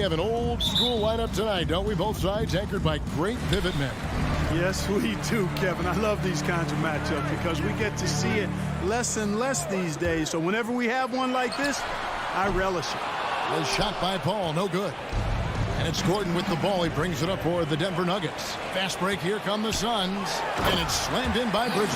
have an old school lineup tonight, don't we? Both sides anchored by great pivot men. Yes, we do, Kevin. I love these kinds of matchups because we get to see it less and less these days. So whenever we have one like this, I relish it. A shot by Paul, no good. And it's Gordon with the ball. He brings it up for the Denver Nuggets. Fast break, here come the Suns. And it's slammed in by Bridges.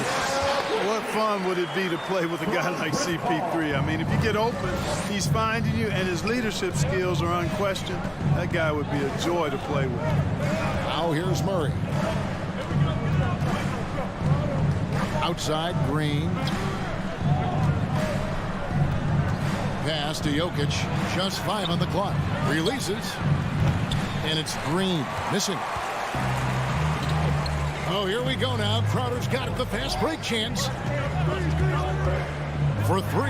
What fun would it be to play with a guy like CP3? I mean, if you get open, he's finding you, and his leadership skills are unquestioned. That guy would be a joy to play with. Now here's Murray. Outside, Green. Pass to Jokic. Just 5 on the clock. Releases. And it's Green. Missing. Oh, here we go now. Crowder's got it. The fast break chance. For 3.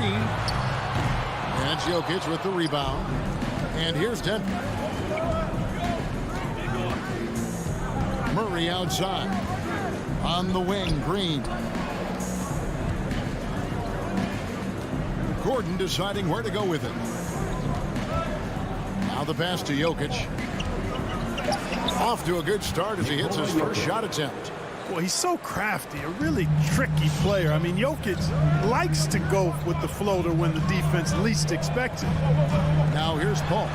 And it's Jokic with the rebound. And here's Denver. Murray outside. On the wing, Green. Gordon deciding where to go with it. Now the pass to Jokic. Off to a good start as he hits his first shot attempt. Well, he's so crafty, a really tricky player. I mean, Jokic likes to go with the floater when the defense least expects it. Now here's Paul.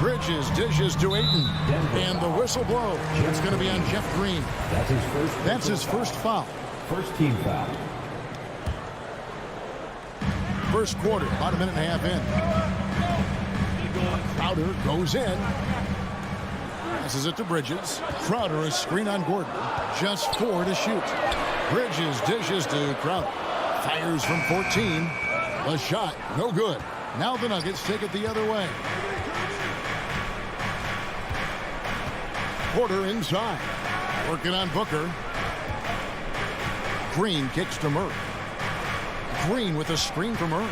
Bridges dishes to Ayton. And the whistle blows. It's going to be on Jeff Green. That's his first foul. First team foul. First quarter, about a minute and a half in. Crowder goes in. Passes it to Bridges. Crowder, a screen on Gordon. Just 4 to shoot. Bridges dishes to Crowder. Fires from 14. A shot, no good. Now the Nuggets take it the other way. Porter inside. Working on Booker. Green kicks to Murray. Green with a screen from Murray.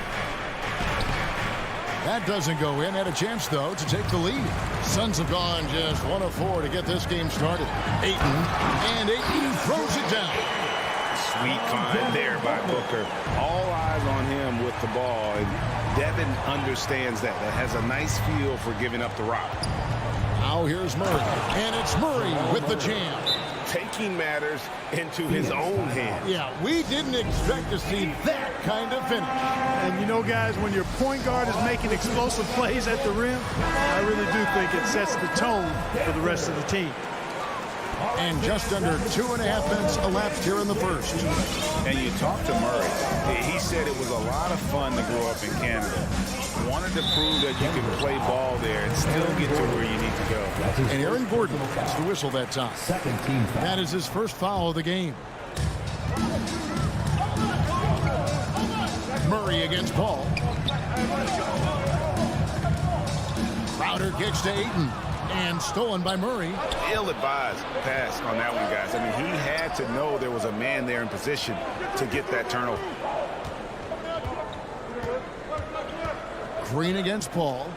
That doesn't go in. Had a chance, though, to take the lead. Suns have gone just 1 of 4 to get this game started. Ayton, and Ayton throws it down. Sweet find there by Booker. All eyes on him with the ball, and Devin understands that. That has a nice feel for giving up the rock. Now here's Murray, and it's Murray with the jam. Taking matters into his own hands. Yeah, we didn't expect to see that kind of finish. And you know, guys, when your point guard is making explosive plays at the rim, I really do think it sets the tone for the rest of the team. And just under 2.5 minutes elapsed here in the first. And you talk to Murray. He said it was a lot of fun to grow up in Canada. Wanted to prove that you can play ball there and still get to where you need to go. And Aaron Gordon gets the whistle that time. Second team foul. That is his first foul of the game. Murray against Paul. Crowder kicks to Ayton. And stolen by Murray. Ill-advised pass on that one, guys. I mean, he had to know there was a man there in position to get that turnover. Green against Paul.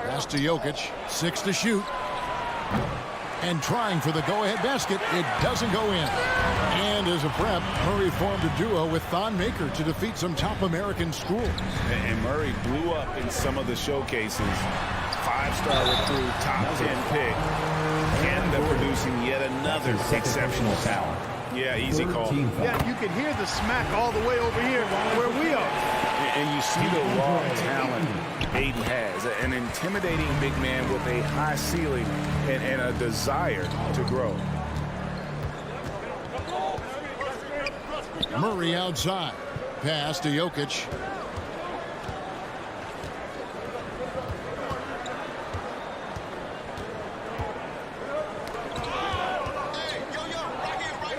Pass to Jokic. 6 to shoot. And trying for the go-ahead basket. It doesn't go in. And as a prep, Murray formed a duo with Thon Maker to defeat some top American schools. And Murray blew up in some of the showcases. 5-star recruit, top 10 pick. Canada producing yet another exceptional talent. Yeah, easy call. Yeah, you can hear the smack all the way over here where we are. And you see the raw talent Ayton has. An intimidating big man with a high ceiling and a desire to grow. Murray outside. Pass to Jokic.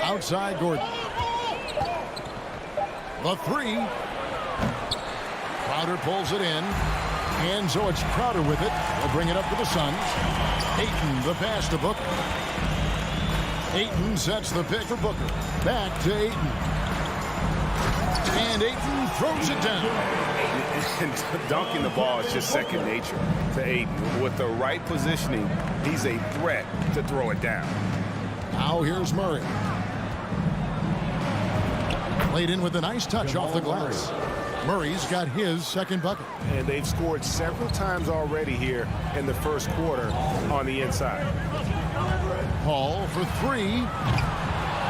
Outside Gordon. The 3. Crowder pulls it in. And so it's Crowder with it. They'll bring it up to the Suns. Ayton, the pass to Booker. Ayton sets the pick for Booker. Back to Ayton. And Ayton throws it down. And dunking the ball is just second nature to Ayton. With the right positioning, he's a threat to throw it down. Now here's Murray. Played in with a nice touch off the glass. Murray's got his second bucket. And they've scored several times already here in the first quarter on the inside. Paul for three.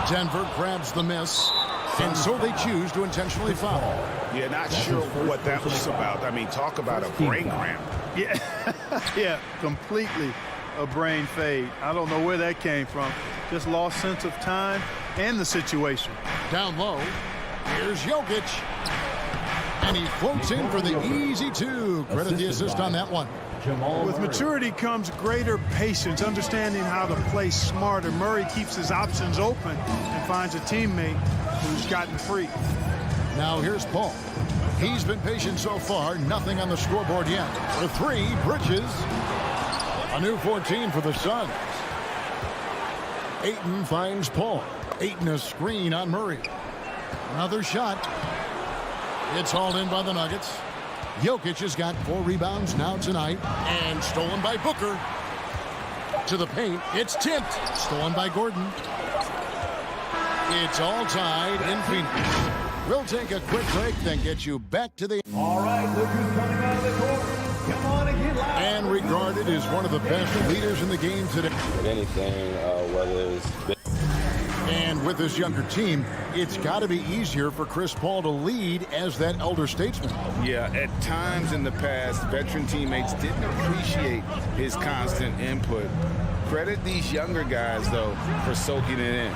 Denver grabs the miss, and so they choose to intentionally foul. Yeah, not sure what that was about. I mean, talk about a brain cramp. Yeah, yeah, completely a brain fade. I don't know where that came from. Just lost sense of time and the situation. Down low, here's Jokic. And he floats in for the easy two. Credit the assist on that one. With maturity comes greater patience, understanding how to play smarter. Murray keeps his options open and finds a teammate who's gotten free. Now here's Paul. He's been patient so far. Nothing on the scoreboard yet. For three, Bridges. A new 14 for the Suns. Ayton finds Paul. Ayton a screen on Murray. Another shot. It's hauled in by the Nuggets. Jokic has got 4 rebounds now tonight. And stolen by Booker. To the paint. It's tipped. Stolen by Gordon. It's all tied in Phoenix. We'll take a quick break, then get you back to the... All right, look who's coming out of the court. Come on and get loud. And regarded as one of the best leaders in the game today. If anything, whether it's... And with this younger team, it's got to be easier for Chris Paul to lead as that elder statesman. Yeah, at times in the past, veteran teammates didn't appreciate his constant input. Credit these younger guys, though, for soaking it in.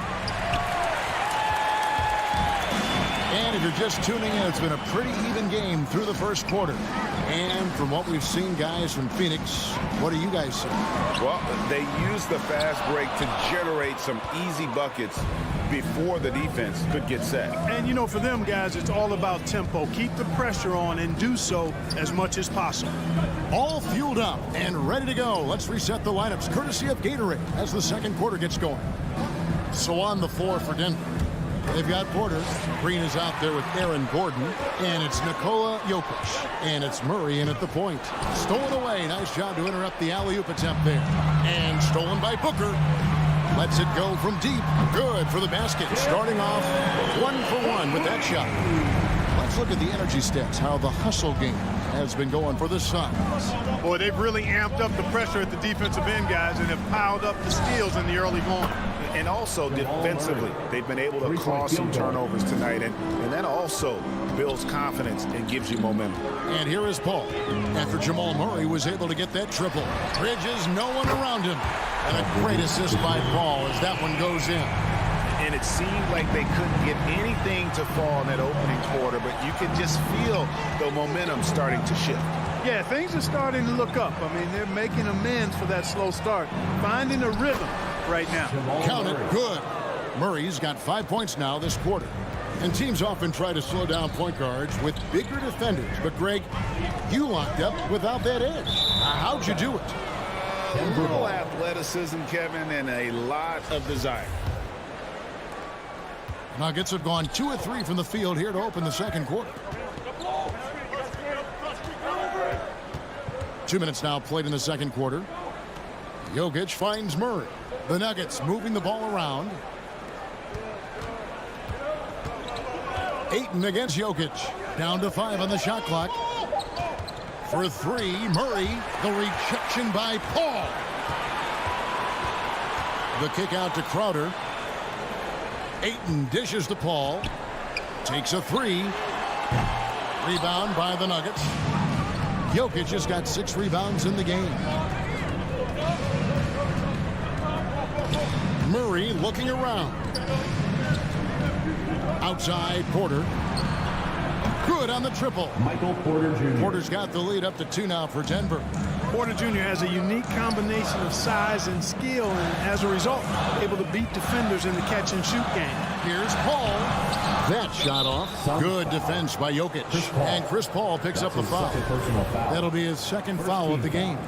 And if you're just tuning in, it's been a pretty even game through the first quarter. And from what we've seen, guys, from Phoenix, what do you guys see? Well, they used the fast break to generate some easy buckets before the defense could get set. And, you know, for them guys, it's all about tempo. Keep the pressure on and do so as much as possible. All fueled up and ready to go. Let's reset the lineups, courtesy of Gatorade, as the second quarter gets going. So on the floor for Denver, they've got Porter. Green is out there with Aaron Gordon. And it's Nikola Jokic. And it's Murray in at the point. Stolen away. Nice job to interrupt the alley-oop attempt there. And stolen by Booker. Lets it go from deep. Good for the basket. Starting off 1 for 1 with that shot. Let's look at the energy stats, how the hustle game has been going for the Suns. Boy, they've really amped up the pressure at the defensive end, guys, and have piled up the steals in the early going. And also defensively, they've been able to cause some turnovers tonight. And that also builds confidence and gives you momentum. And here is Paul. After Jamal Murray was able to get that triple. Bridges, no one around him. And a great assist by Paul as that one goes in. And it seemed like they couldn't get anything to fall in that opening quarter, but you could just feel the momentum starting to shift. Yeah, things are starting to look up. I mean, they're making amends for that slow start, finding a rhythm right now. Count it, good. Murray's got 5 points now this quarter. And teams often try to slow down point guards with bigger defenders. But, Greg, you locked up without that edge. How'd you do it? A little athleticism, Kevin, and a lot of desire. Nuggets have gone 2 of 3 from the field here to open the second quarter. 2 minutes now played in the second quarter. Jokic finds Murray. The Nuggets moving the ball around. Ayton against Jokic. Down to 5 on the shot clock. For 3, Murray. The rejection by Paul. The kick out to Crowder. Ayton dishes to Paul. Takes a 3. Rebound by the Nuggets. Jokic has got 6 rebounds in the game. Murray looking around. Outside, Porter. Good on the triple. Michael Porter Jr. Porter's got the lead up to 2 now for Denver. Porter Jr. has a unique combination of size and skill, and as a result, able to beat defenders in the catch-and-shoot game. Here's Paul. That shot off. Good defense by Jokic. And Chris Paul picks up the foul. That'll be his second foul of the game.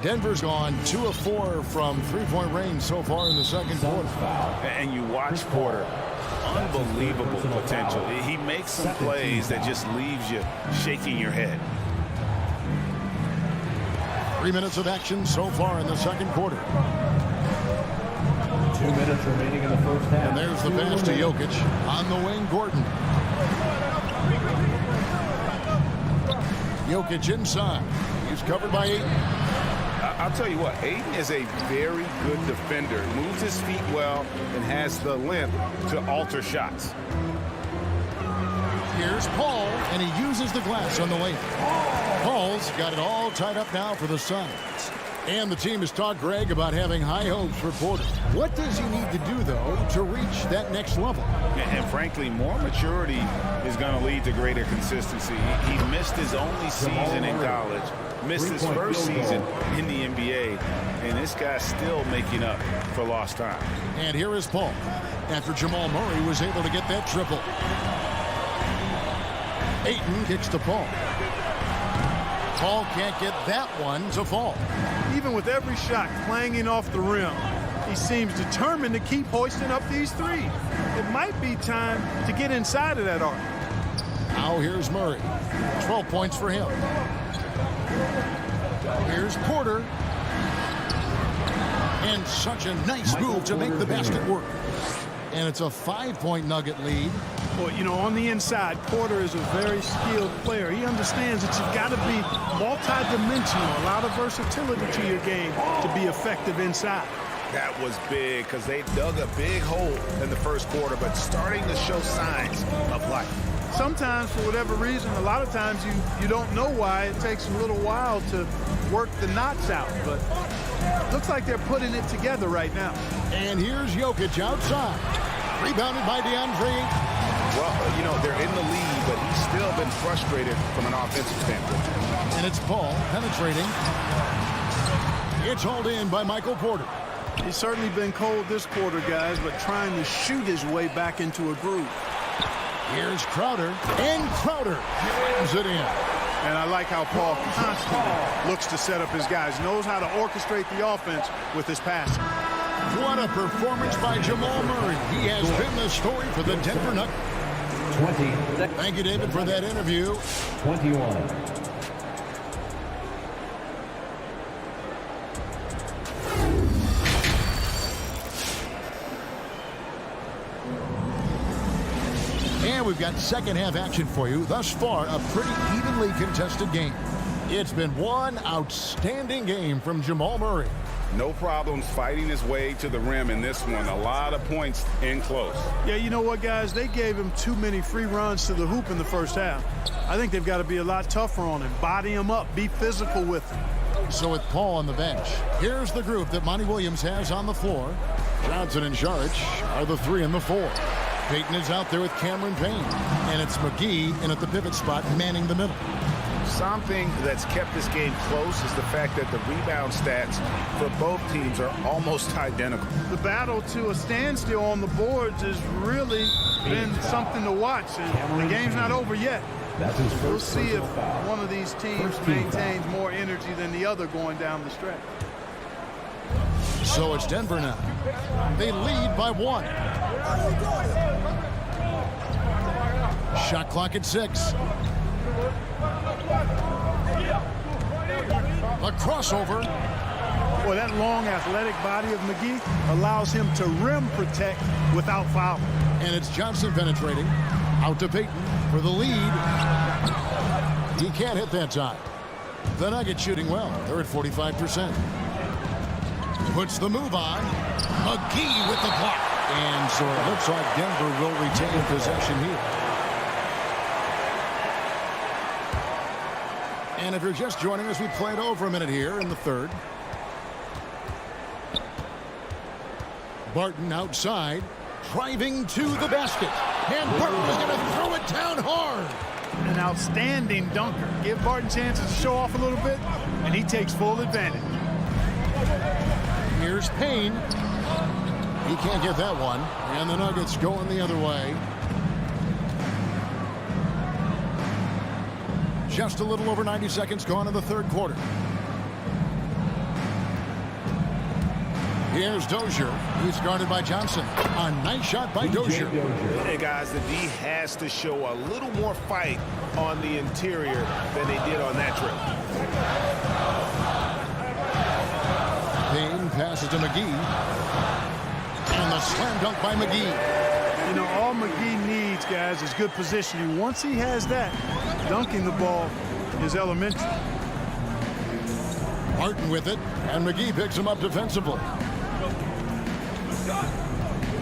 Denver's gone 2 of 4 from three-point range so far in the second quarter. And you watch Porter. Unbelievable potential. He makes some plays that just leaves you shaking your head. 3 minutes of action so far in the second quarter. 2 minutes remaining in the first half. And there's the pass to Jokic. On the wing, Gordon. Jokic inside. He's covered by Ayton. I'll tell you what, Ayton is a very good defender. Moves his feet well and has the length to alter shots. Here's Paul, and he uses the glass on the lane. Paul's got it all tied up now for the Suns. And the team has talked, Greg, about having high hopes for Porter. What does he need to do, though, to reach that next level? And frankly, more maturity is going to lead to greater consistency. He missed his only season in college, missed his first season in the NBA, and this guy's still making up for lost time. And here is Paul, after Jamal Murray was able to get that triple. Ayton kicks to Paul. Paul can't get that one to fall. Even with every shot clanging off the rim, he seems determined to keep hoisting up these threes. It might be time to get inside of that arc. Now here's Murray. 12 points for him. Here's Porter. And such a nice move to make the basket work. And it's a 5-point Nugget lead. Well, you know, on the inside, Porter is a very skilled player. He understands that you've got to be multi-dimensional, a lot of versatility to your game to be effective inside. That was big because they dug a big hole in the first quarter, but starting to show signs of life. Sometimes, for whatever reason, a lot of times you don't know why. It takes a little while to work the knots out, but looks like they're putting it together right now. And here's Jokic outside. Rebounded by DeAndre. Well, you know, they're in the lead, but he's still been frustrated from an offensive standpoint. And it's Paul penetrating. It's hauled in by Michael Porter. He's certainly been cold this quarter, guys, but trying to shoot his way back into a groove. Here's Crowder, and Crowder slams it in. And I like how Paul constantly looks to set up his guys, knows how to orchestrate the offense with his passing. What a performance by Jamal Murray. He has been the story for the Denver Nuggets. 20. Thank you, David, for that interview. 21. And we've got second half action for you. Thus far, a pretty evenly contested game. It's been one outstanding game from Jamal Murray. No problems fighting his way to the rim in this one. A lot of points in close. Yeah, you know what, guys? They gave him too many free runs to the hoop in the first half. I think they've got to be a lot tougher on him. Body him up. Be physical with him. So with Paul on the bench, here's the group that Monty Williams has on the floor. Johnson and Saric are the 3 and the 4. Payton is out there with Cameron Payne. And it's McGee in at the pivot spot manning the middle. Something that's kept this game close is the fact that the rebound stats for both teams are almost identical. The battle to a standstill on the boards has really been something to watch. And the game's not over yet. That's his We'll first see if personal foul. one of these teams First team maintains more energy than the other going down the stretch. So it's Denver now. They lead by 1. Shot clock at 6. A crossover. Boy, that long athletic body of McGee allows him to rim protect without fouling. And it's Johnson penetrating. Out to Payton for the lead. He can't hit that time. The Nuggets shooting well. They're at 45%. Puts the move on. McGee with the block. And so it looks like Denver will retain possession here. And if you're just joining us, we played over a minute here in the third. Barton outside, driving to the basket. And Barton is going to throw it down hard. An outstanding dunker. Give Barton chances to show off a little bit, and he takes full advantage. Here's Payne. He can't get that one. And the Nuggets going the other way. Just a little over 90 seconds gone in the third quarter. Here's Dozier. He's guarded by Johnson. A nice shot by Dozier. Hey, guys, the D has to show a little more fight on the interior than they did on that trip. Payne passes to McGee. And the slam dunk by McGee. You know, all McGee needs, guys, is good positioning. Once he has that, dunking the ball is elementary. Martin with it, and McGee picks him up defensively.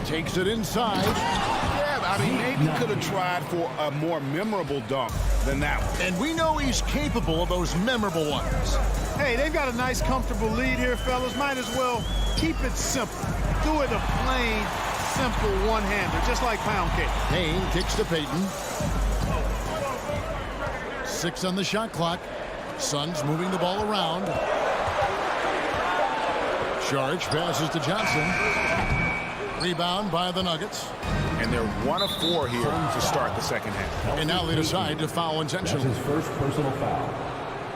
Takes it inside. Yeah, I mean, maybe could have tried for a more memorable dunk than that one. And we know he's capable of those memorable ones. Hey, they've got a nice, comfortable lead here, fellas. Might as well keep it simple. Do it a plain, simple one-hander, just like pound cake. Payne kicks to Payton. 6 on the shot clock. Suns moving the ball around. Saric passes to Johnson. Rebound by the Nuggets. And they're 1 of 4 here to start the second half. And now they decide to foul That's intentionally. his first personal foul.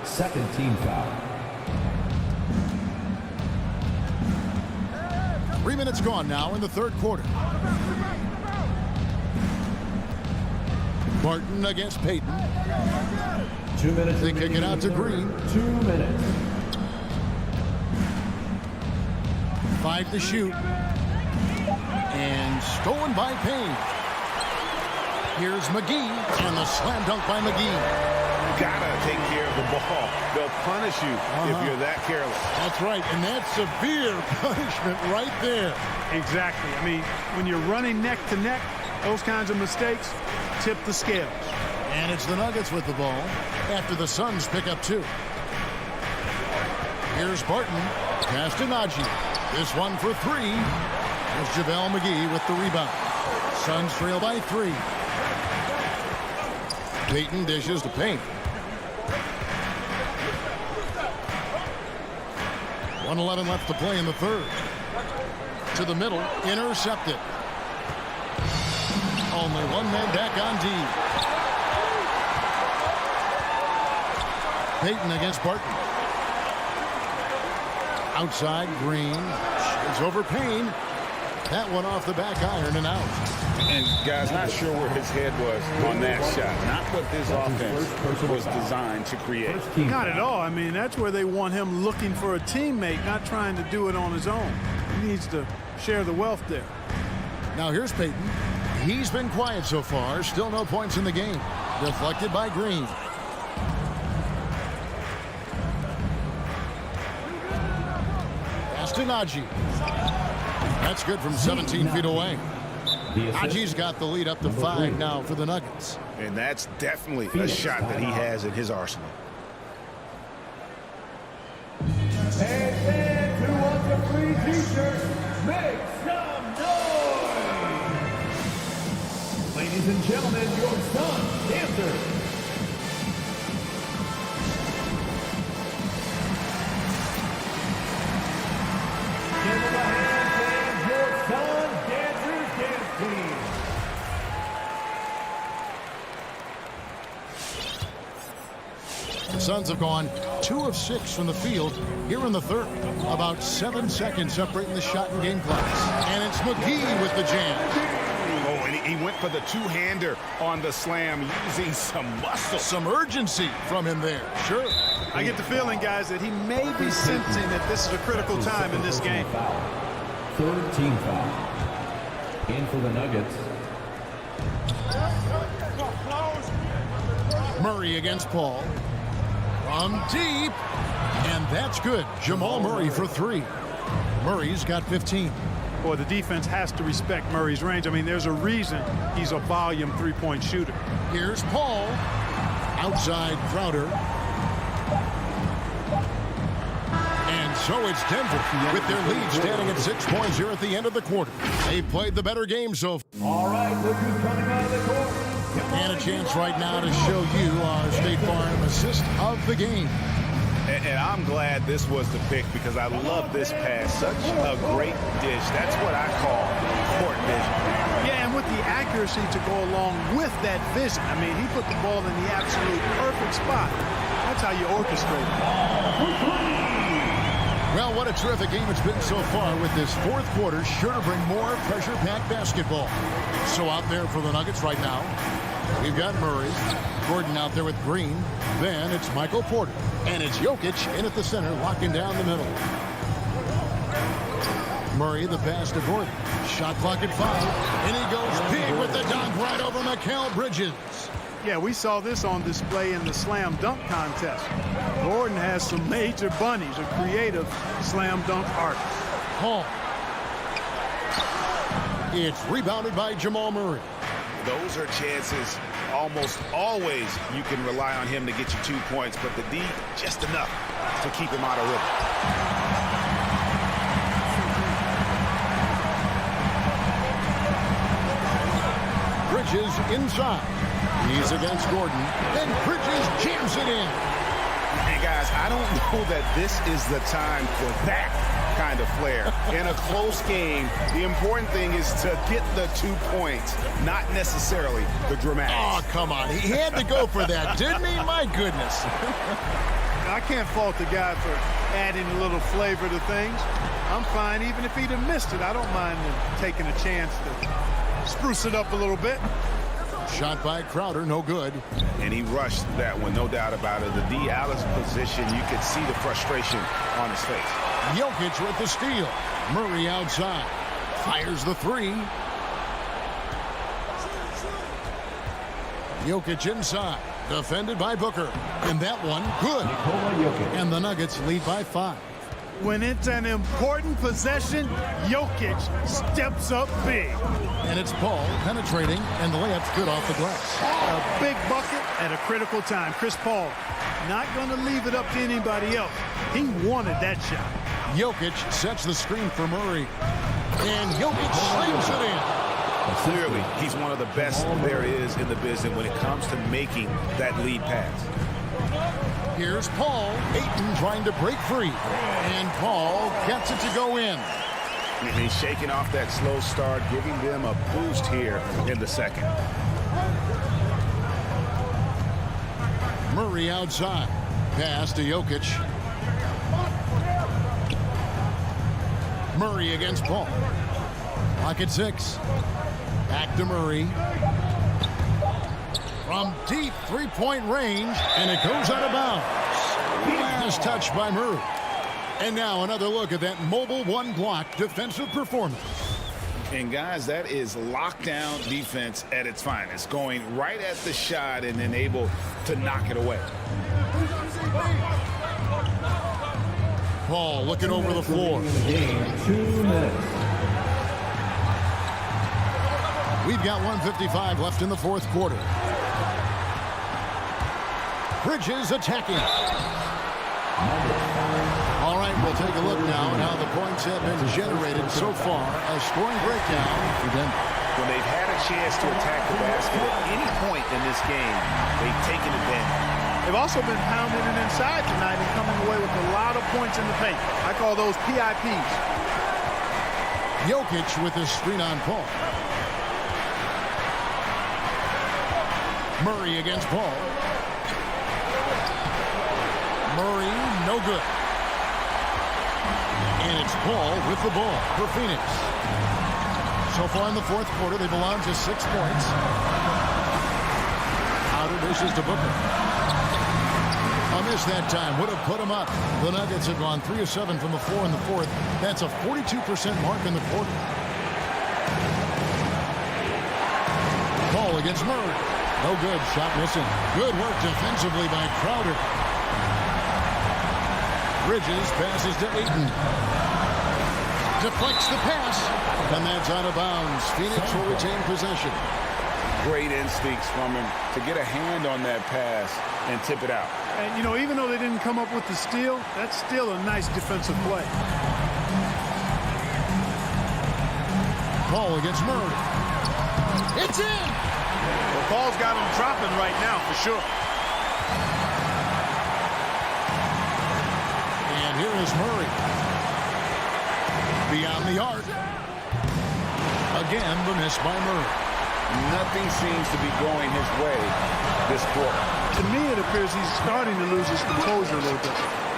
Second team foul. 3 minutes gone now in the third quarter. Barton against Payton. 2 minutes. They kick it out to Green. 2 minutes. 5 to shoot. And stolen by Payne. Here's McGee, and the slam dunk by McGee. Gotta take care of the ball. They'll punish you if you're that careless. That's right, and that's severe punishment right there. Exactly. I mean, when you're running neck to neck, those kinds of mistakes tip the scales. And it's the Nuggets with the ball after the Suns pick up 2. Here's Barton. Pass to Najee. This one for 3. There's JaVale McGee with the rebound. Suns trail by 3. Payton dishes to Payne. 1:11 left to play in the third. To the middle, intercepted. Only one man back on D. Payton against Barton. Outside, Green. It's over Payne. That one off the back iron and out. And, guys, not sure where his head was on that shot. Not what this offense was designed to create. Not at all. I mean, that's where they want him looking for a teammate, not trying to do it on his own. He needs to share the wealth there. Now here's Payton. He's been quiet so far. Still no points in the game. Deflected by Green. Pass to Najee. That's good from 17 feet away. Najee's got the lead up to 5 now for the Nuggets. And that's definitely a shot that he has in his arsenal. And fans who want the free t-shirt, make some noise! Ladies and gentlemen, your Sun Dancers. Give them a hand, fans, your Sun Dancers dance team. The Suns have gone 2 of 6 from the field here in the third. About 7 seconds separating the shot and game clocks. And it's McGee with the jam. Oh, and he went for the two-hander on the slam, using some muscle. Some urgency from him there. Sure. I get the feeling, guys, that he may be sensing that this is a critical time in this game. Third team foul. In for the Nuggets. Murray against Paul. From deep. And that's good. Jamal Murray for 3. Murray's got 15. Boy, the defense has to respect Murray's range. I mean, there's a reason he's a volume three-point shooter. Here's Paul. Outside Crowder. And so it's Denver with their lead standing at 6 points here at the end of the quarter. They played the better game so far. All right, look who's coming out of the court. And a chance right now to show you our State Farm assist of the game. And I'm glad this was the pick because I love this pass. Such a great dish. That's what I call court vision. Yeah, and with the accuracy to go along with that vision. I mean, he put the ball in the absolute perfect spot. That's how you orchestrate it. Well, what a terrific game it's been so far with this fourth quarter. Sure to bring more pressure-packed basketball. So out there for the Nuggets right now, we've got Murray. Gordon out there with Green. Then it's Michael Porter. And it's Jokic in at the center, locking down the middle. Murray, the pass to Gordon. Shot clock at 5. And he goes big with the dunk right over Mikal Bridges. Yeah, we saw this on display in the slam dunk contest. Gordon has some major bunnies, a creative slam dunk artist. Paul. It's rebounded by Jamal Murray. Those are chances almost always you can rely on him to get you 2 points, but the D just enough to keep him out of rhythm. Bridges inside. He's against Gordon. Then Bridges jams it in. Hey, guys, I don't know that this is the time for that kind of flair. In a close game, the important thing is to get the 2 points, not necessarily the dramatics. Oh, come on. He had to go for that, didn't he? My goodness. I can't fault the guy for adding a little flavor to things. I'm fine even if he'd have missed it. I don't mind him taking a chance to spruce it up a little bit. Shot by Crowder, no good. And he rushed that one, no doubt about it. The D Alice position, you could see the frustration on his face. Jokic with the steal. Murray outside. Fires the 3. Jokic inside. Defended by Booker. And that one, good. And the Nuggets lead by 5. When it's an important possession, Jokic steps up big. And it's Paul penetrating, and the layup's good off the glass. A big bucket at a critical time. Chris Paul not going to leave it up to anybody else. He wanted that shot. Jokic sets the screen for Murray. And Jokic slams it in. Clearly, he's one of the best there is in the business when it comes to making that lead pass. Here's Paul. Ayton trying to break free. And Paul gets it to go in. And he's shaking off that slow start, giving them a boost here in the second. Murray outside. Pass to Jokic. Murray against Paul. Clock at 6. Back to Murray. From deep three-point range, and it goes out of bounds. Last touch by Murray. And now another look at that mobile one-block defensive performance. And guys, that is lockdown defense at its finest, going right at the shot and then able to knock it away. Paul looking over the floor. 2 minutes. We've got 1:55 left in the fourth quarter. Bridges attacking. All right, we'll take a look now at how the points have been generated so far. A scoring breakdown for Denver. When they've had a chance to attack the basket at any point in this game, they've taken advantage. They've also been pounding it inside tonight and coming away with a lot of points in the paint. I call those PIPs. Jokic with his screen on Paul. Murray against Paul. Murray, no good. And it's Paul with the ball for Phoenix. So far in the fourth quarter, they belong to 6 points. Outer dishes to Booker. A miss that time would have put him up. The Nuggets have gone 3 of 7 from the floor in the fourth. That's a 42% mark in the quarter. Paul against Murray. No good. Shot missing. Good work defensively by Crowder. Bridges passes to Ayton. Deflects the pass. And that's out of bounds. Phoenix will retain possession. Great instincts from him to get a hand on that pass and tip it out. And, you know, even though they didn't come up with the steal, that's still a nice defensive play. Paul against Murray. It's in! Well, Paul's got him dropping right now for sure. And here is Murray. Beyond the arc. Again, the miss by Murray. Nothing seems to be going his way this quarter. To me, it appears he's starting to lose his composure a little bit.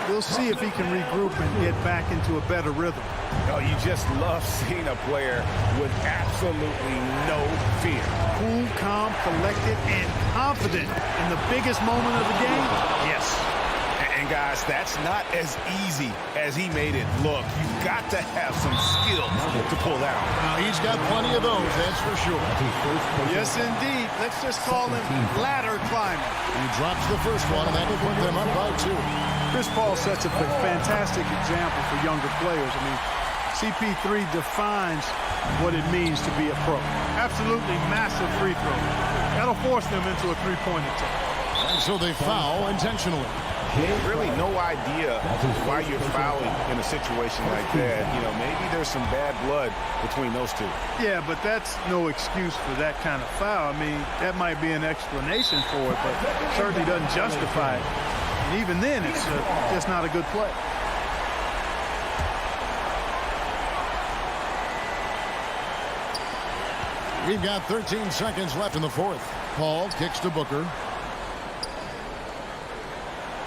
We'll see if he can regroup and get back into a better rhythm. Oh, you just love seeing a player with absolutely no fear. Cool, calm, collected, and confident in the biggest moment of the game. Yes. And And guys, that's not as easy as he made it look. You've got to have some skill to pull that off. Now, he's got plenty of those, that's for sure. Yes, indeed. Let's just call him ladder climber. He drops the first one, and that'll put them up by 2. Chris Paul sets a fantastic example for younger players. I mean, CP3 defines what it means to be a pro. Absolutely massive free throw. That'll force them into a three-point attempt. And so they foul intentionally. Really no idea why you're fouling in a situation like that. You know, maybe there's some bad blood between those two. Yeah, but that's no excuse for that kind of foul. I mean, that might be an explanation for it, but certainly doesn't justify it. And even then, it's just not a good play. We've got 13 seconds left in the fourth. Paul kicks to Booker.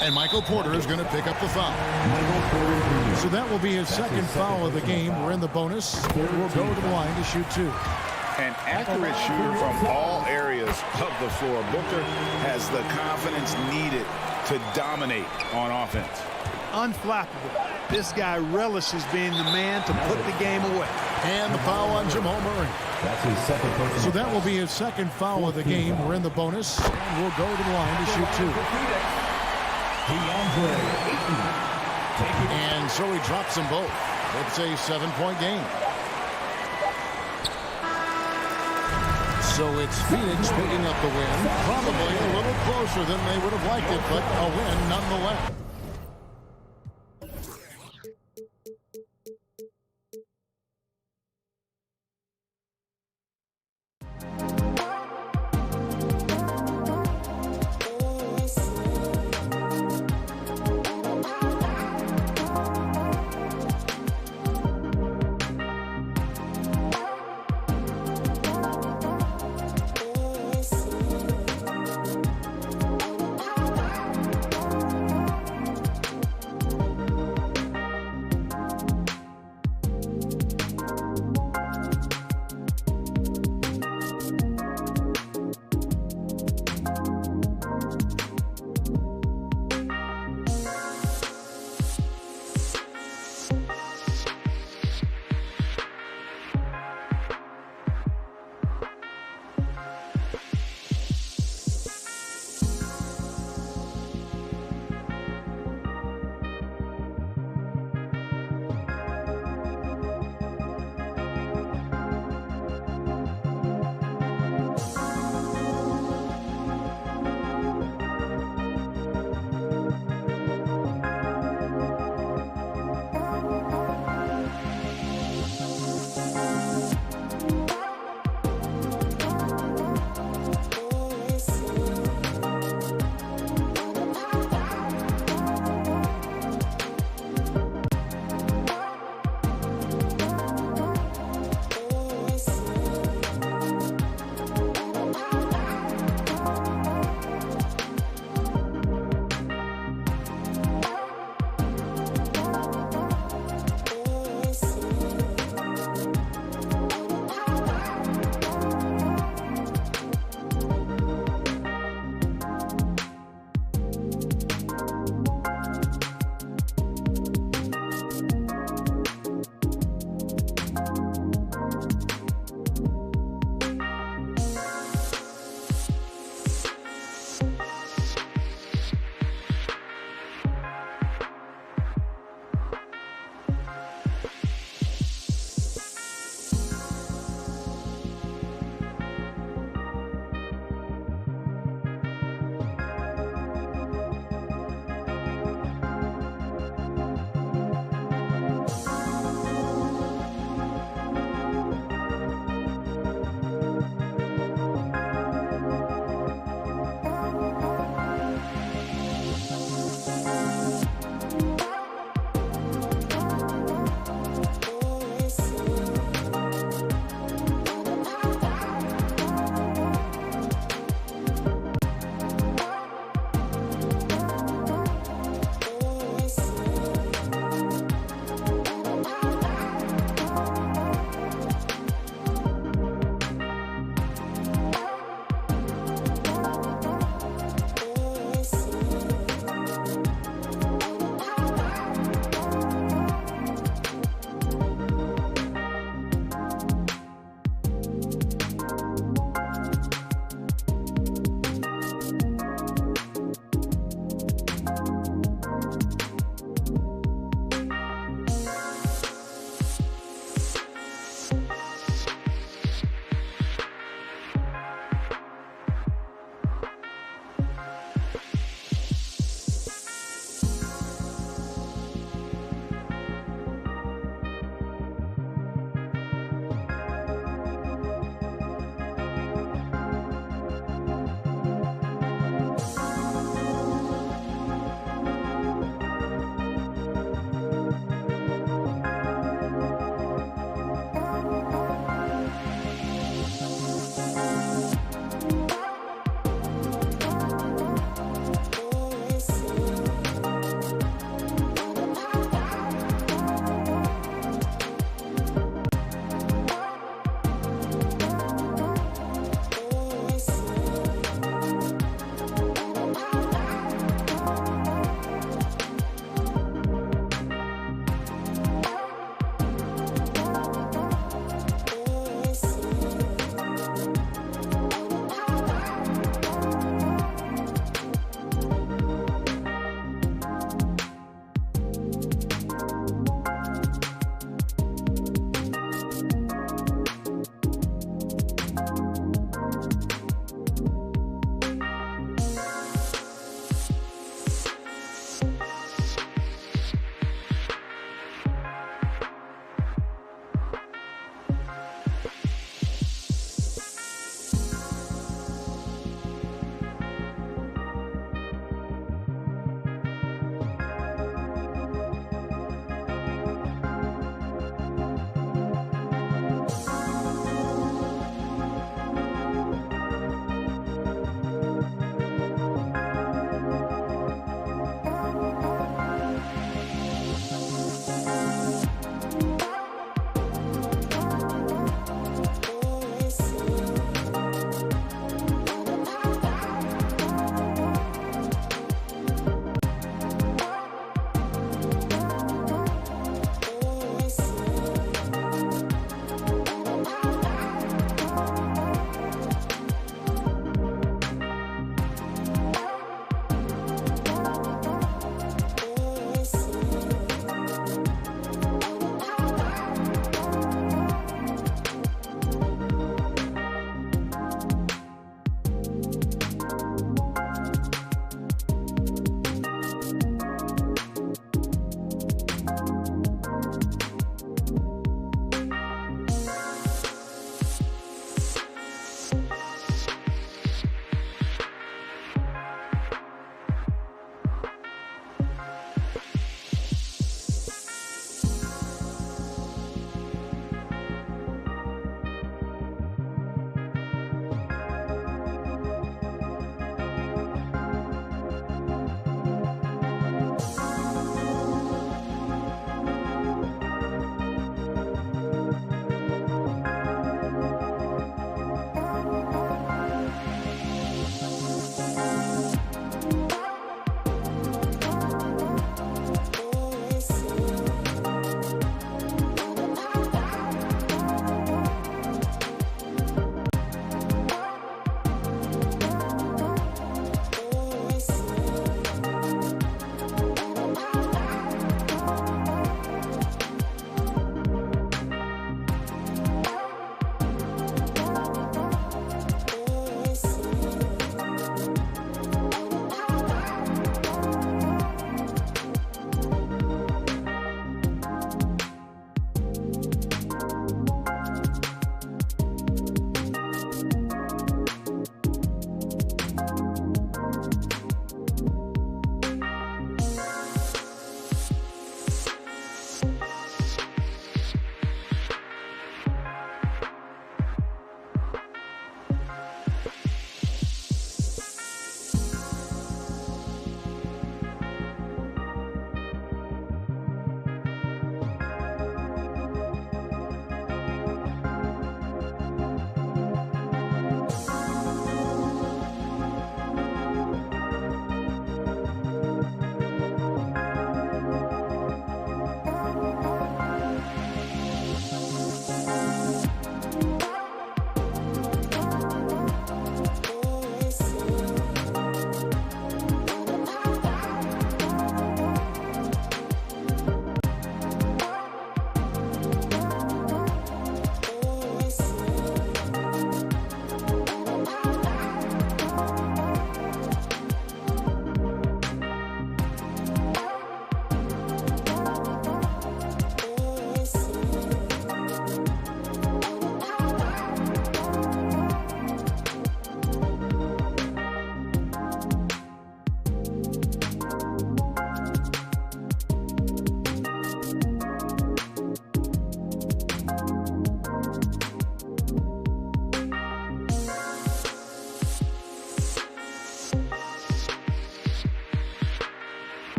And Michael Porter is going to pick up the foul. So that will be his second foul of the game. We're in the bonus. Porter will go to the line to shoot 2. An accurate shooter from all areas of the floor. Booker has the confidence needed to dominate on offense. Unflappable. This guy relishes being the man to put the game away. And the foul on Jamal Murray. That's his second personal. So that will be his second foul of the game. We're in the bonus. And we'll go to the line to shoot 2. DeAndre Ayton. And so he drops them both. It's a 7-point game. So it's Phoenix picking up the win. Probably a little closer than they would have liked it, but a win nonetheless.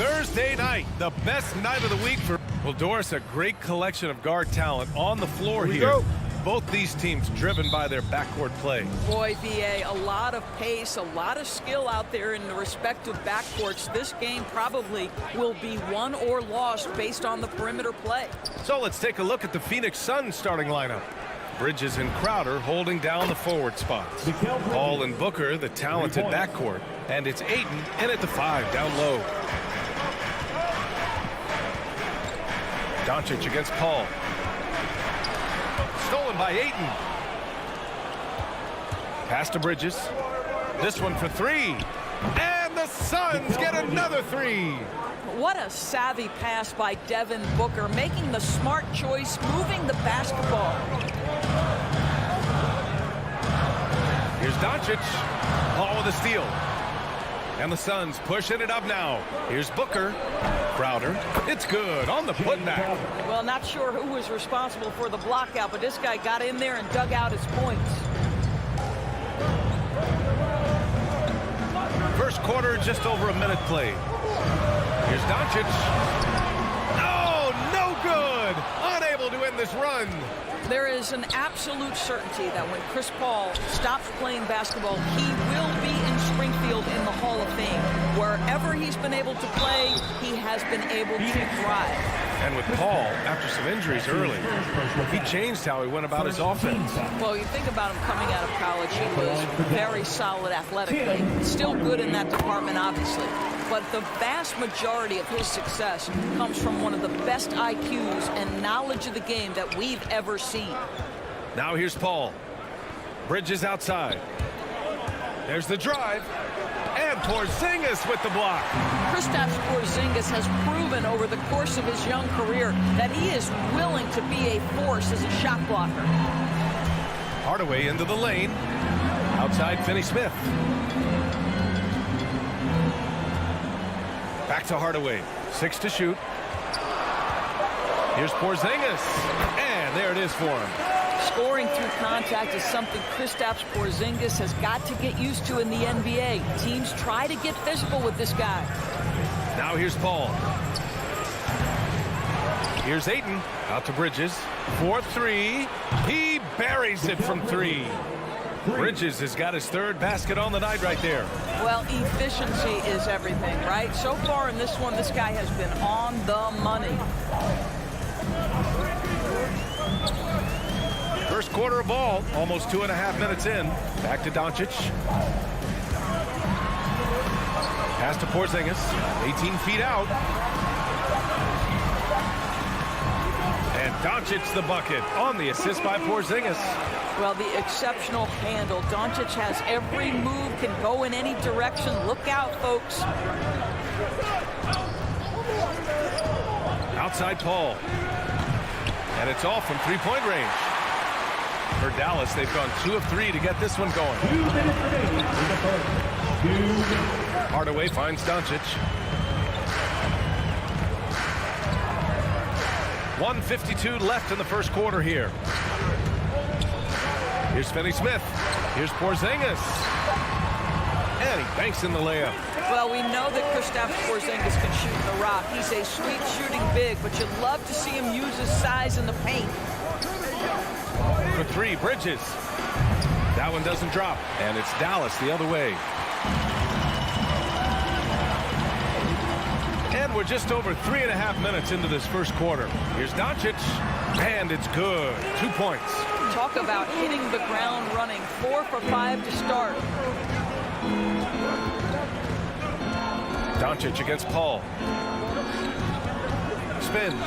Thursday night, the best night of the week for... Well, Doris, a great collection of guard talent on the floor here. Both these teams driven by their backcourt play. Boy, VA, a lot of pace, a lot of skill out there in the respective backcourts. This game probably will be won or lost based on the perimeter play. So let's take a look at the Phoenix Suns starting lineup. Bridges and Crowder holding down the forward spots. Paul and Booker, the talented backcourt. And it's Ayton in at the 5 down low. Doncic against Paul. Stolen by Ayton. Pass to Bridges. This one for 3. And the Suns get another 3. What a savvy pass by Devin Booker, making the smart choice, moving the basketball. Here's Doncic. Paul with a steal. And the Suns pushing it up now. Here's Booker. Crowder. It's good on the putback. Well, not sure who was responsible for the block out, but this guy got in there and dug out his points. First quarter, just over a minute played. Here's Doncic. Oh, no good. Unable to end this run. There is an absolute certainty that when Chris Paul stops playing basketball, he will be in Springfield in the Hall of Fame. Wherever he's been able to play, he has been able to thrive. And with Paul, after some injuries early, he changed how he went about his offense. Well, you think about him coming out of college, he was very solid athletically. Still good in that department, obviously. But the vast majority of his success comes from one of the best IQs and knowledge of the game that we've ever seen. Now here's Paul. Bridges outside. There's the drive. And Porzingis with the block. Kristaps Porzingis has proven over the course of his young career that he is willing to be a force as a shot blocker. Hardaway into the lane. Outside Finney-Smith. Back to Hardaway. 6 to shoot. Here's Porzingis. And there it is for him. Scoring through contact is something Kristaps Porzingis has got to get used to in the NBA. Teams try to get physical with this guy. Now here's Paul. Here's Ayton. Out to Bridges. 4-3. He buries it from 3. Bridges has got his 3rd basket on the night right there. Well, efficiency is everything, right? So far in this one, this guy has been on the money. First quarter of ball, almost 2.5 minutes in. Back to Doncic. Pass to Porzingis, 18 feet out. And Doncic the bucket on the assist by Porzingis. Well, the exceptional handle. Doncic has every move, can go in any direction. Look out, folks. Outside Paul. And it's all from three-point range. For Dallas, they've gone 2 of 3 to get this one going. 2 minutes remaining in the first. 2 minutes. Hardaway finds Doncic. 1:52 left in the first quarter here. Here's Finney-Smith. Here's Porzingis. And he banks in the layup. Well, we know that Kristaps Porzingis can shoot the rock. He's a sweet shooting big, but you'd love to see him use his size in the paint. For 3, Bridges. That one doesn't drop. And it's Dallas the other way. And we're just over 3.5 minutes into this first quarter. Here's Doncic. And it's good. 2 points. Talk about hitting the ground running. 4 for 5 to start. Doncic against Paul. Spins.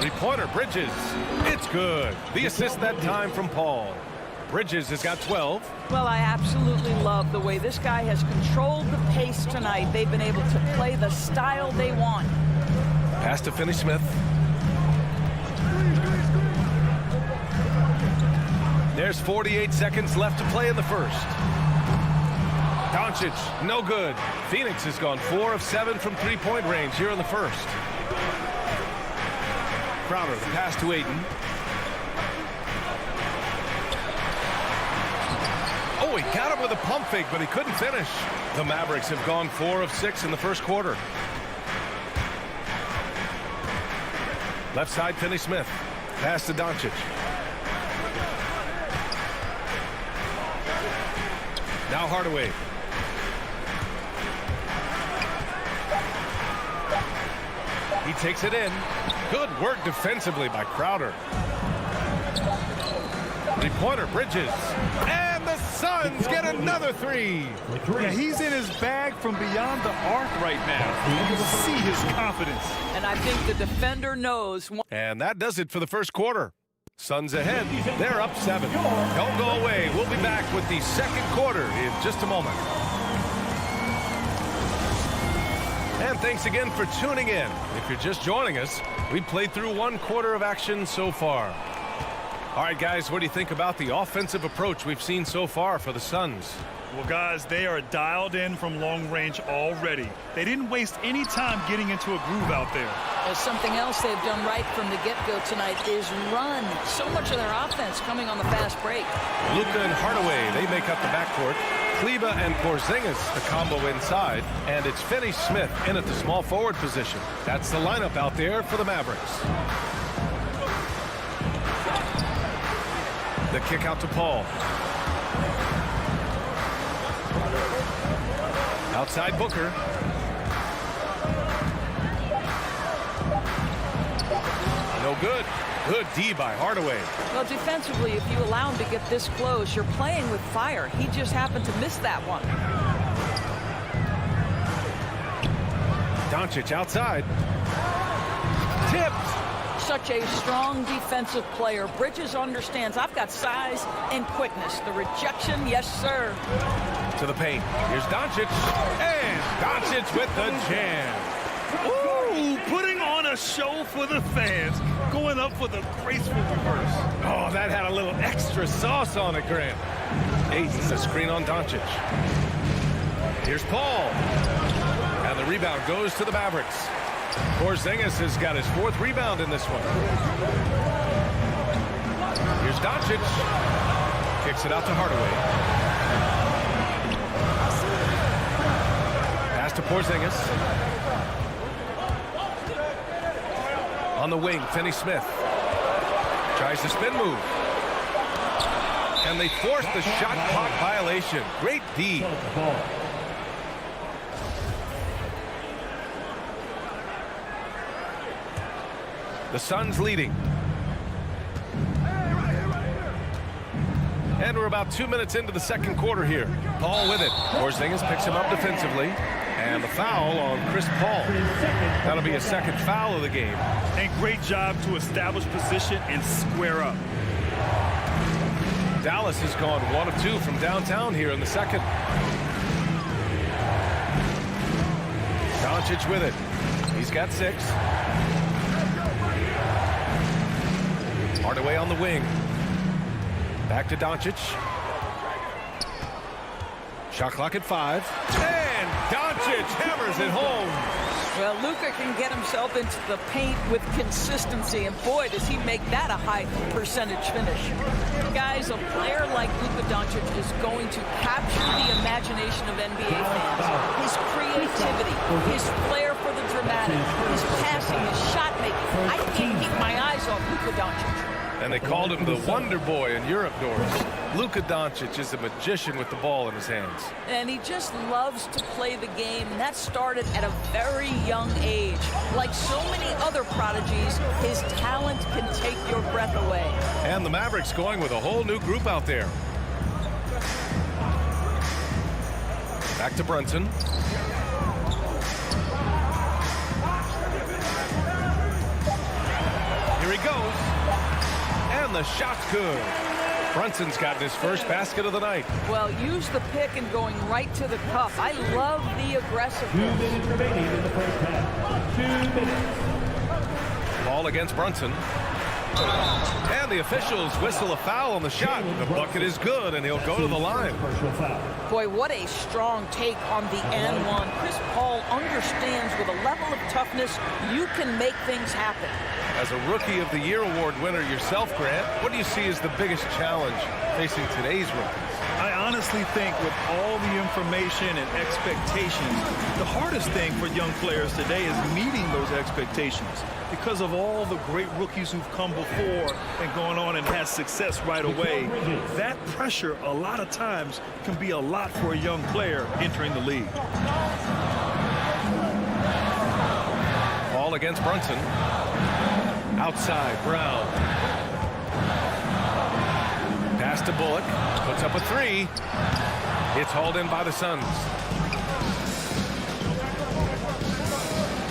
3-pointer, Bridges. It's good. The assist that time from Paul. Bridges has got 12. Well, I absolutely love the way this guy has controlled the pace tonight. They've been able to play the style they want. Pass to Finney-Smith. There's 48 seconds left to play in the first. Doncic, no good. Phoenix has gone 4 of 7 from three-point range here in the first. Crowder, the pass to Ayton. Oh, he got him with a pump fake, but he couldn't finish. The Mavericks have gone 4 of 6 in the first quarter. Left side, Finney Smith. Pass to Doncic. Now Hardaway. He takes it in. Good work defensively by Crowder. Three-pointer, Bridges. And the Suns get another three. Yeah, he's in his bag from beyond the arc right now. You can see his confidence. And I think the defender knows. And that does it for the first quarter. Suns ahead. They're up 7. Don't go away. We'll be back with the second quarter in just a moment. And thanks again for tuning in. If you're just joining us, we've played through 1 quarter of action so far. All right, guys, what do you think about the offensive approach we've seen so far for the Suns? Well, guys, they are dialed in from long range already. They didn't waste any time getting into a groove out there. There's something else they've done right from the get-go tonight is run. So much of their offense coming on the fast break. Luka and Hardaway, they make up the backcourt. Kleber and Porzingis, the combo inside. And it's Finney Smith in at the small forward position. That's the lineup out there for the Mavericks. The kick out to Paul. Outside Booker. No good. Good D by Hardaway. Well, defensively, if you allow him to get this close, you're playing with fire. He just happened to miss that one. Doncic outside. Tipped. Such a strong defensive player. Bridges understands I've got size and quickness. The rejection, yes, sir. To the paint. Here's Doncic. And Doncic with the jam. Ooh, putting on a show for the fans. Going up for the graceful reverse. Oh, that had a little extra sauce on it, Grant. Aiden's a screen on Doncic. Here's Paul. And the rebound goes to the Mavericks. Porzingis has got his 4th rebound in this one. Here's Doncic. Kicks it out to Hardaway. Pass to Porzingis. On the wing, Finney Smith. Tries the spin move. And they force the shot clock violation. Great D. The Suns leading. And we're about 2 minutes into the second quarter here. Paul with it. Porzingis picks him up defensively. And the foul on Chris Paul. That'll be a second foul of the game. And great job to establish position and square up. Dallas has gone 1 of 2 from downtown here in the second. Doncic with it. He's got 6. Hardaway on the wing. Back to Doncic. Shot clock at 5. And Doncic hammers it home. Well, Luka can get himself into the paint with consistency, and boy, does he make that a high percentage finish. Guys, a player like Luka Doncic is going to capture the imagination of NBA fans. His creativity, his flair for the dramatic, his passing, his shot making. I can't keep my eyes off Luka Doncic. And they called him the Wonder Boy in Europe, Doris. Luka Doncic is a magician with the ball in his hands. And he just loves to play the game, and that started at a very young age. Like so many other prodigies, his talent can take your breath away. And the Mavericks going with a whole new group out there. Back to Brunson. Here he goes. And the shot's good. Brunson's gotten his first basket of the night. Well, use the pick and going right to the cup. I love the aggressiveness. 2 minutes remaining in the first half. 2 minutes. Ball against Brunson. And the officials whistle a foul on the shot. The bucket is good, and he'll go to the line. Boy, what a strong take on the and one. Chris Paul understands with a level of toughness, you can make things happen. As a Rookie of the Year award winner yourself, Grant, what do you see as the biggest challenge facing today's rookies? I honestly think with all the information and expectations, the hardest thing for young players today is meeting those expectations because of all the great rookies who've come before and gone on and had success right away. That pressure a lot of times can be a lot for a young player entering the league. Ball against Brunson. Outside, Brown. Pass to Bullock. Puts up a three. It's hauled in by the Suns.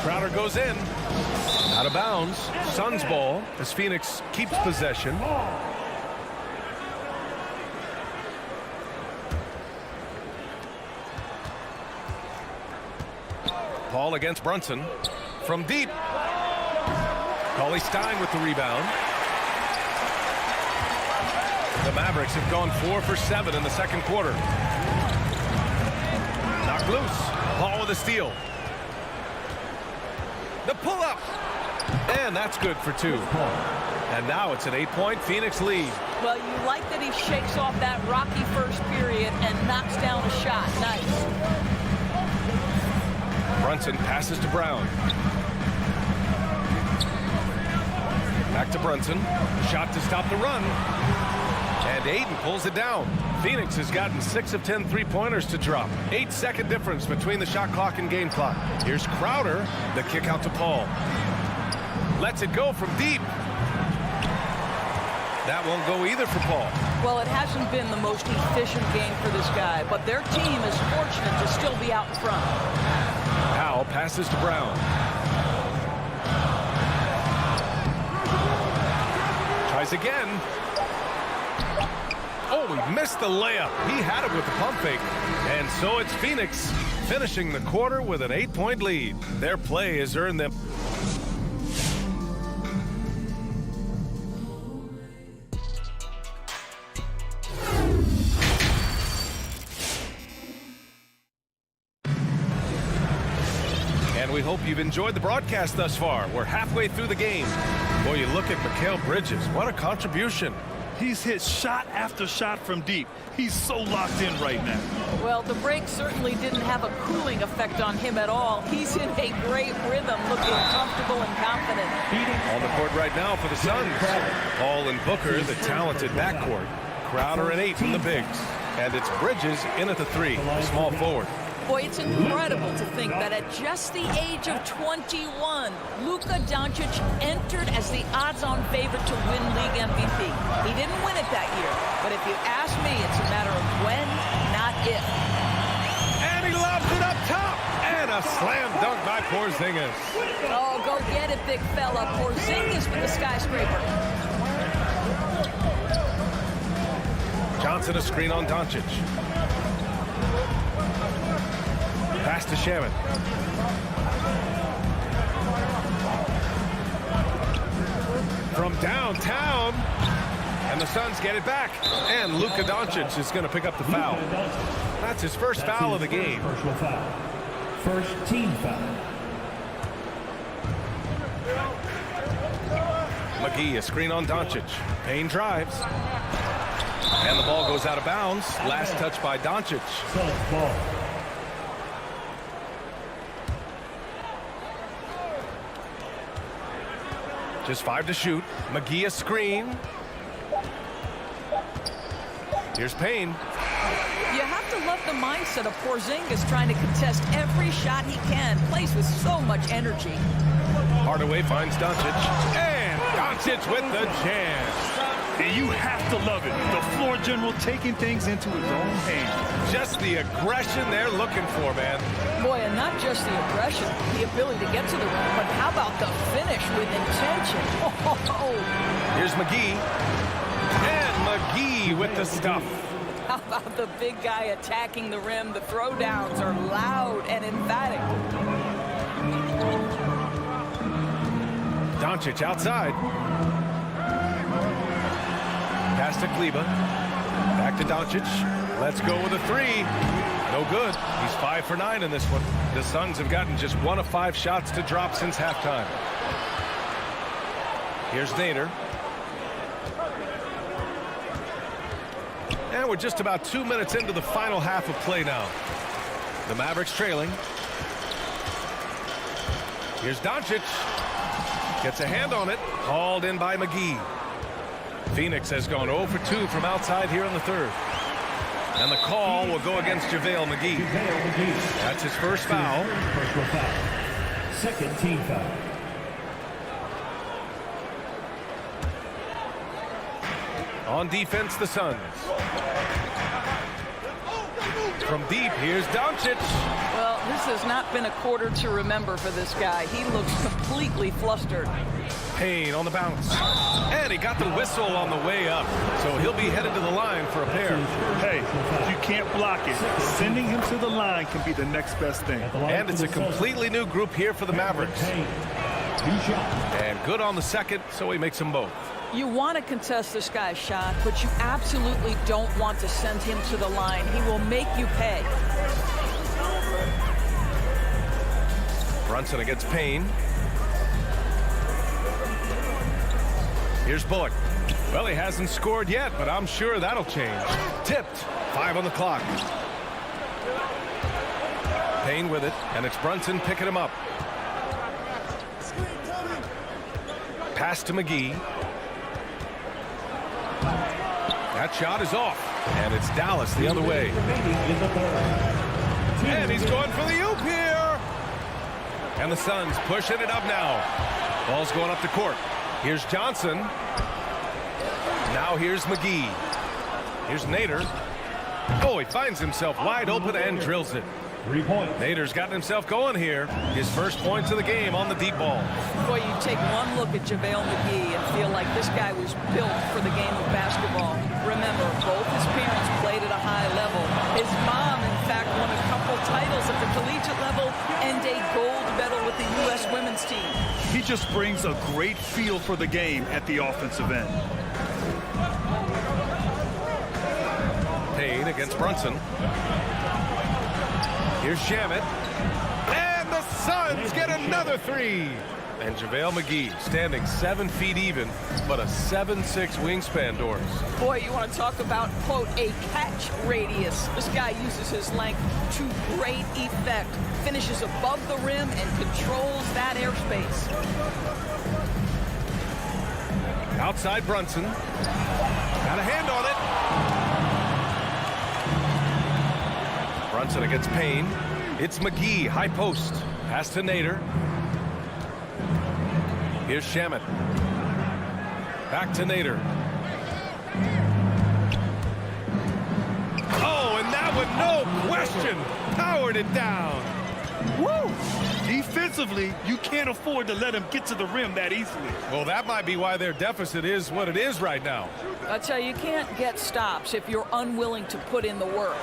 Crowder goes in. Out of bounds. Suns ball as Phoenix keeps possession. Paul against Brunson. From deep. Cauley Stein with the rebound. The Mavericks have gone 4 for 7 in the second quarter. Knocked loose. Paul with a steal. The pull-up. And that's good for 2. And now it's an 8-point Phoenix lead. Well, you like that he shakes off that rocky first period and knocks down a shot. Nice. Brunson passes to Brown. Back to Brunson. Shot to stop the run. And Ayton pulls it down. Phoenix has gotten 6 of 10 three-pointers to drop. 8-second difference between the shot clock and game clock. Here's Crowder. The kick out to Paul. Lets it go from deep. That won't go either for Paul. Well, it hasn't been the most efficient game for this guy, but their team is fortunate to still be out in front. Powell passes to Brown. Tries again. Oh, he missed the layup. He had it with the pump fake. And so it's Phoenix finishing the quarter with an 8-point lead. Their play has earned them. And we hope you've enjoyed the broadcast thus far. We're halfway through the game. Boy, you look at Mikal Bridges. What a contribution. He's hit shot after shot from deep. He's so locked in right now. Well, the break certainly didn't have a cooling effect on him at all. He's in a great rhythm, looking comfortable and confident. On the court right now for the Suns. Paul and Booker, the talented backcourt. Crowder and Ayton, the bigs. And it's Bridges in at the 3, the small forward. Boy, it's incredible to think that at just the age of 21, Luka Doncic entered as the odds-on favorite to win league MVP. He didn't win it that year, but if you ask me, it's a matter of when, not if. And he lobs it up top. And a slam dunk by Porzingis. Oh, go get it, big fella. Porzingis with the skyscraper. Johnson a screen on Doncic. Pass to Shaman. From downtown. And the Suns get it back. And Luka Doncic is going to pick up the foul. That's his first foul of the game. First team foul. McGee, a screen on Doncic. Payne drives. And the ball goes out of bounds. Last touch by Doncic. Suns ball. Just 5 to shoot. McGee a screen. Here's Payne. You have to love the mindset of Porzingis trying to contest every shot he can. Plays with so much energy. Hardaway finds Doncic. And Doncic with the jam. And you have to love it. The floor general taking things into his own hands. Just the aggression they're looking for, man. Boy, and not just the aggression, the ability to get to the rim, but how about the finish with intention? Oh. Here's McGee. And McGee with the stuff. How about the big guy attacking the rim? The throwdowns are loud and emphatic. Doncic outside. Pass to Kleber. Back to Doncic. Let's go with a 3. No good. He's 5 for 9 in this one. The Suns have gotten just 1 of 5 shots to drop since halftime. Here's Nader. And we're just about 2 minutes into the final half of play now. The Mavericks trailing. Here's Doncic. Gets a hand on it. Hauled in by McGee. Phoenix has gone 0 for 2 from outside here in the third. And the call will go against JaVale McGee. That's his first foul. Personal foul. Second team foul. On defense, the Suns. From deep, here's Doncic. Well, this has not been a quarter to remember for this guy. He looks completely flustered. Payne on the bounce. And he got the whistle on the way up. So he'll be headed to the line for a pair. Hey, if you can't block it, sending him to the line can be the next best thing. And it's a completely new group here for the Mavericks. And good on the second, so he makes them both. You want to contest this guy's shot, but you absolutely don't want to send him to the line. He will make you pay. Brunson against Payne. Here's Bullock. Well, he hasn't scored yet, but I'm sure that'll change. Tipped. 5 on the clock. Payne with it, and it's Brunson picking him up. Pass to McGee. That shot is off, and it's Dallas the other way. And he's going for the oop here. And the Suns pushing it up now. Ball's going up the court. Here's Johnson. Now here's McGee. Here's Nader. Oh, he finds himself wide open and drills it. 3 points. Nader's gotten himself going here. His first points of the game on the deep ball. Boy, you take one look at JaVale McGee and feel like this guy was built for the game of basketball. Remember, both his parents played at a high level. His mom, in fact, won a couple titles at the collegiate level and a gold medal with the U.S. women's team. He just brings a great feel for the game at the offensive end. Payne against Brunson. Here's Shamet. And the Suns get another 3. And JaVale McGee standing 7 feet even, but a 7'6" wingspan, Doris. Boy, you want to talk about, quote, a catch radius. This guy uses his length to great effect. Finishes above the rim and controls that airspace. Outside Brunson. Got a hand on it. Brunson against Payne. It's McGee, high post. Pass to Nader. Here's Shamet. Back to Nader. Oh, and that one, no question, powered it down. Woo! Defensively, you can't afford to let him get to the rim that easily. Well, that might be why their deficit is what it is right now. I tell you, you can't get stops if you're unwilling to put in the work.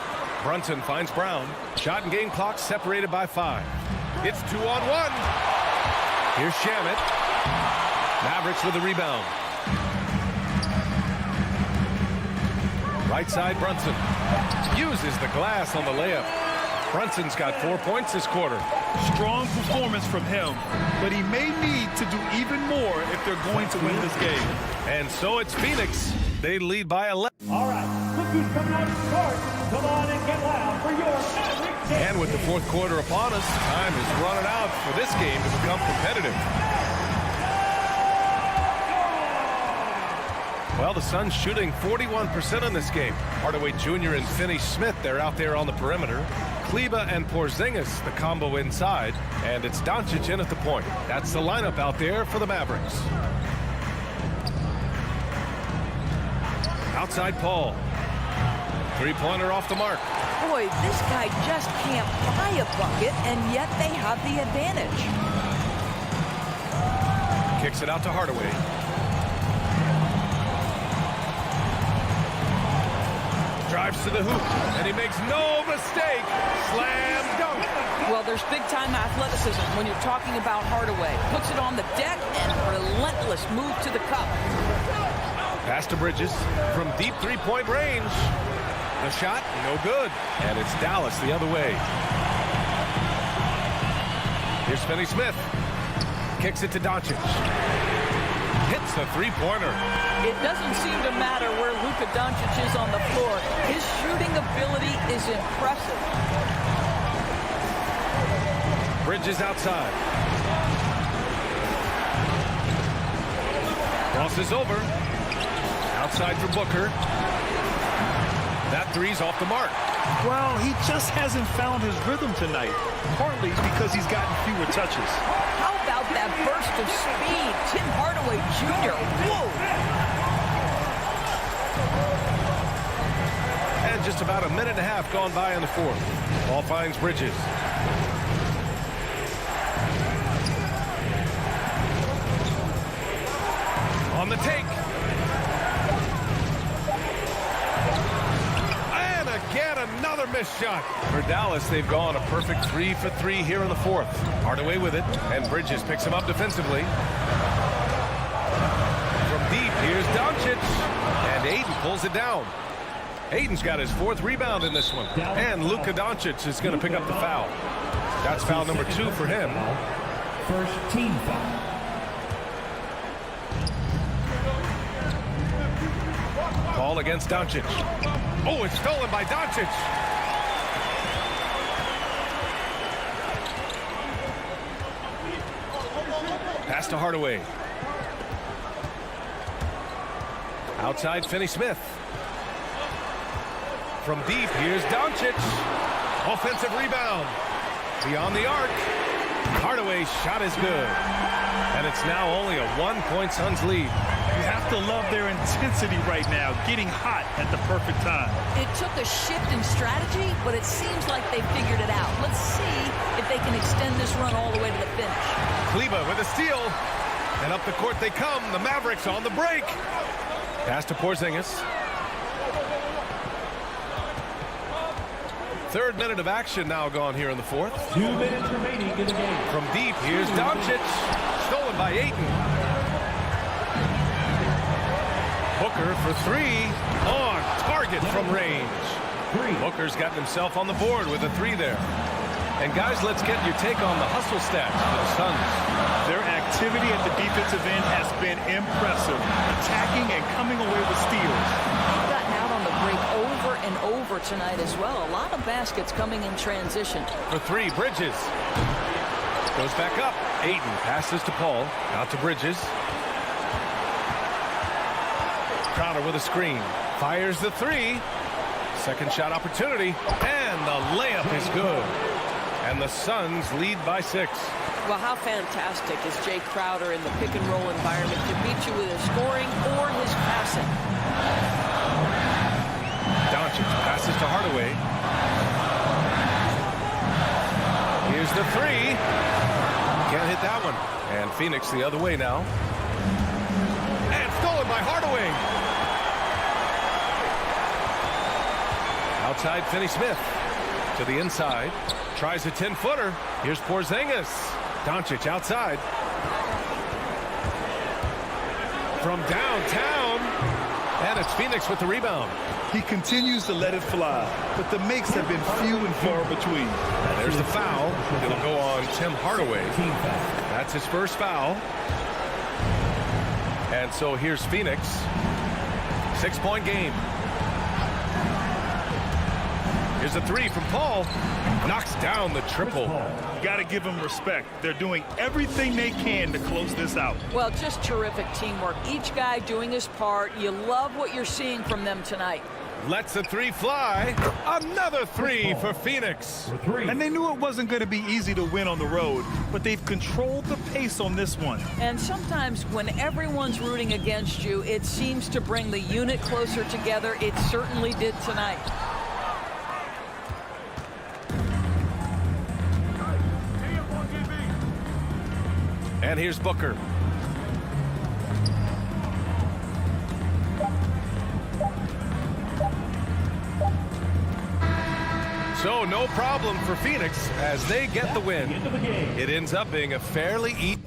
Brunson finds Brown. Shot and game clock separated by 5. It's 2-on-1. Here's Shamet. Mavericks with the rebound. Right side, Brunson. Uses the glass on the layup. Brunson's got 4 points this quarter. Strong performance from him, but he may need to do even more if they're going to win this game. And so it's Phoenix. They lead by 11. All right, look who's coming out to start. Come on and get loud for your Mavericks. And with the fourth quarter upon us, time is running out for this game to become competitive. Well, the Suns shooting 41% in this game. Hardaway Jr. and Finney-Smith, they're out there on the perimeter. Kleber and Porzingis, the combo inside. And it's Doncic in at the point. That's the lineup out there for the Mavericks. Outside Paul. Three-pointer off the mark. Boy, this guy just can't buy a bucket, and yet they have the advantage. Kicks it out to Hardaway. Drives to the hoop, and he makes no mistake. Slam dunk. Well, there's big-time athleticism when you're talking about Hardaway. Puts it on the deck and relentless move to the cup. Pass to Bridges from deep three-point range. The shot, no good. And it's Dallas the other way. Here's Finney-Smith. Kicks it to Doncic. hits the three-pointer. It doesn't seem to matter where Luka Doncic is on the floor. His shooting ability is impressive. Bridges outside. Crosses over. Outside for Booker. That three's off the mark. Well, he just hasn't found his rhythm tonight, partly because he's gotten fewer touches. How about that burst of speed? Tim Hardaway Jr. Whoa! And just about a minute and a half gone by in the fourth. Ball finds Bridges. On the take. And again, another missed shot. For Dallas, they've gone a perfect 3 for 3 here in the fourth. Hardaway with it, and Bridges picks him up defensively. From deep, here's Doncic. And Ayton pulls it down. Ayton's got his fourth rebound in this one. And Luka Doncic is going to pick up the foul. That's foul number 2 for him. First team foul. Ball against Doncic. Oh, it's stolen by Doncic. Pass to Hardaway. Outside Finney-Smith. From deep, here's Doncic. Offensive rebound. Beyond the arc. Hardaway's shot is good. And it's now only a 1-point Suns lead. You have to love their intensity right now, getting hot at the perfect time. It took a shift in strategy, but it seems like they figured it out. Let's see if they can extend this run all the way to the finish. Kleber with a steal. And up the court they come. The Mavericks on the break. Pass to Porzingis. Third minute of action now gone here in the fourth. 2 minutes remaining in the game. From deep, here's Doncic. Stolen by Ayton. Booker for 3. On target from range. Booker's gotten himself on the board with a 3 there. And guys, let's get your take on the hustle stats for the Suns. Their activity at the defensive end has been impressive, attacking and coming away with steals. They've gotten out on the break over and over tonight as well. A lot of baskets coming in transition. For 3, Bridges. Goes back up. Ayton passes to Paul. Out to Bridges. Crowder with a screen. Fires the 3. Second shot opportunity. And the layup is good. And the Suns lead by 6. Well, how fantastic is Jay Crowder in the pick-and-roll environment to beat you with his scoring or his passing. Doncic passes to Hardaway. Here's the 3. Can't hit that one. And Phoenix the other way now. And stolen by Hardaway. Outside Finney-Smith. To the inside. Tries a 10-footer. Here's Porzingis. Doncic outside. From downtown. And it's Phoenix with the rebound. He continues to let it fly, but the makes have been few and far between. And there's the foul. It'll go on Tim Hardaway. That's his first foul. And so here's Phoenix. 6-point game. Here's a 3 from Paul. Knocks down the triple. Got to give them respect. They're doing everything they can to close this out. Well, just terrific teamwork. Each guy doing his part. You love what you're seeing from them tonight. Lets a 3 fly. Another 3 for Phoenix. And they knew it wasn't going to be easy to win on the road, but they've controlled the pace on this one. And sometimes when everyone's rooting against you, it seems to bring the unit closer together. It certainly did tonight. And here's Booker. So no problem for Phoenix as they get the win. It ends up being a fairly easy.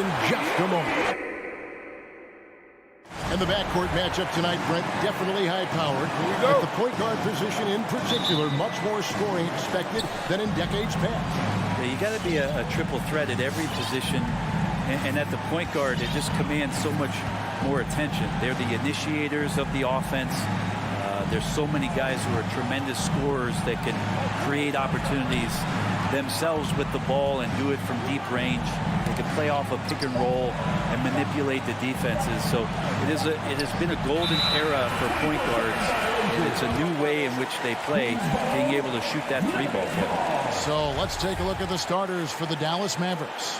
in just a moment. And the backcourt matchup tonight, Brent, definitely high-powered. At the point guard position in particular, much more scoring expected than in decades past. Yeah, you got to be a triple threat at every position. And at the point guard, it just commands so much more attention. They're the initiators of the offense. There's so many guys who are tremendous scorers that can create opportunities themselves with the ball and do it from deep range. They can play off a pick and roll and manipulate the defenses. So it has been a golden era for point guards. And it's a new way in which they play, being able to shoot that three ball. So let's take a look at the starters for the Dallas Mavericks.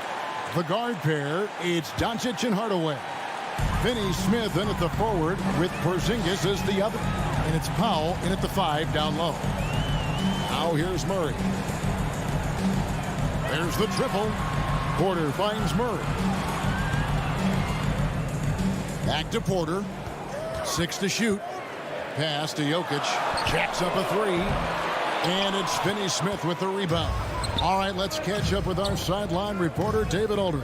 The guard pair, it's Doncic and Hardaway. Finney Smith in at the forward with Porzingis as the other. And it's Powell in at the 5 down low. Now here's Murray. There's the triple. Porter finds Murray. Back to Porter. 6 to shoot. Pass to Jokic. Jacks up a 3. And it's Finney Smith with the rebound. All right, let's catch up with our sideline reporter, David Aldridge.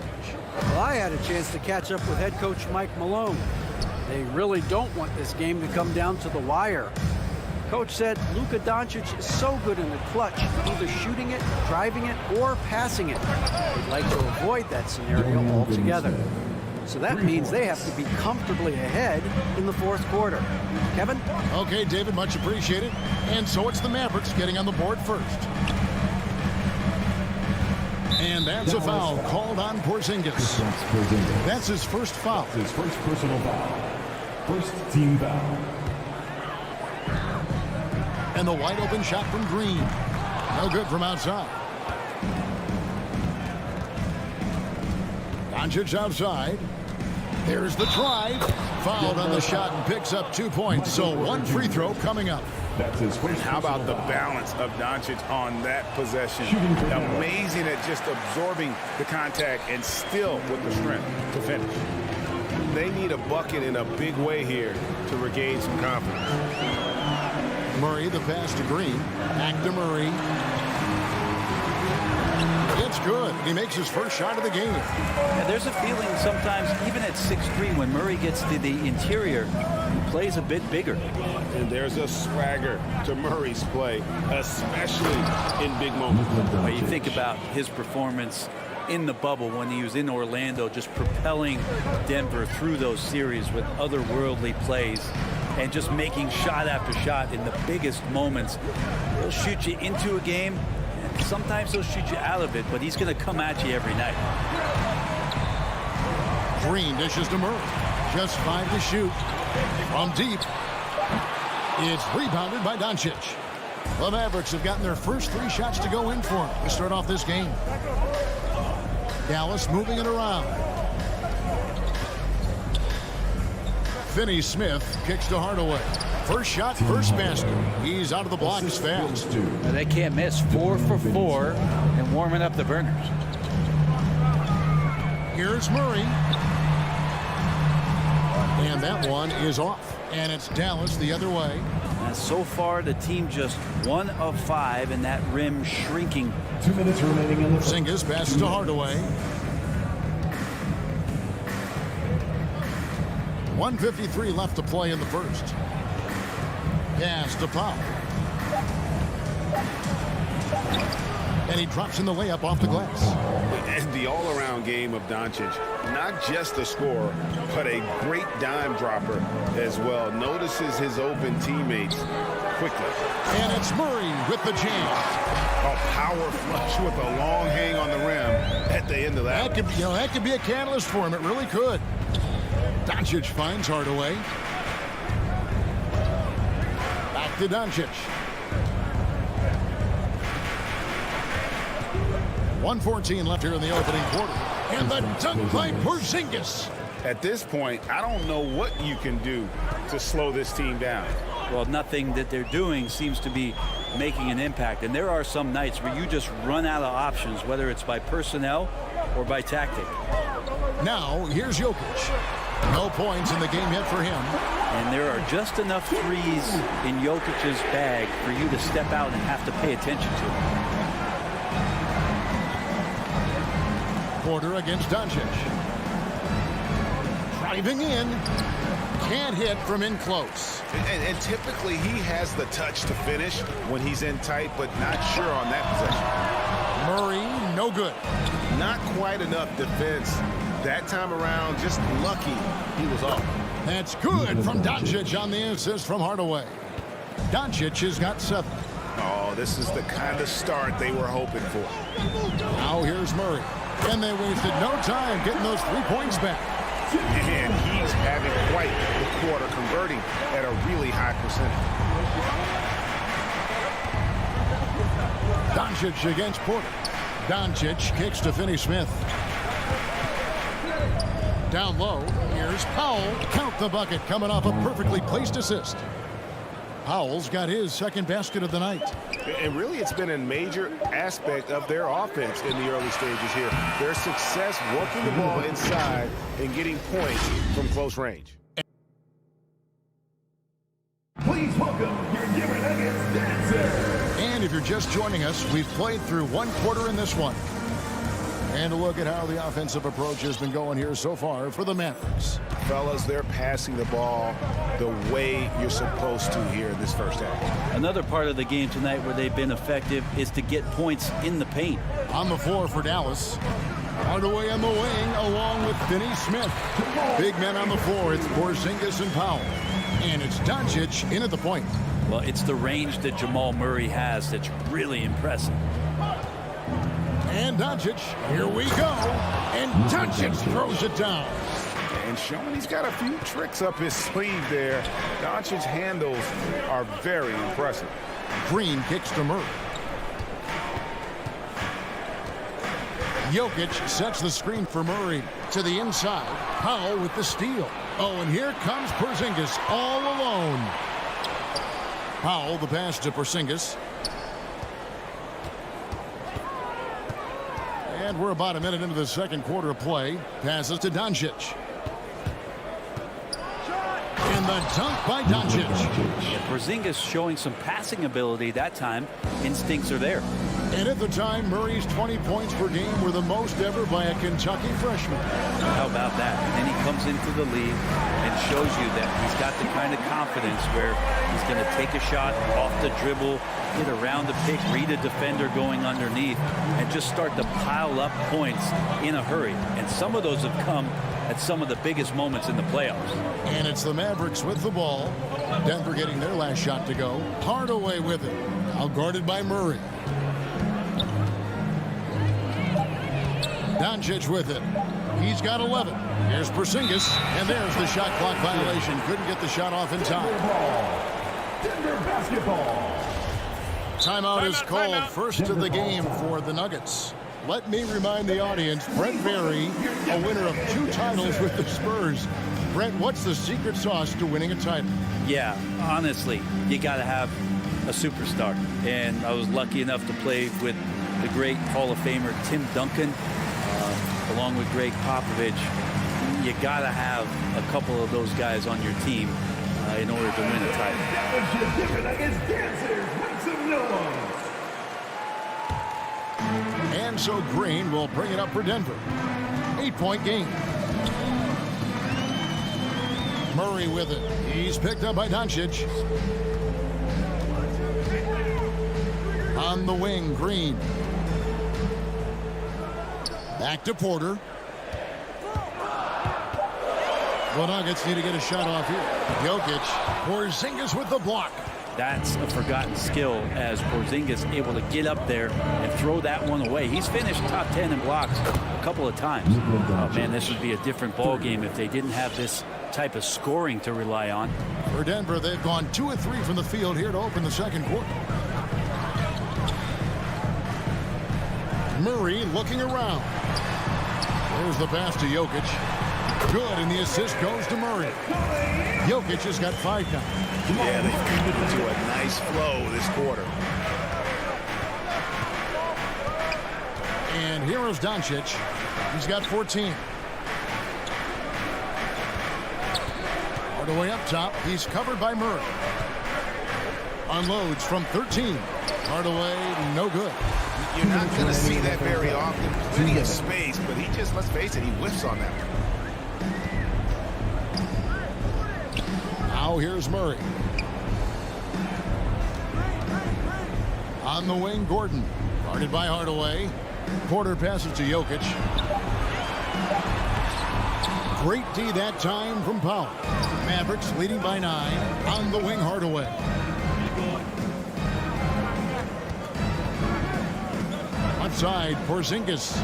Well, I had a chance to catch up with head coach Mike Malone. They really don't want this game to come down to the wire. Coach said Luka Doncic is so good in the clutch, either shooting it, driving it, or passing it. They'd like to avoid that scenario altogether. So that means they have to be comfortably ahead in the fourth quarter. Kevin? Okay, David, much appreciated. And so it's the Mavericks getting on the board first. And that's a foul called on Porzingis. That's his first foul. His first personal foul. First team foul. And the wide open shot from Green. No good from outside. Doncic outside. There's the try. Fouled on the shot and picks up 2 points. So one free throw coming up. That's his first. How about the balance of Doncic on that possession? Amazing at just absorbing the contact and still with the strength to finish. They need a bucket in a big way here to regain some confidence. Murray, the pass to Green. Back to Murray. It's good. He makes his first shot of the game. Yeah, there's a feeling sometimes, even at 6'3", when Murray gets to the interior, he plays a bit bigger. And there's a swagger to Murray's play, especially in big moments. But you think about his performance in the bubble when he was in Orlando, just propelling Denver through those series with otherworldly plays and just making shot after shot in the biggest moments. He'll shoot you into a game. Sometimes he'll shoot you out of it, but he's going to come at you every night. Green dishes to Murray. Just 5 to shoot. From deep. It's rebounded by Doncic. The Mavericks have gotten their first 3 shots to go in for him to start off this game. Dallas moving it around. Finney Smith kicks to Hardaway. First shot, first basket. He's out of the blocks fast. They can't miss. 4 for 4 and warming up the burners. Here's Murray. And that one is off. And it's Dallas the other way. And so far, the team just 1 of 5, and that rim shrinking. 2 minutes remaining in the first. Porzingis passes to Hardaway. 1:53 left to play in the first. Pass to Powell. And he drops in the layup off the glass. And the all-around game of Doncic, not just a scorer, but a great dime dropper as well. Notices his open teammates quickly. And it's Murray with the jam. A power flush with a long hang on the rim at the end of that. That could be a catalyst for him. It really could. Doncic finds Hardaway. Back to Doncic. 1:14 left here in the opening quarter. And the dunk by Porzingis. At this point, I don't know what you can do to slow this team down. Well, nothing that they're doing seems to be making an impact. And there are some nights where you just run out of options, whether it's by personnel or by tactic. Now, here's Jokic. No points in the game yet for him. And there are just enough threes in Jokic's bag for you to step out and have to pay attention to. Porter against Doncic. Driving in. Can't hit from in close. And typically he has the touch to finish when he's in tight, but not sure on that possession. Murray, no good. Not quite enough defense that time around. Just lucky he was off. That's good from Doncic on the assist from Hardaway. Doncic has got 7. Oh, this is the kind of start they were hoping for. Now here's Murray. And they wasted no time getting those 3 points back. And he's having quite the quarter, converting at a really high percentage. Doncic against Porter. Doncic kicks to Finney-Smith. Down low, here's Powell. Count the bucket, coming off a perfectly placed assist. Powell's got his second basket of the night. And really, it's been a major aspect of their offense in the early stages here. Their success working the ball inside and getting points from close range. Please welcome your Denver Nuggets dancer. And if you're just joining us, we've played through 1 quarter in this one. And a look at how the offensive approach has been going here so far for the Mavericks. Fellas, they're passing the ball the way you're supposed to here in this first half. Another part of the game tonight where they've been effective is to get points in the paint. On the floor for Dallas. Hardaway on the wing along with Finney-Smith. Big men on the floor. It's Porzingis and Powell. And it's Doncic in at the point. Well, it's the range that Jamal Murray has that's really impressive. And Doncic, here we go. And Doncic throws it down. And showing he's got a few tricks up his sleeve there. Doncic's handles are very impressive. Green kicks to Murray. Jokic sets the screen for Murray to the inside. Powell with the steal. Oh, and here comes Porzingis all alone. Powell, the pass to Porzingis. And we're about a minute into the second quarter of play. Passes to Doncic. And the dunk by Doncic. Yeah, Porzingis showing some passing ability that time. Instincts are there. And at the time, Murray's 20 points per game were the most ever by a Kentucky freshman. How about that? And then he comes into the league and shows you that he's got the kind of confidence where he's going to take a shot off the dribble, get around the pick, read a defender going underneath, and just start to pile up points in a hurry. And some of those have come at some of the biggest moments in the playoffs. And it's the Mavericks with the ball. Denver getting their last shot to go. Hardaway with it. Now guarded by Murray. Doncic with it. He's got 11. Here's Porzingis, and there's the shot clock violation. Couldn't get the shot off in time. Denver basketball. Timeout is called. First of the game for the Nuggets. Let me remind the audience, Brent Barry, a winner of 2 titles with the Spurs. Brent, what's the secret sauce to winning a title? Yeah, honestly, you got to have a superstar. And I was lucky enough to play with the great Hall of Famer Tim Duncan, along with Greg Popovich. You got to have a couple of those guys on your team in order to win a title. That was your Denver Nuggets dancers. Make some noise. And so Green will bring it up for Denver. 8-point game. Murray with it. He's picked up by Doncic. On the wing, Green. Back to Porter. The Nuggets need to get a shot off here. Jokic. Porzingis with the block. That's a forgotten skill as Porzingis able to get up there and throw that one away. He's finished top 10 in blocks a couple of times. Oh, man, this would be a different ball game if they didn't have this type of scoring to rely on. For Denver, they've gone 2 of 3 from the field here to open the second quarter. Murray looking around. There's the pass to Jokic. Good, and the assist goes to Murray. Jokic has got 5 now. Yeah, they've come into a nice flow this quarter. And here is Doncic. He's got 14. Hardaway up top. He's covered by Murray. Unloads from 13. Hardaway, no good. You're not going to see that very often. Plenty of space, but he just, let's face it, he whiffs on that one. Now here's Murray. On the wing, Gordon. Guarded by Hardaway. Porter passes to Jokic. Great D that time from Powell. Mavericks leading by 9. On the wing, Hardaway. Outside, Porzingis.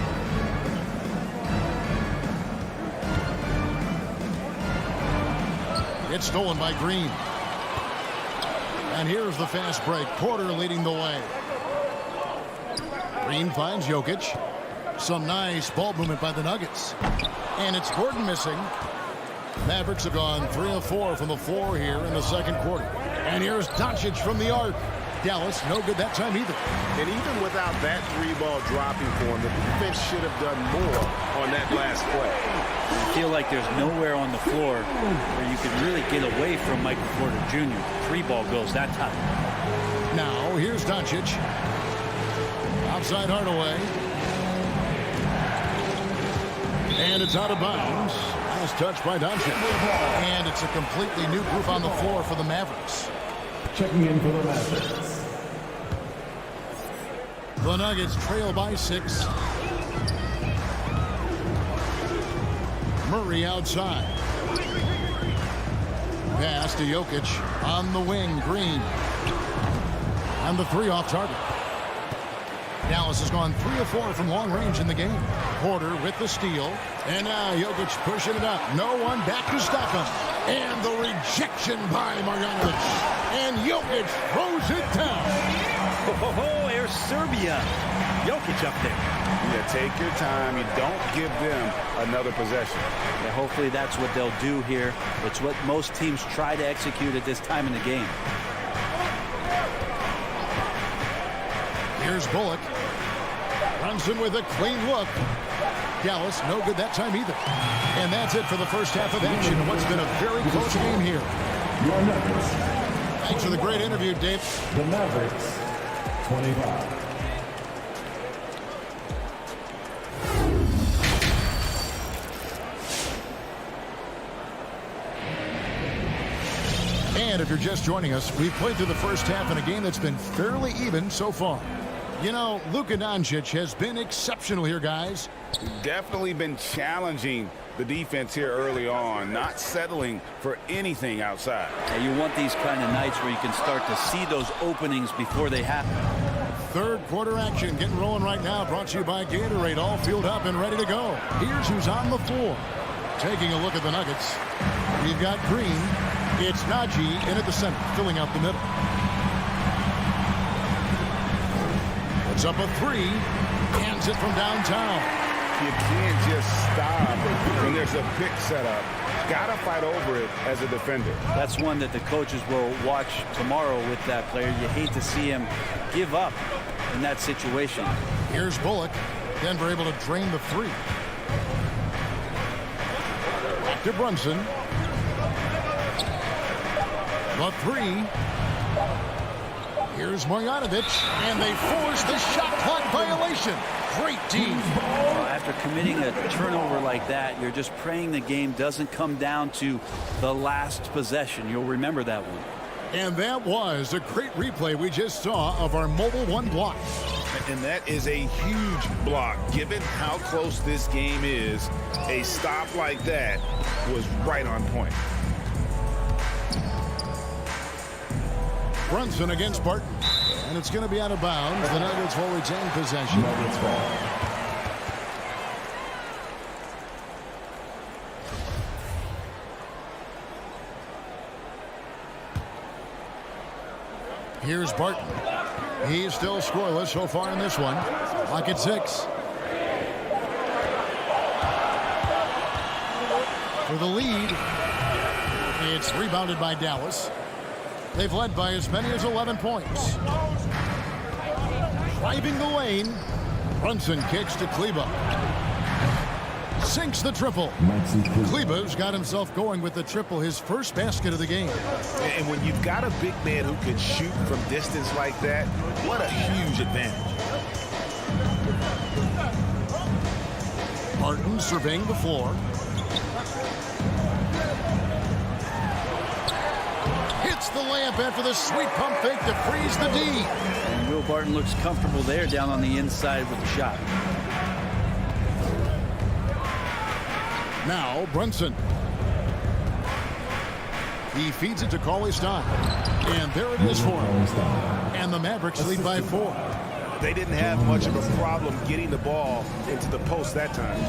It's stolen by Green. And here's the fast break. Porter leading the way. Green finds Jokic. Some nice ball movement by the Nuggets. And it's Gordon missing. Mavericks have gone 3 of 4 from the floor here in the second quarter. And here's Doncic from the arc. Dallas, no good that time either. And even without that 3-ball dropping for him, the defense should have done more on that last play. I feel like there's nowhere on the floor where you can really get away from Michael Porter Jr. 3-ball goes that time. Now, here's Doncic. Outside Hardaway. And it's out of bounds. Nice touch by Doncic. And it's a completely new group on the floor for the Mavericks. Checking in for the Mavericks. The Nuggets trail by 6. Murray outside. Pass to Jokic. On the wing, Green. And the 3 off target. Dallas has gone 3 of 4 from long range in the game. Porter with the steal. And now Jokic pushing it up. No one back to stop him. And the rejection by Marjanovic. And Jokic throws it down. Oh, there's Serbia. Jokic up there. Yeah, take your time. You don't give them another possession. Yeah, hopefully that's what they'll do here. It's what most teams try to execute at this time in the game. Here's Bullock. Brunson with a clean look. Dallas, no good that time either. And that's it for the first half of action in what's been a very close game here. Your Nuggets. Thanks for the great interview, Dave. The Mavericks, 25. And if you're just joining us, we've played through the first half in a game that's been fairly even so far. You know, Luka Doncic has been exceptional here, guys. Definitely been challenging the defense here early on, not settling for anything outside. Yeah, you want these kind of nights where you can start to see those openings before they happen. Third quarter action getting rolling right now, brought to you by Gatorade, all filled up and ready to go. Here's who's on the floor. Taking a look at the Nuggets. We've got Green. It's Najee in at the center, filling out the middle. Puts up a 3. Hands it from downtown. You can't just stop when there's a pick set up. Got to fight over it as a defender. That's one that the coaches will watch tomorrow with that player. You hate to see him give up in that situation. Here's Bullock. Denver able to drain the 3. Back to Brunson. The 3. Here's Marjanovic, and they force the shot clock violation. Great team. After committing a turnover like that, you're just praying the game doesn't come down to the last possession. You'll remember that one. And that was a great replay we just saw of our Mobile One block. And that is a huge block. Given how close this game is, a stop like that was right on point. Brunson against Barton. And it's going to be out of bounds. The Nuggets will retain possession. Nuggets ball. Here's Barton. He's still scoreless so far in this one. Clock at 6. For the lead, it's rebounded by Dallas. They've led by as many as 11 points. Driving the lane, Brunson kicks to Kleber. Sinks the triple. Kleber's got himself going with the triple, his first basket of the game. And when you've got a big man who can shoot from distance like that, what a huge advantage. Barton surveying the floor. Gets the layup after the sweet pump fake to freeze the D. And Will Barton looks comfortable there down on the inside with the shot. Now Brunson. He feeds it to Cauley-Stein. And there it is for him. And the Mavericks lead by 4. They didn't have much of a problem getting the ball into the post that time.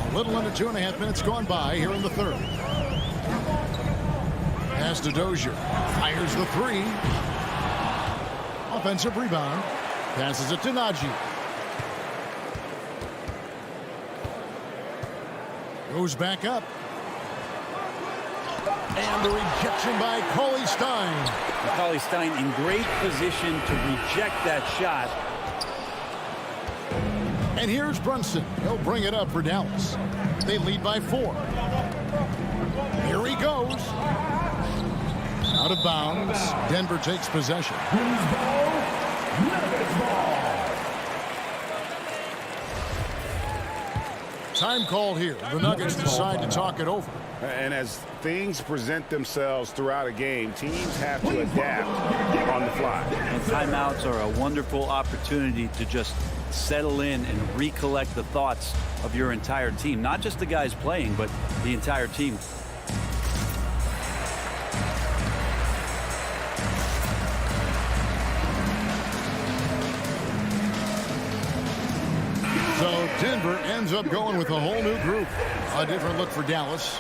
A little under 2.5 minutes gone by here in the third. Pass to Dozier. Fires the three. Offensive rebound. Passes it to Najee. Goes back up. And the rejection by Cauley-Stein. Cauley-Stein in great position to reject that shot. And here's Brunson. He'll bring it up for Dallas. They lead by 4. Here he goes. Out of bounds. Denver takes possession. Time called here. The Nuggets decide to talk it over. And as things present themselves throughout a game, teams have to adapt on the fly. And timeouts are a wonderful opportunity to just settle in and recollect the thoughts of your entire team. Not just the guys playing, but the entire team. So Denver ends up going with a whole new group. A different look for Dallas.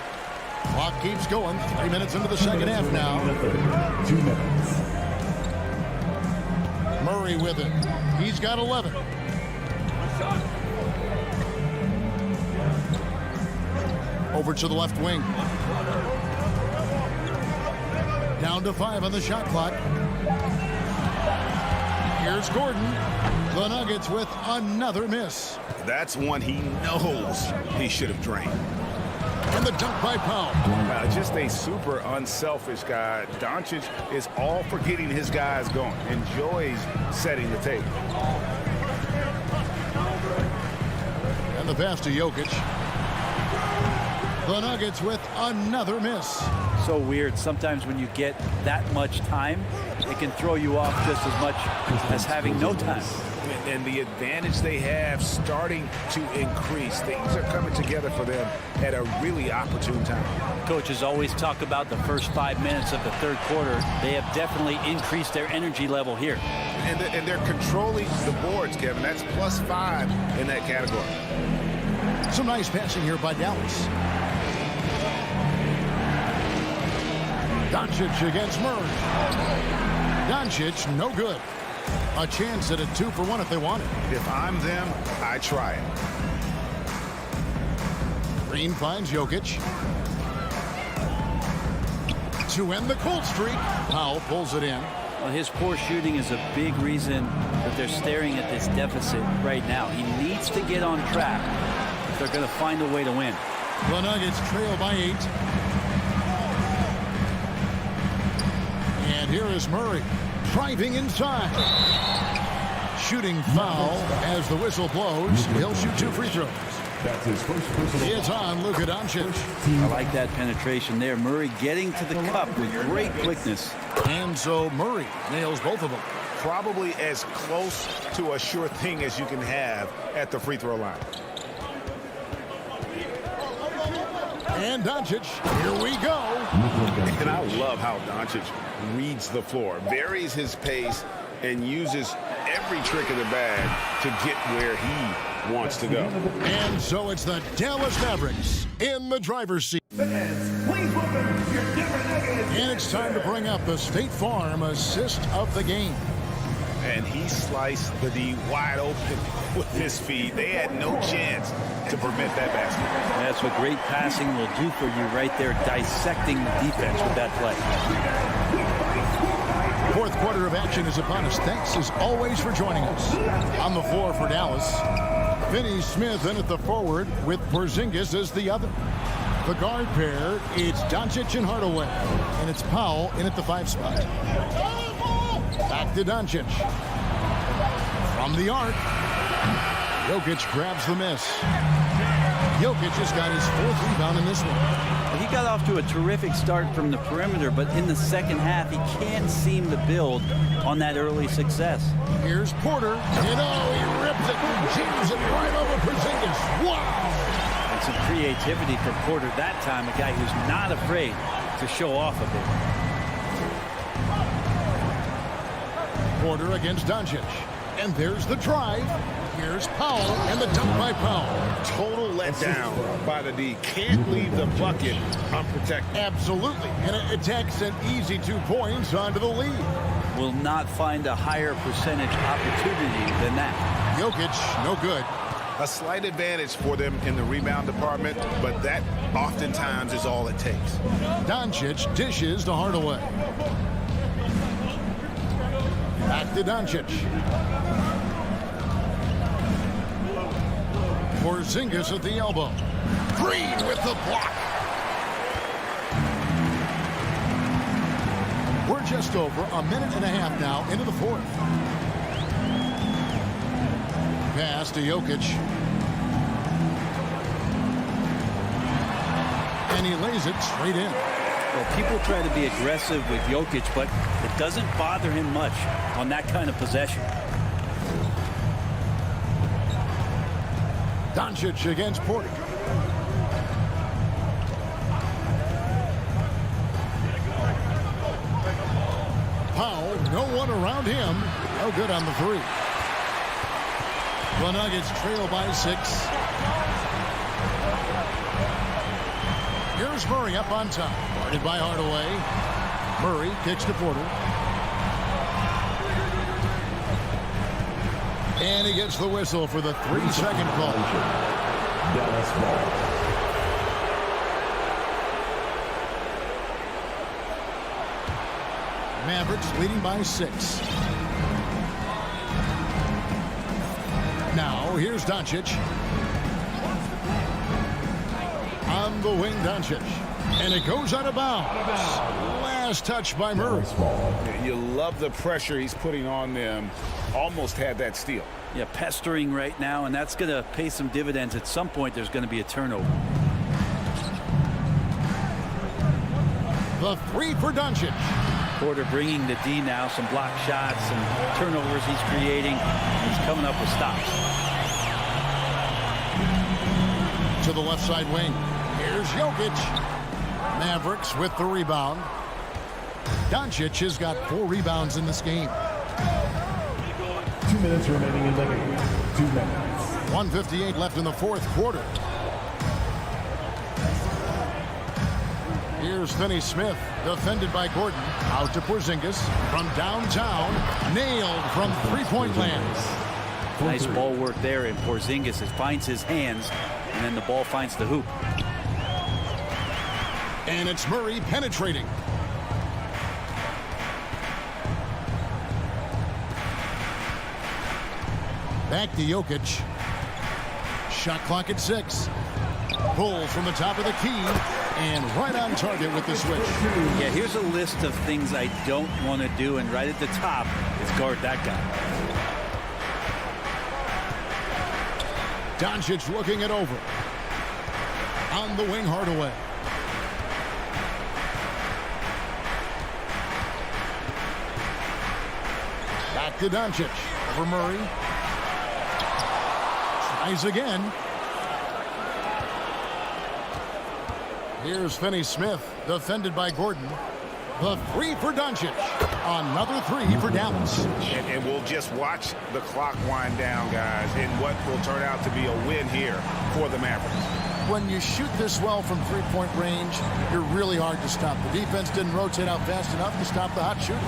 Clock keeps going. 3 minutes into the second half now. 2 minutes. Murray with it. He's got 11. Over to the left wing. Down to 5 on the shot clock. Here's Gordon. The Nuggets with another miss. That's one he knows he should have drained. And the dunk by Powell. Just a super unselfish guy. Doncic is all for getting his guys going. Enjoys setting the table. And the pass to Jokic. The Nuggets with another miss. So weird. Sometimes when you get that much time, it can throw you off just as much as having no time. And the advantage they have starting to increase. Things are coming together for them at a really opportune time. Coaches always talk about the first 5 minutes of the third quarter. They have definitely increased their energy level here. And they're controlling the boards, Kevin. That's +5 in that category. Some nice passing here by Dallas. Doncic against Murray. Doncic, no good. A chance at a 2-for-1 if they want it. If I'm them, I try it. Green finds Jokic. To end the cold streak, Powell pulls it in. Well, his poor shooting is a big reason that they're staring at this deficit right now. He needs to get on track if they're going to find a way to win. The Nuggets trail by 8. And here is Murray driving inside. Shooting foul as the whistle blows. He'll shoot 2 free throws. That's his first personal. It's on Luka Doncic. I like that penetration there. Murray getting to the cup with great quickness. And so Murray nails both of them. Probably as close to a sure thing as you can have at the free throw line. And Doncic, here we go. And I love how Doncic reads the floor, varies his pace, and uses every trick of the bag to get where he wants to go. And so it's the Dallas Mavericks in the driver's seat. Fans, please welcome your Denver Nuggets. And it's time to bring up the State Farm assist of the game. And he sliced the D wide open with his feet. They had no chance to prevent that basket. That's what great passing will do for you right there, dissecting the defense with that play. Fourth quarter of action is upon us. Thanks as always for joining us. On the floor for Dallas, Finney-Smith in at the forward with Porzingis as the other. The guard pair, it's Doncic and Hardaway. And it's Powell in at the 5 spot. Back to Doncic. From the arc. Jokic grabs the miss. Jokic has got his 4th rebound in this one. He got off to a terrific start from the perimeter, but in the second half, he can't seem to build on that early success. Here's Porter. And he rips it and jams it right over Porzingis. Wow! And some creativity from Porter that time, a guy who's not afraid to show off a bit. Porter against Doncic. And there's the drive. Here's Powell and the dunk by Powell. Total letdown by the D. Can't leave the bucket unprotected. Absolutely. And it takes an easy 2 points onto the lead. Will not find a higher percentage opportunity than that. Jokic, no good. A slight advantage for them in the rebound department, but that oftentimes is all it takes. Doncic dishes to Hardaway. Back to Doncic. Porzingis at the elbow. Green with the block. We're just over a minute and a half now into the 4th. Pass to Jokic. And he lays it straight in. Well, people try to be aggressive with Jokic, but it doesn't bother him much on that kind of possession. Doncic against Porter. Powell, no one around him. No good on the 3. The Nuggets trail by 6. Here's Murray up on top. Guarded by Hardaway. Murray kicks to Porter. And he gets the whistle for the 3-second call. Dallas ball. Mavericks leading by 6. Now here's Doncic. On the wing, Doncic. And it goes out of bounds. Last touch by Murray. You love the pressure he's putting on them. Almost had that steal. Yeah, pestering right now, and that's going to pay some dividends. At some point, there's going to be a turnover. The 3 for Doncic. Porter bringing the D now, some block shots, some turnovers he's creating. He's coming up with stops. To the left side wing. Here's Jokic. Mavericks with the rebound. Doncic has got 4 rebounds in this game. 2 minutes remaining in the game. 2 minutes. 1:58 left in the 4th quarter. Here's Finney-Smith, defended by Gordon. Out to Porzingis from downtown. Nailed from 3-point land. Nice ball work there, and Porzingis finds his hands, and then the ball finds the hoop. And it's Murray penetrating. Back to Jokic. Shot clock at 6. Pull from the top of the key. And right on target with the switch. Yeah, here's a list of things I don't want to do, and right at the top is guard that guy. Doncic looking it over. On the wing, Hardaway. Back to Doncic. Over Murray. Tries again. Here's Finney-Smith, defended by Gordon. The 3 for Doncic. Another 3 for Dallas. And we'll just watch the clock wind down, guys, in what will turn out to be a win here for the Mavericks. When you shoot this well from 3-point range, you're really hard to stop. The defense didn't rotate out fast enough to stop the hot shooter.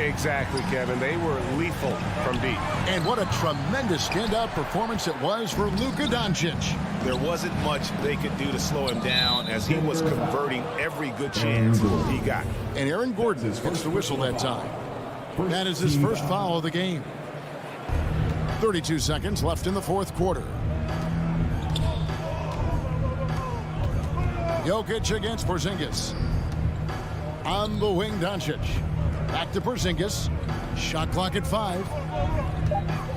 Exactly, Kevin. They were lethal from deep. And what a tremendous standout performance it was for Luka Doncic. There wasn't much they could do to slow him down as he was converting every good chance he got. And Aaron Gordon gets the whistle that time. That is his first foul of the game. 32 seconds left in the 4th quarter. Jokic against Porzingis. On the wing, Doncic. Back to Porzingis. Shot clock at 5.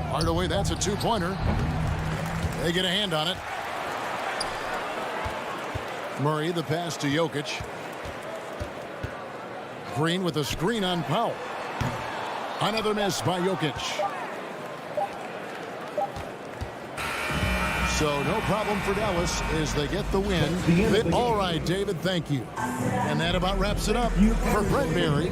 Hardaway, that's a 2-pointer. They get a hand on it. Murray, the pass to Jokic. Green with a screen on Powell. Another miss by Jokic. So no problem for Dallas as they get the win. All right, David, thank you. And that about wraps it up for Fred Berry.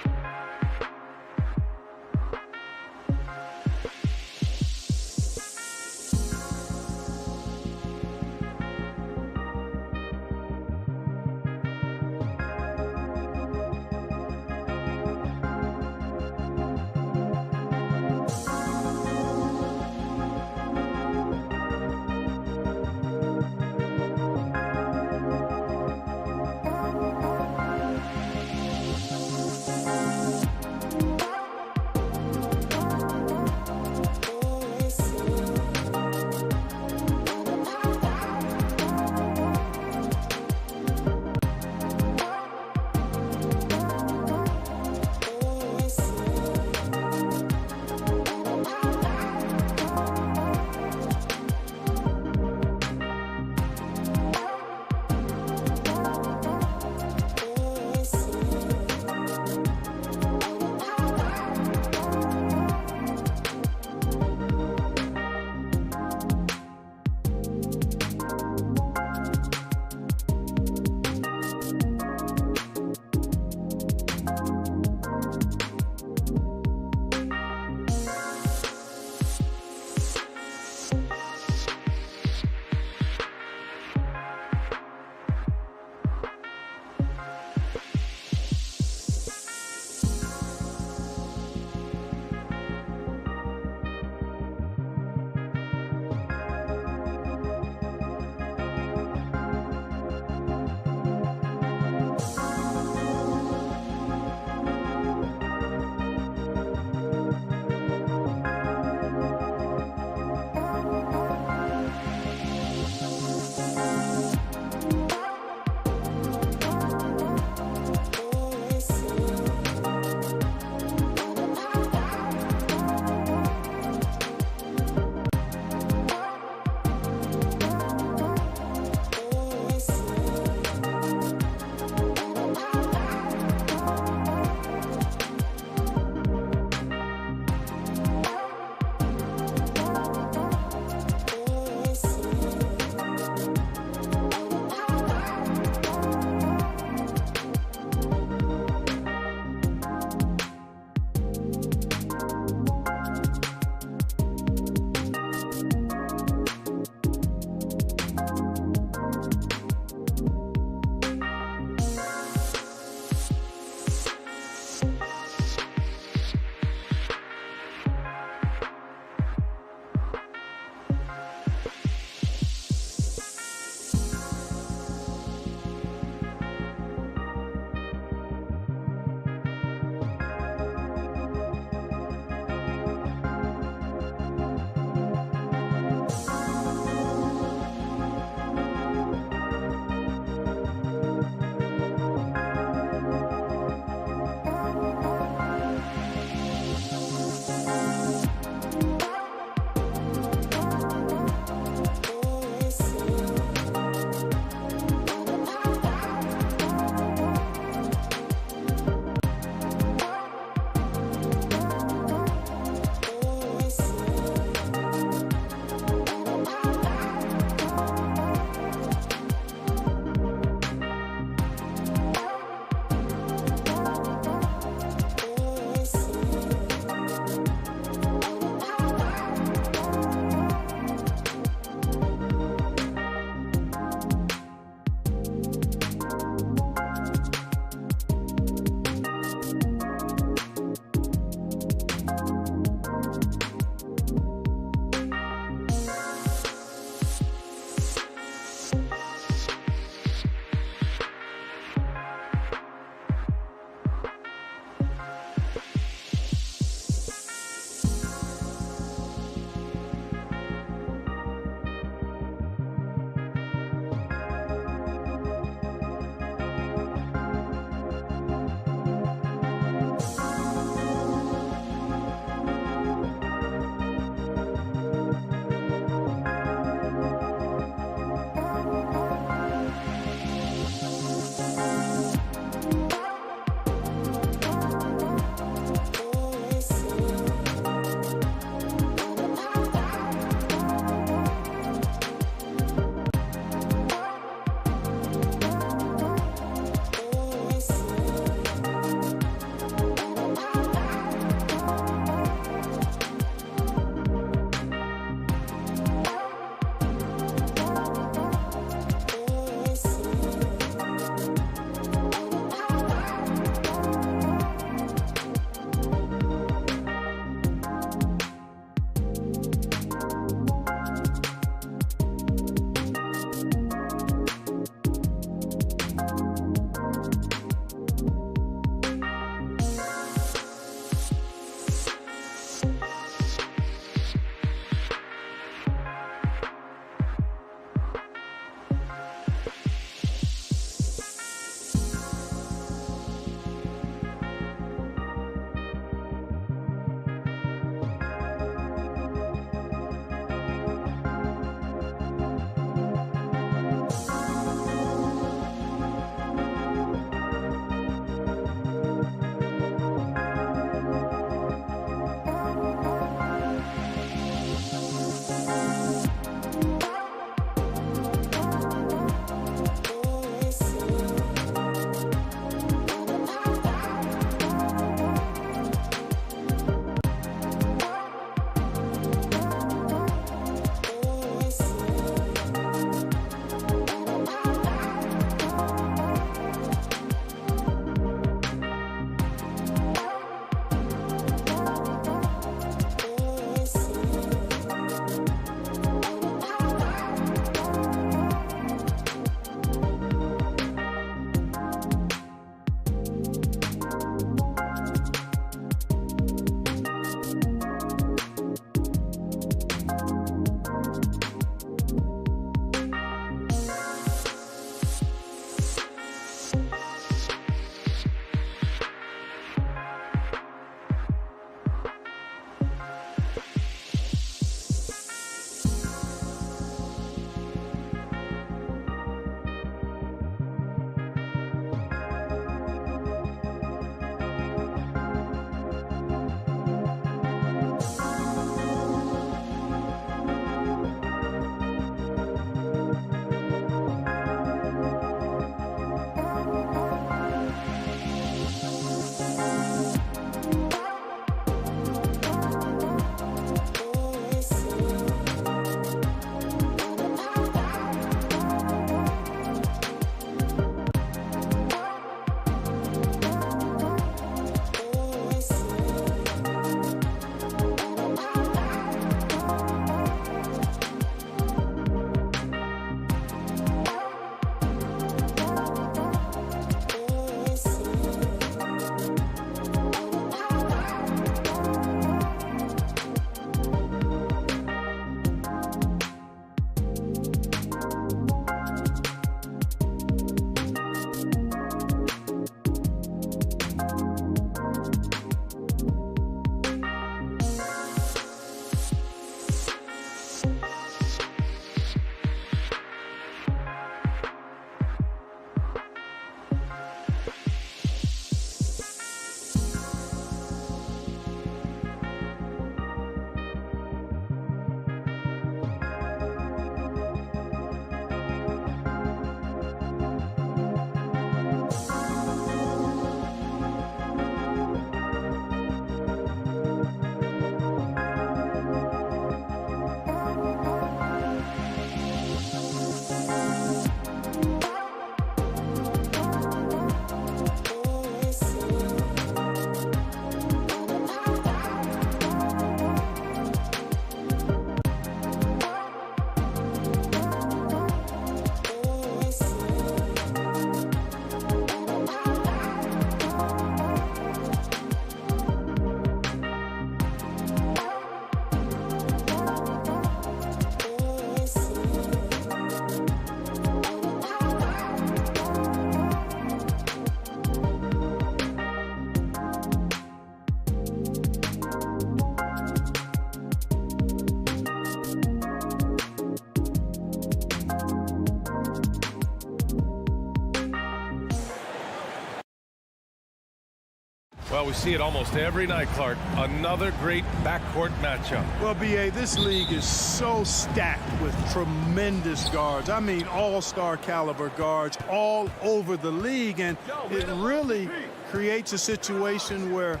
Well, we see it almost every night, Clark. Another great backcourt matchup. Well, B.A., this league is so stacked with tremendous guards. I mean, all-star caliber guards all over the league, and it really creates a situation where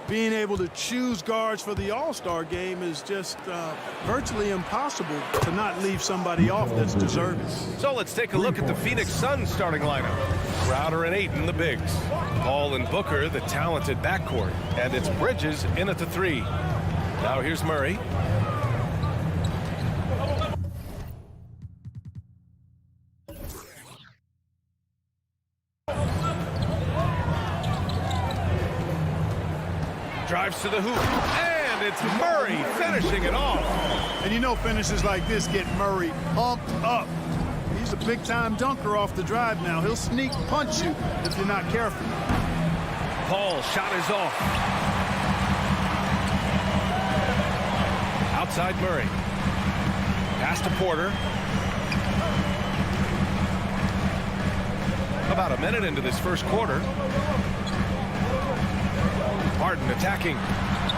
being able to choose guards for the All-Star game is just virtually impossible to not leave somebody off that's deserving. So let's take a look at the Phoenix Suns starting lineup. Crowder and Ayton, the bigs. Paul and Booker, the talented backcourt. And it's Bridges in at the 3. Now here's Murray. Drives to the hoop, and it's Murray finishing it off. And you know finishes like this get Murray pumped up. He's a big-time dunker off the drive now. He'll sneak punch you if you're not careful. Paul shot is off. Outside Murray. Pass to Porter. About a minute into this first quarter. Harden attacking.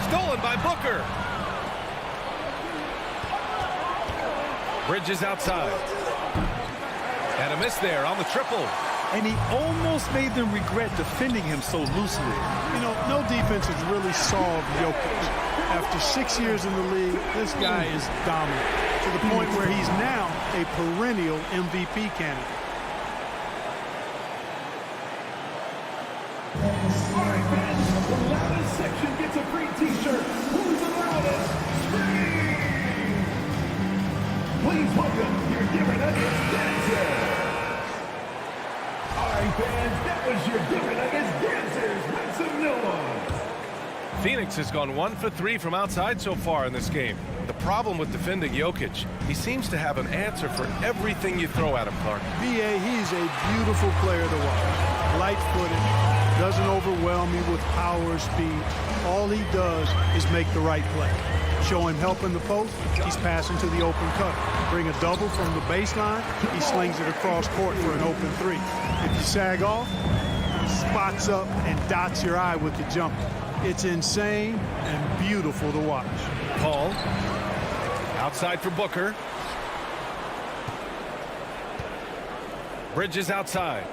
Stolen by Booker. Bridges outside. And a miss there on the triple. And he almost made them regret defending him so loosely. You know, no defense has really solved Jokic. After 6 years in the league, this guy is dominant to the point where he's now a perennial MVP candidate. All right, fans, the loudest section gets a free T-shirt. Who's the loudest? Scream! Please welcome your Denver Nuggets dancers. All right, fans, that was your Denver Nuggets dancers. Make some noise. Phoenix has gone 1 for 3 from outside so far in this game. The problem with defending Jokic, he seems to have an answer for everything you throw at him, Clark. B.A., he's a beautiful player to watch. Light-footed, doesn't overwhelm you with power or speed. All he does is make the right play. Show him help in the post, he's passing to the open cutter. Bring a double from the baseline, he slings it across court for an open 3. If you sag off, he spots up and dots your eye with the jumper. It's insane and beautiful to watch. Paul, outside for Booker. Bridges outside.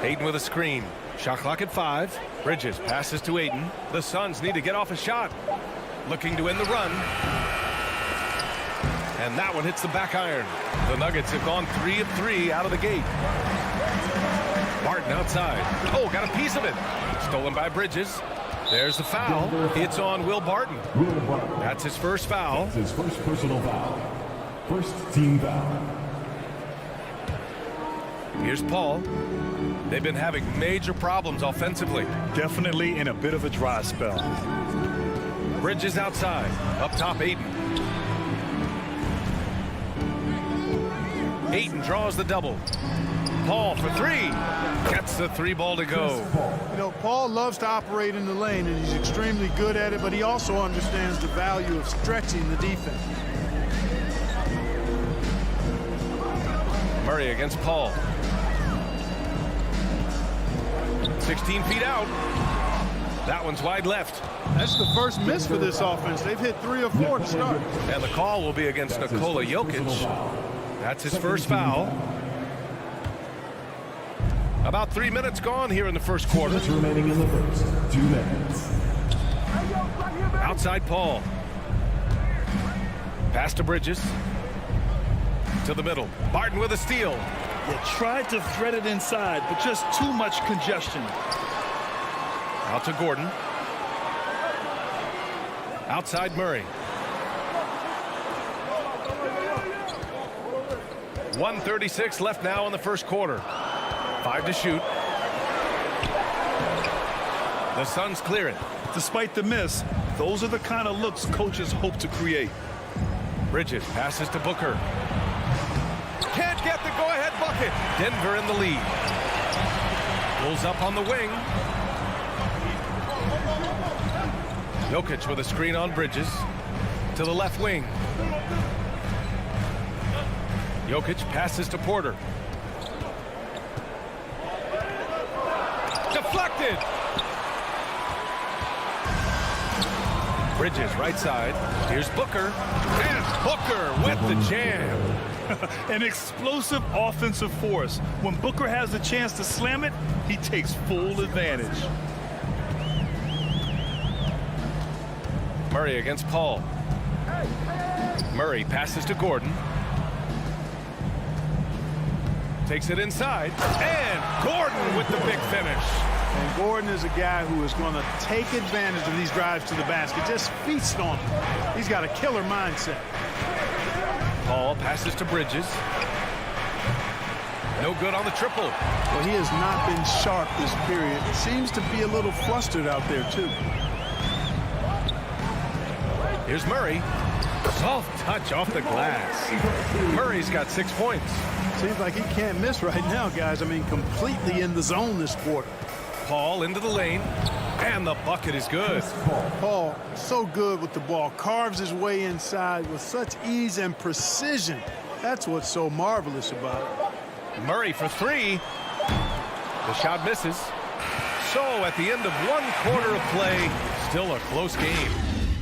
Ayton with a screen. Shot clock at 5. Bridges passes to Ayton. The Suns need to get off a shot. Looking to end the run. And that one hits the back iron. The Nuggets have gone 3 of 3 out of the gate. Barton outside. Oh, got a piece of it. Stolen by Bridges. There's the foul. It's on Will Barton. That's his first foul. That's his first personal foul. First team foul. Here's Paul. They've been having major problems offensively. Definitely in a bit of a dry spell. Bridges outside. Up top, Ayton. Ayton draws the double. Paul for 3. Gets the 3 ball to go. You know, Paul loves to operate in the lane, and he's extremely good at it, but he also understands the value of stretching the defense. Murray against Paul. 16 feet out. That one's wide left. That's the first miss for this offense. They've hit 3 or 4 to start. And the call will be against Nikola Jokic. That's his first foul. About 3 minutes gone here in the first quarter. Remaining in the first 2 minutes. Outside Paul. Pass to Bridges. To the middle. Barton with a steal. They tried to thread it inside, but just too much congestion. Out to Gordon. Outside Murray. 1:36 left now in the first quarter. 5 to shoot. The Suns clear it. Despite the miss, those are the kind of looks coaches hope to create. Bridges passes to Booker. Can't get the go-ahead bucket. Denver in the lead. Pulls up on the wing. Jokic with a screen on Bridges. To the left wing. Jokic passes to Porter. Deflected. Bridges right side. Here's Booker. And Booker with the jam. An explosive offensive force. When Booker has the chance to slam it, he takes full advantage. Murray against Paul. Murray passes to Gordon. Takes it inside. And Gordon with the big finish. And Gordon is a guy who is going to take advantage of these drives to the basket. Just feast on them. He's got a killer mindset. Paul passes to Bridges. No good on the triple. Well, he has not been sharp this period. Seems to be a little flustered out there, too. Here's Murray. Soft touch off the glass. Murray's got 6 points. Seems like he can't miss right now, guys. I mean, completely in the zone this quarter. Paul into the lane. And the bucket is good. Paul, so good with the ball. Carves his way inside with such ease and precision. That's what's so marvelous about it. Murray for three. The shot misses. So at the end of 1 quarter of play, still a close game.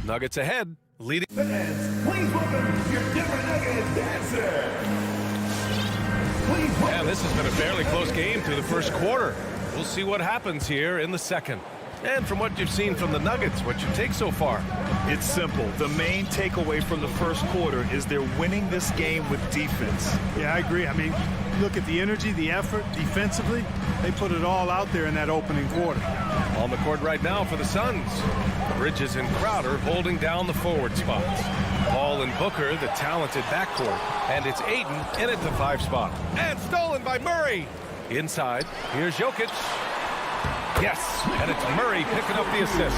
Nuggets ahead, leading. Fans, please welcome your Denver Nuggets dancer. Please welcome. And this has been a fairly close game through the first quarter. We'll see what happens here in the second. And from what you've seen from the Nuggets, what you take so far? It's simple. The main takeaway from the first quarter is they're winning this game with defense. Yeah, I agree. I mean, look at the energy, the effort defensively. They put it all out there in that opening quarter. On the court right now for the Suns. Bridges and Crowder holding down the forward spots. Paul and Booker, the talented backcourt. And it's Ayton in at the 5 spot. And stolen by Murray. Inside, here's Jokic. Yes, and it's Murray picking up the assist.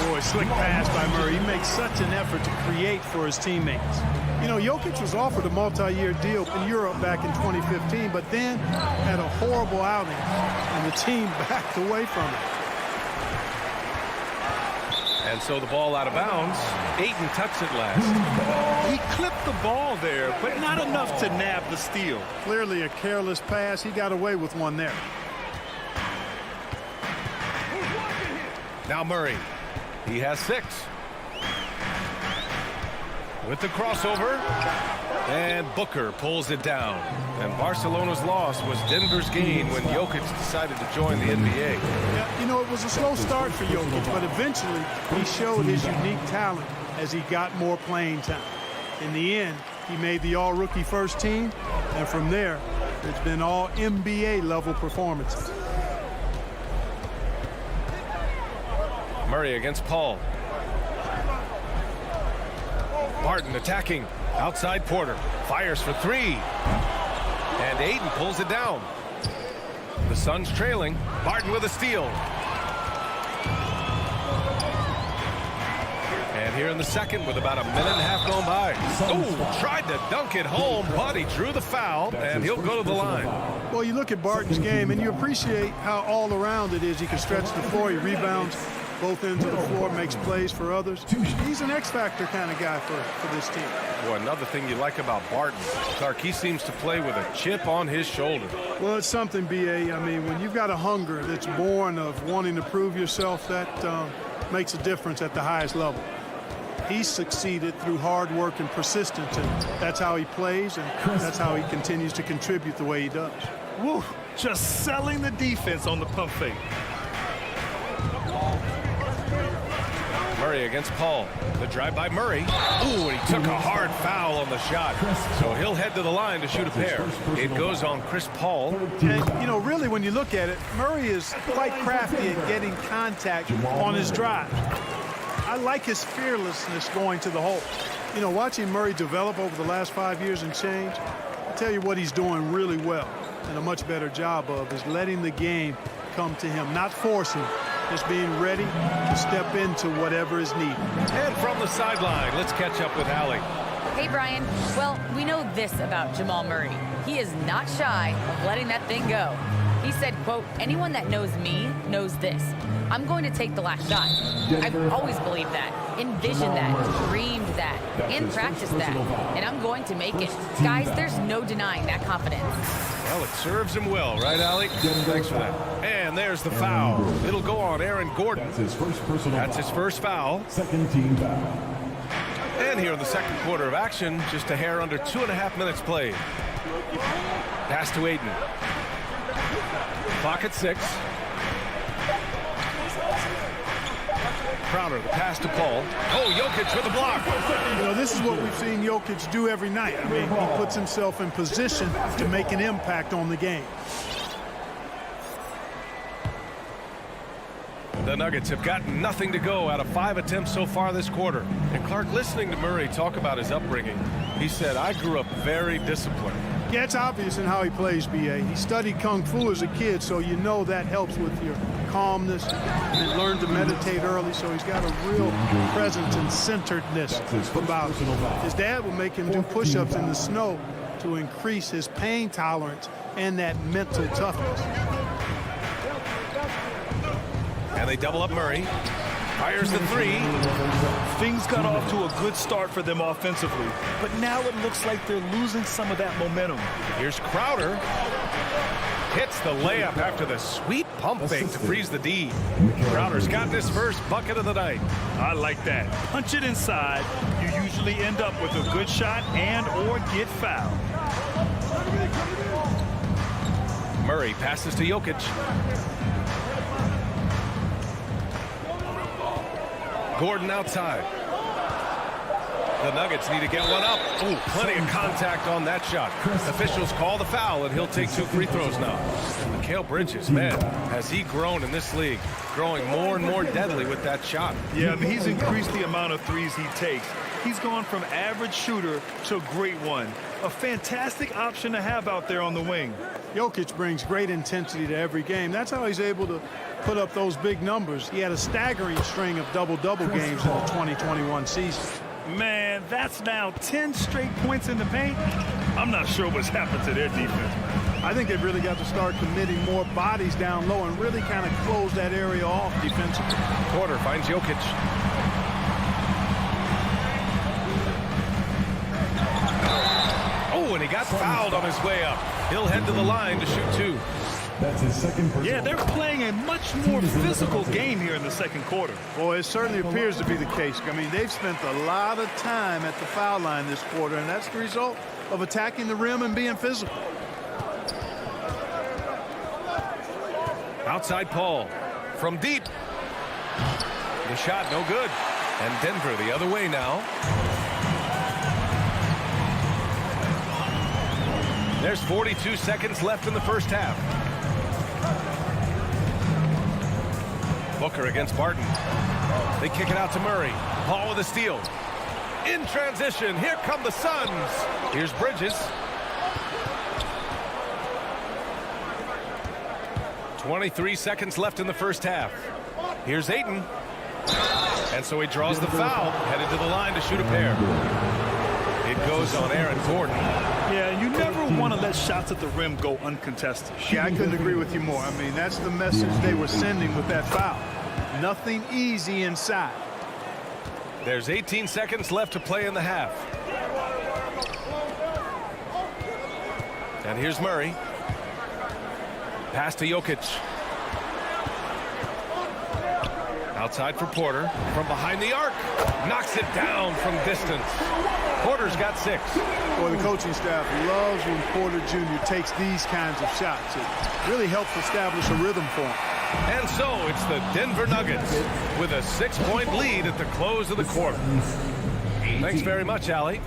Boy, slick pass by Murray. He makes such an effort to create for his teammates. You know, Jokic was offered a multi-year deal in Europe back in 2015, but then had a horrible outing, and the team backed away from it. And so the ball out of bounds. Ayton touched it last. He clipped the ball there, but not enough to nab the steal. Clearly a careless pass. He got away with one there. Now Murray. He has 6. With the crossover. And Booker pulls it down. And Barcelona's loss was Denver's gain when Jokic decided to join the NBA. Yeah, you know, it was a slow start for Jokic, but eventually he showed his unique talent as he got more playing time. In the end, he made the all-rookie first team, and from there, it's been all NBA-level performances. Murray against Paul. Barton attacking. Outside Porter. Fires for 3. And Ayton pulls it down. The Suns trailing. Barton with a steal. And here in the second with about a minute and a half going by. Oh, tried to dunk it home, but he drew the foul, and he'll go to the line. Well, you look at Barton's game, and you appreciate how all-around it is. He can stretch the floor. He rebounds both ends of the floor, makes plays for others. He's an X-factor kind of guy for this team. Well, another thing you like about Barton, Clark, he seems to play with a chip on his shoulder. Well, it's something, B.A. I mean, when you've got a hunger that's born of wanting to prove yourself, that makes a difference at the highest level. He's succeeded through hard work and persistence, and that's how he plays, and that's how he continues to contribute the way he does. Woo, just selling the defense on the pump fake. Murray against Paul. The drive by Murray. Ooh, and he took a hard foul on the shot. So he'll head to the line to shoot a pair. It goes on Chris Paul. And, you know, really, when you look at it, Murray is quite crafty at getting contact on his drive. I like his fearlessness going to the hole. You know, watching Murray develop over the last 5 years and change, I'll tell you what he's doing really well and a much better job of is letting the game come to him, not forcing, just being ready to step into whatever is needed. And from the sideline, let's catch up with Allie. Hey, Brian. Well, we know this about Jamal Murray. He is not shy of letting that thing go. He said, quote, anyone that knows me knows this. I'm going to take the last shot. I've always believed that, envisioned that, dreamed that, and practiced that. And I'm going to make it. Guys, there's no denying that confidence. Well, it serves him well, right, Allie? Thanks for that. And there's the foul. It'll go on Aaron Gordon. That's his first personal That's his first foul. Second team foul. And here in the second quarter of action, just a hair under 2.5 minutes played. Pass to Aiden. Clock at 6. Crowder, the pass to Paul. Oh, Jokic with the block. You know, this is what we've seen Jokic do every night. I mean, he puts himself in position to make an impact on the game. The Nuggets have gotten nothing to go out of 5 attempts so far this quarter. And Clark, listening to Murray talk about his upbringing, he said, I grew up very disciplined. Yeah, it's obvious in how he plays, B.A. He studied Kung Fu as a kid, so you know that helps with your calmness. And learned to meditate early, so he's got a real presence and centeredness about him. His dad would make him do push-ups in the snow to increase his pain tolerance and that mental toughness. And they double up Murray. Fires the 3. Things got off to a good start for them offensively, but now it looks like they're losing some of that momentum. Here's Crowder. Hits the layup after the sweet pump fake to freeze the D. Crowder's got his first bucket of the night. I like that. Punch it inside. You usually end up with a good shot and or get fouled. Murray passes to Jokic. Gordon outside. The Nuggets need to get one up. Ooh, plenty of contact on that shot. Officials call the foul, and he'll take 2 free throws now. Mikal Bridges, man, has he grown in this league, growing more and more deadly with that shot. Yeah, I mean, he's increased the amount of threes he takes. He's gone from average shooter to a great one. A fantastic option to have out there on the wing. Jokic brings great intensity to every game. That's how he's able to put up those big numbers. He had a staggering string of double-double games in the 2021 season. Man, that's now 10 straight points in the paint. I'm not sure what's happened to their defense. I think they've really got to start committing more bodies down low and really kind of close that area off defensively. Porter finds Jokic. Oh, and he got fouled on his way up. He'll head to the line to shoot 2. That's his second personal. Yeah, they're playing a much more physical game here in the second quarter. Boy, it certainly appears to be the case. I mean, they've spent a lot of time at the foul line this quarter, and that's the result of attacking the rim and being physical. Outside Paul. From deep. The shot no good. And Denver the other way now. There's 42 seconds left in the first half. Booker against Barton. They kick it out to Murray. Paul with a steal. In transition, here come the Suns. Here's Bridges. 23 seconds left in the first half. Here's Ayton. And so he draws the foul, headed to the line to shoot a pair. It goes on Aaron Gordon. Yeah, you never want to let shots at the rim go uncontested. Yeah, I couldn't agree with you more. I mean, that's the message they were sending with that foul. Nothing easy inside. There's 18 seconds left to play in the half. And here's Murray. Pass to Jokic. Outside for Porter. From behind the arc. Knocks it down from distance. Porter's got 6. Boy, the coaching staff loves when Porter Jr. takes these kinds of shots. It really helps establish a rhythm for him. And so it's the Denver Nuggets with a 6-point lead at the close of the quarter. Thanks very much, Allie.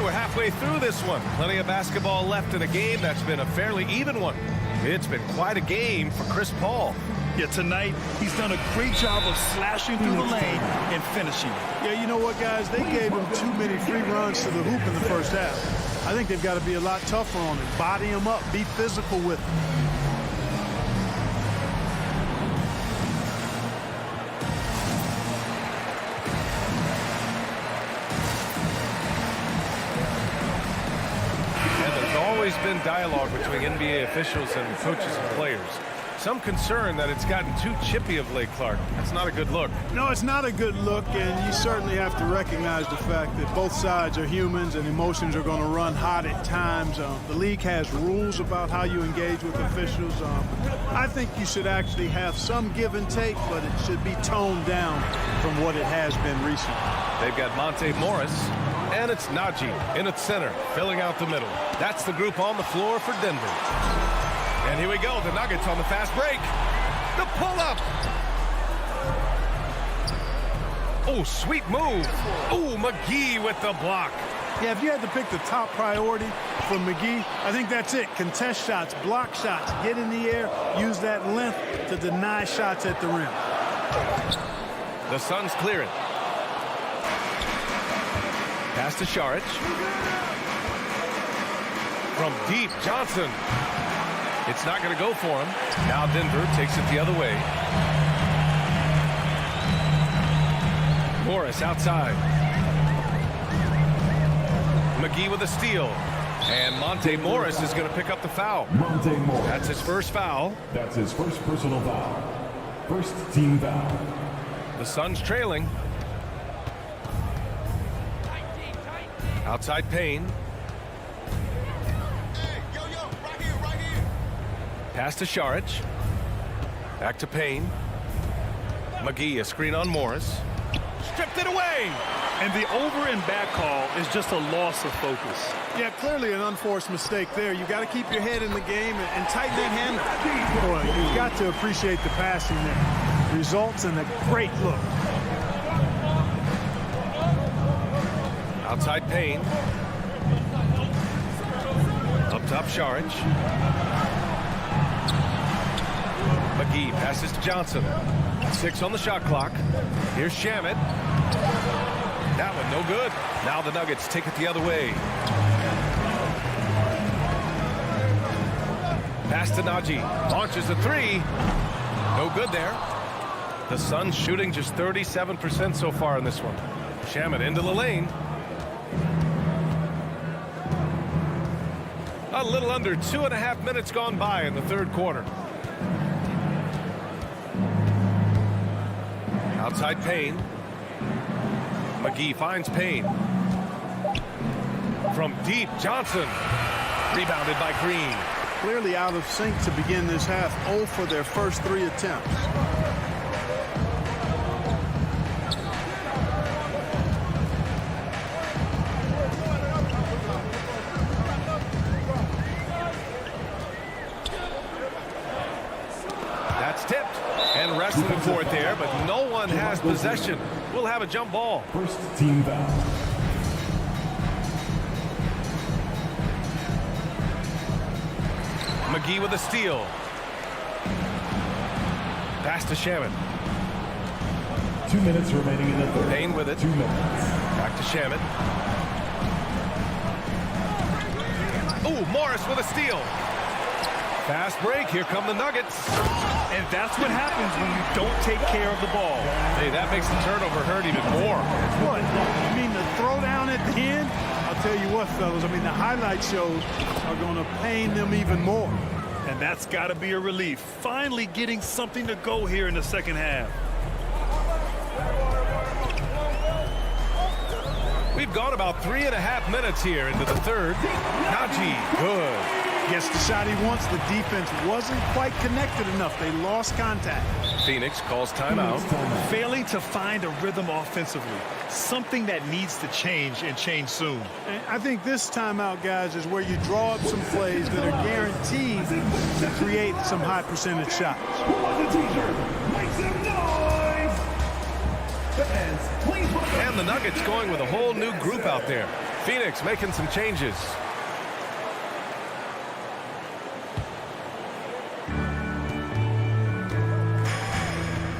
Halfway through this one. Plenty of basketball left in a game that's been a fairly even one. It's been quite a game for Chris Paul. Yeah, tonight he's done a great job of slashing through the lane and finishing. Yeah, you know what, guys? They gave him too many free runs to the hoop in the first half. I think they've got to be a lot tougher on him. Body him up. Be physical with him. always been dialogue between NBA officials and coaches and players. Some concern that it's gotten too chippy of late, Clark. That's not a good look. No, it's not a good look, and you certainly have to recognize the fact that both sides are humans and emotions are going to run hot at times. The league has rules about how you engage with officials. I think you should actually have some give and take, but it should be toned down from what it has been recently. They've got Monte Morris, and it's Najee in its center, filling out the middle. That's the group on the floor for Denver. And here we go, the Nuggets on the fast break. The pull-up. Oh, sweet move. Oh, McGee with the block. Yeah, if you had to pick the top priority for McGee, I think that's it. Contest shots, block shots, get in the air, use that length to deny shots at the rim. The Suns clear it. Pass to Šarić. From deep, Johnson. It's not going to go for him. Now Denver takes it the other way. Morris outside. McGee with a steal. And Monte Morris is going to pick up the foul. Monte Morris. That's his first foul. That's his first personal foul. First team foul. The Suns trailing. Outside Payne. Pass to Šarić. Back to Payne. McGee, a screen on Morris. Stripped it away. And the over and back call is just a loss of focus. Yeah, clearly an unforced mistake there. You got to keep your head in the game and tighten that handle. Boy, you've got to appreciate the passing there. Results in a great look. Outside Payne. Up top Šarić. McGee passes to Johnson. 6 on the shot clock. Here's Shamet. That one no good. Now the Nuggets take it the other way. Pass to Najee. Launches a 3. No good there. The Suns shooting just 37% so far in this one. Shamet into the lane. A little under 2.5 minutes gone by in the third quarter. Outside Payne. McGee finds Payne. From deep, Johnson. Rebounded by Green. Clearly out of sync to begin this half. 0 for their first 3 attempts. That's tipped and wrested it for it there, but no one has possession. We'll have a jump ball. First team foul. McGee with a steal. Pass to Shamet. 2 minutes remaining in the third. Payne with it. 2 minutes. Back to Shamet. Oh, Morris with a steal. Fast break. Here come the Nuggets. And that's what happens when you don't take care of the ball. Hey, that makes the turnover hurt even more. What? I mean, the throwdown at the end? I'll tell you what, fellas. I mean, the highlight shows are going to pain them even more. And that's got to be a relief. Finally getting something to go here in the second half. We've gone about 3.5 minutes here into the third. Najee, good. Gets the shot he wants. The defense wasn't quite connected enough. They lost contact. Phoenix calls timeout. Failing to find a rhythm offensively. Something that needs to change and change soon. And I think this timeout, guys, is where you draw up some plays that are guaranteed to create some high percentage shots. Make some noise! And the Nuggets going with a whole new group out there. Phoenix making some changes.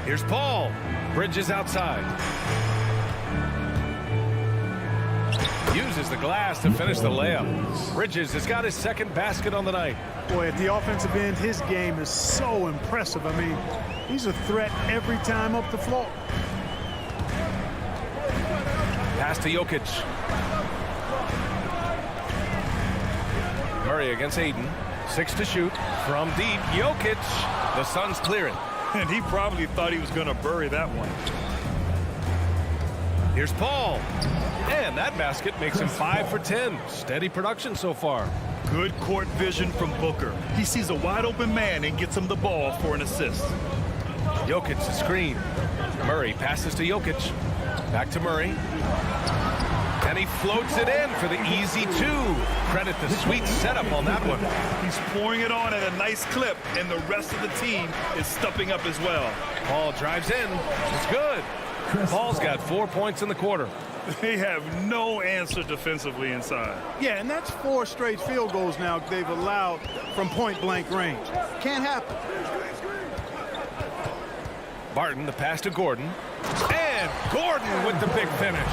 Here's Paul. Bridges outside. Uses the glass to finish the layup. Bridges has got his second basket on the night. Boy, at the offensive end, his game is so impressive. I mean, he's a threat every time up the floor. Pass to Jokic. Murray against Ayton. 6 to shoot from deep. Jokic. The Suns clear it. And he probably thought he was going to bury that one. Here's Paul. And that basket makes him 5 for 10. Steady production so far. Good court vision from Booker. He sees a wide open man and gets him the ball for an assist. Jokic the screen. Murray passes to Jokic. Back to Murray. And he floats it in for the easy 2. Credit the sweet setup on that one. He's pouring it on at a nice clip, and the rest of the team is stepping up as well. Paul drives in. It's good. Paul's got 4 points in the quarter. They have no answer defensively inside. Yeah, and that's 4 straight field goals now they've allowed from point-blank range. Can't happen. Barton, the pass to Gordon. And Gordon with the big finish.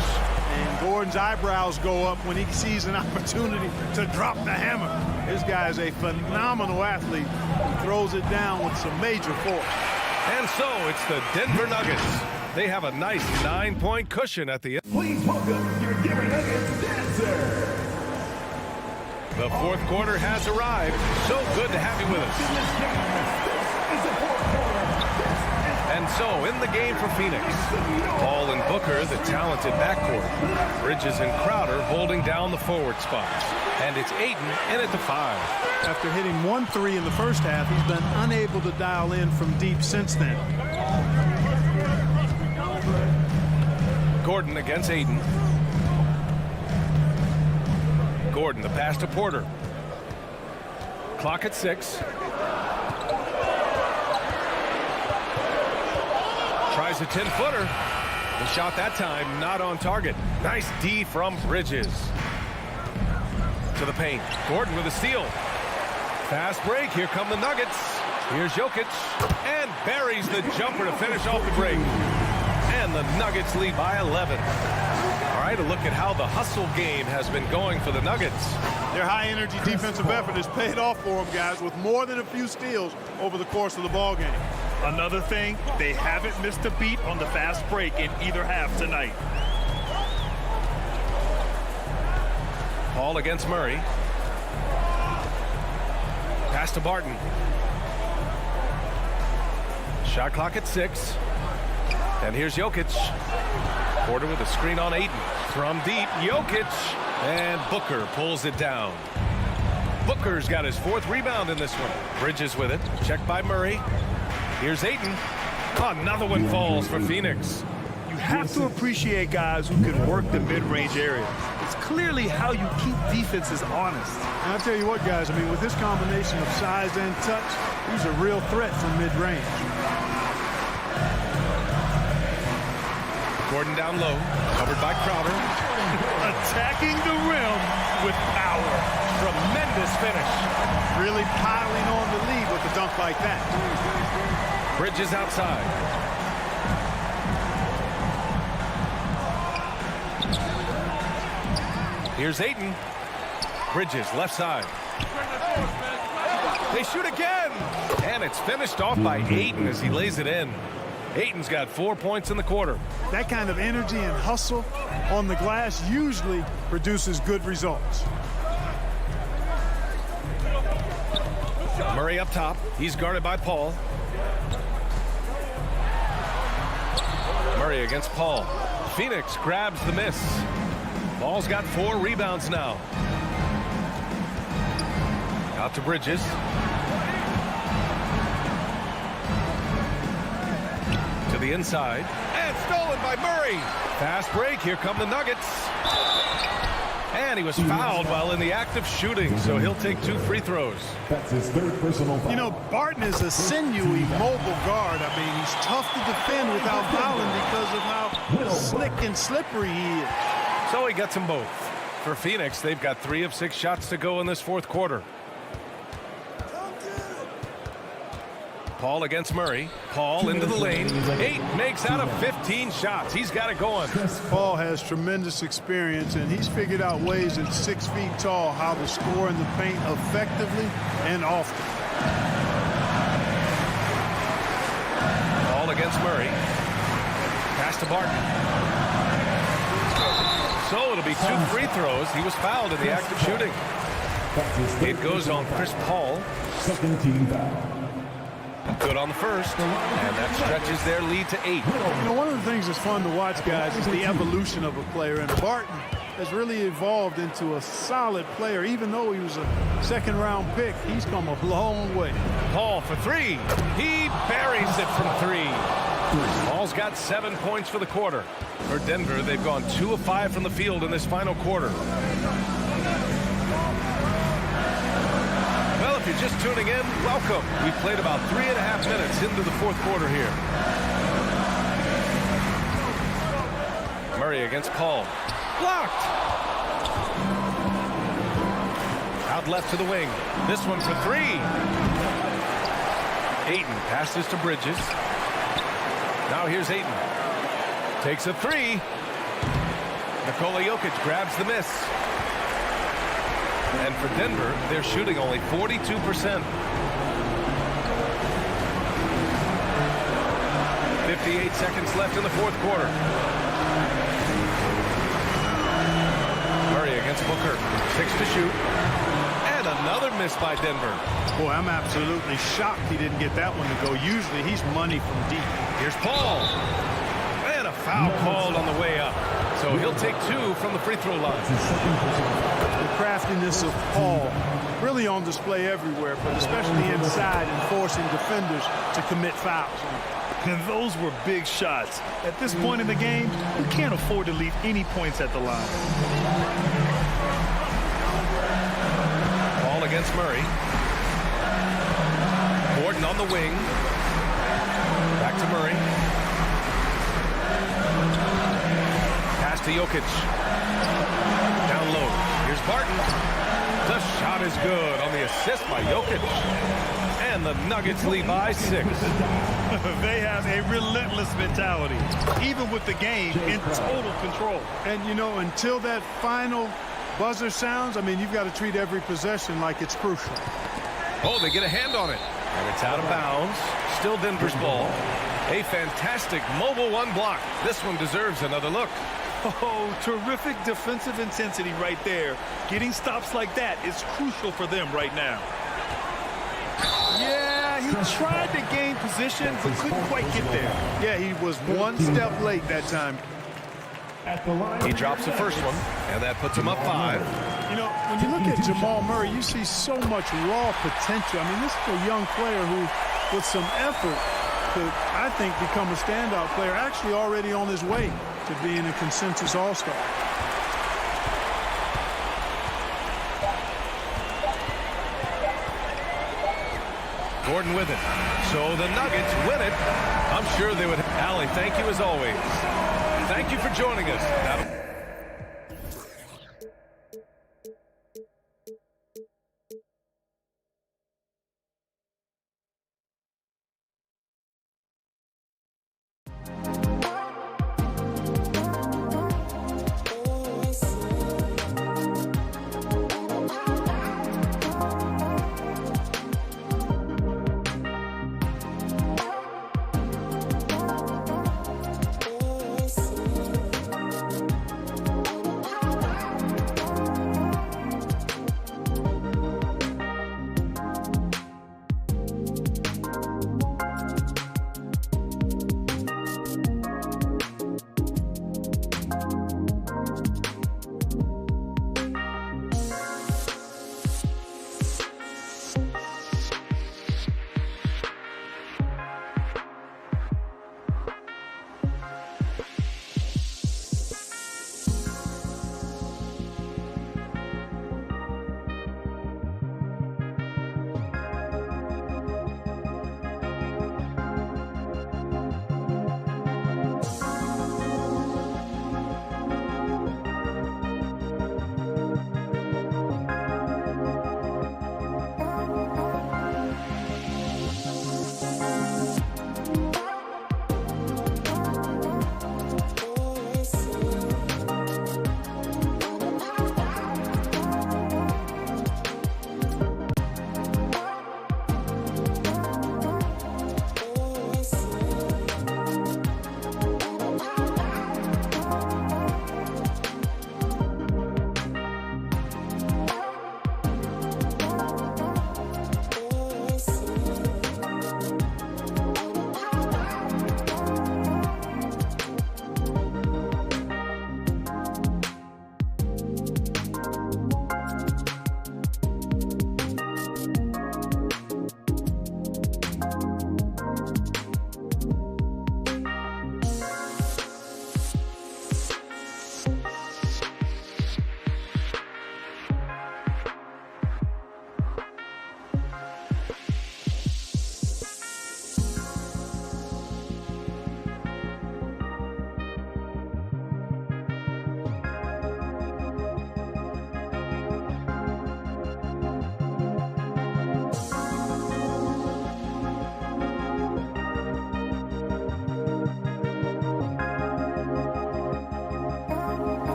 And Gordon's eyebrows go up when he sees an opportunity to drop the hammer. This guy is a phenomenal athlete who throws it down with some major force. And so it's the Denver Nuggets. They have a nice 9-point cushion at the end. Please welcome your Denver Nuggets dancer. The fourth quarter has arrived. So good to have you with us. And so in the game for Phoenix, Paul and Booker, the talented backcourt. Bridges and Crowder holding down the forward spots. And it's Ayton in at the 5. After hitting 1 3 in the first half, he's been unable to dial in from deep since then. Gordon against Ayton. Gordon, the pass to Porter. Clock at 6. Tries a 10-footer. The shot that time not on target. Nice D from Bridges. To the paint. Gordon with a steal. Fast break. Here come the Nuggets. Here's Jokic. And buries the jumper to finish off the break. And the Nuggets lead by 11. All right, a look at how the hustle game has been going for the Nuggets. Their high-energy defensive effort has paid off for them, guys, with more than a few steals over the course of the ball game. Another thing, they haven't missed a beat on the fast break in either half tonight. Paul against Murray. Pass to Barton. Shot clock at 6. And here's Jokic. Porter with a screen on Ayton. From deep, Jokic. And Booker pulls it down. Booker's got his 4th rebound in this one. Bridges with it. Checked by Murray. Here's Ayton. Another one falls for Phoenix. You have to appreciate guys who can work the mid-range area. It's clearly how you keep defenses honest. And I'll tell you what, guys, I mean, with this combination of size and touch, he's a real threat from mid-range. Gordon down low, covered by Crowder. Attacking the rim with power. Tremendous finish. Really piling on the lead with a dunk like that. Bridges outside. Here's Ayton. Bridges left side. They shoot again. And it's finished off by Ayton as he lays it in. Ayton's got 4 points in the quarter. That kind of energy and hustle on the glass usually produces good results. Murray up top. He's guarded by Paul. Murray against Paul. Phoenix grabs the miss. Paul's got 4 rebounds now. Out to Bridges. To the inside. And stolen by Murray. Fast break. Here come the Nuggets. And he was fouled while in the act of shooting, so he'll take 2 free throws. That's his 3rd personal foul. You know, Barton is a sinewy, mobile guard. I mean, he's tough to defend without fouling because of how slick and slippery he is. So he gets them both. For Phoenix, they've got 3 of 6 shots to go in this 4th quarter. Paul against Murray. Paul into the lane. 8 makes out of 15 shots. He's got it going. Paul has tremendous experience, and he's figured out ways at 6 feet tall how to score in the paint effectively and often. Paul against Murray. Pass to Barton. So it'll be 2 free throws. He was fouled in the act of shooting. It goes on Chris Paul. Second team foul. Good on the first, and that stretches their lead to 8. You know, one of the things that's fun to watch, guys, is the evolution of a player. And Barton has really evolved into a solid player. Even though he was a second-round pick, he's come a long way. Paul for 3. He buries it from 3. Paul's got 7 points for the quarter. For Denver, they've gone 2 of 5 from the field in this final quarter. Well, if you're just tuning in, welcome. We've played about 3.5 minutes into the fourth quarter here. Murray against Paul. Blocked. Out left to the wing. This one for 3. Ayton passes to Bridges. Now here's Ayton. Takes a 3. Nikola Jokic grabs the miss. And for Denver, they're shooting only 42%. 58 seconds left in the fourth quarter. Murray against Booker. 6 to shoot. And another miss by Denver. Boy, I'm absolutely shocked he didn't get that one to go. Usually he's money from deep. Here's Paul. And a foul called on the way up. So he'll take 2 from the free throw line. The craftiness of Paul really on display everywhere, but especially inside and forcing defenders to commit fouls. And those were big shots. At this point in the game, you can't afford to leave any points at the line. Paul against Murray. Gordon on the wing. Back to Murray. Pass to Jokic. Down low. Here's Barton. The shot is good on the assist by Jokic. And the Nuggets lead by 6. They have a relentless mentality, even with the game in total control. And, you know, until that final buzzer sounds, I mean, you've got to treat every possession like it's crucial. Oh, they get a hand on it. And it's out of bounds. Still Denver's ball. A fantastic mobile 1 block. This one deserves another look. Oh, terrific defensive intensity right there. Getting stops like that is crucial for them right now. Yeah, he tried to gain position, but couldn't quite get there. Yeah, he was 1 step late that time. He drops the first one, and that puts him up 5. You know, when you look at Jamal Murray, you see so much raw potential. I mean, this is a young player who, with some effort, could, I think, become a standout player, actually already on his way to being a consensus All-Star. Gordon with it. So the Nuggets win it. I'm sure they would. Allie, thank you as always. Thank you for joining us.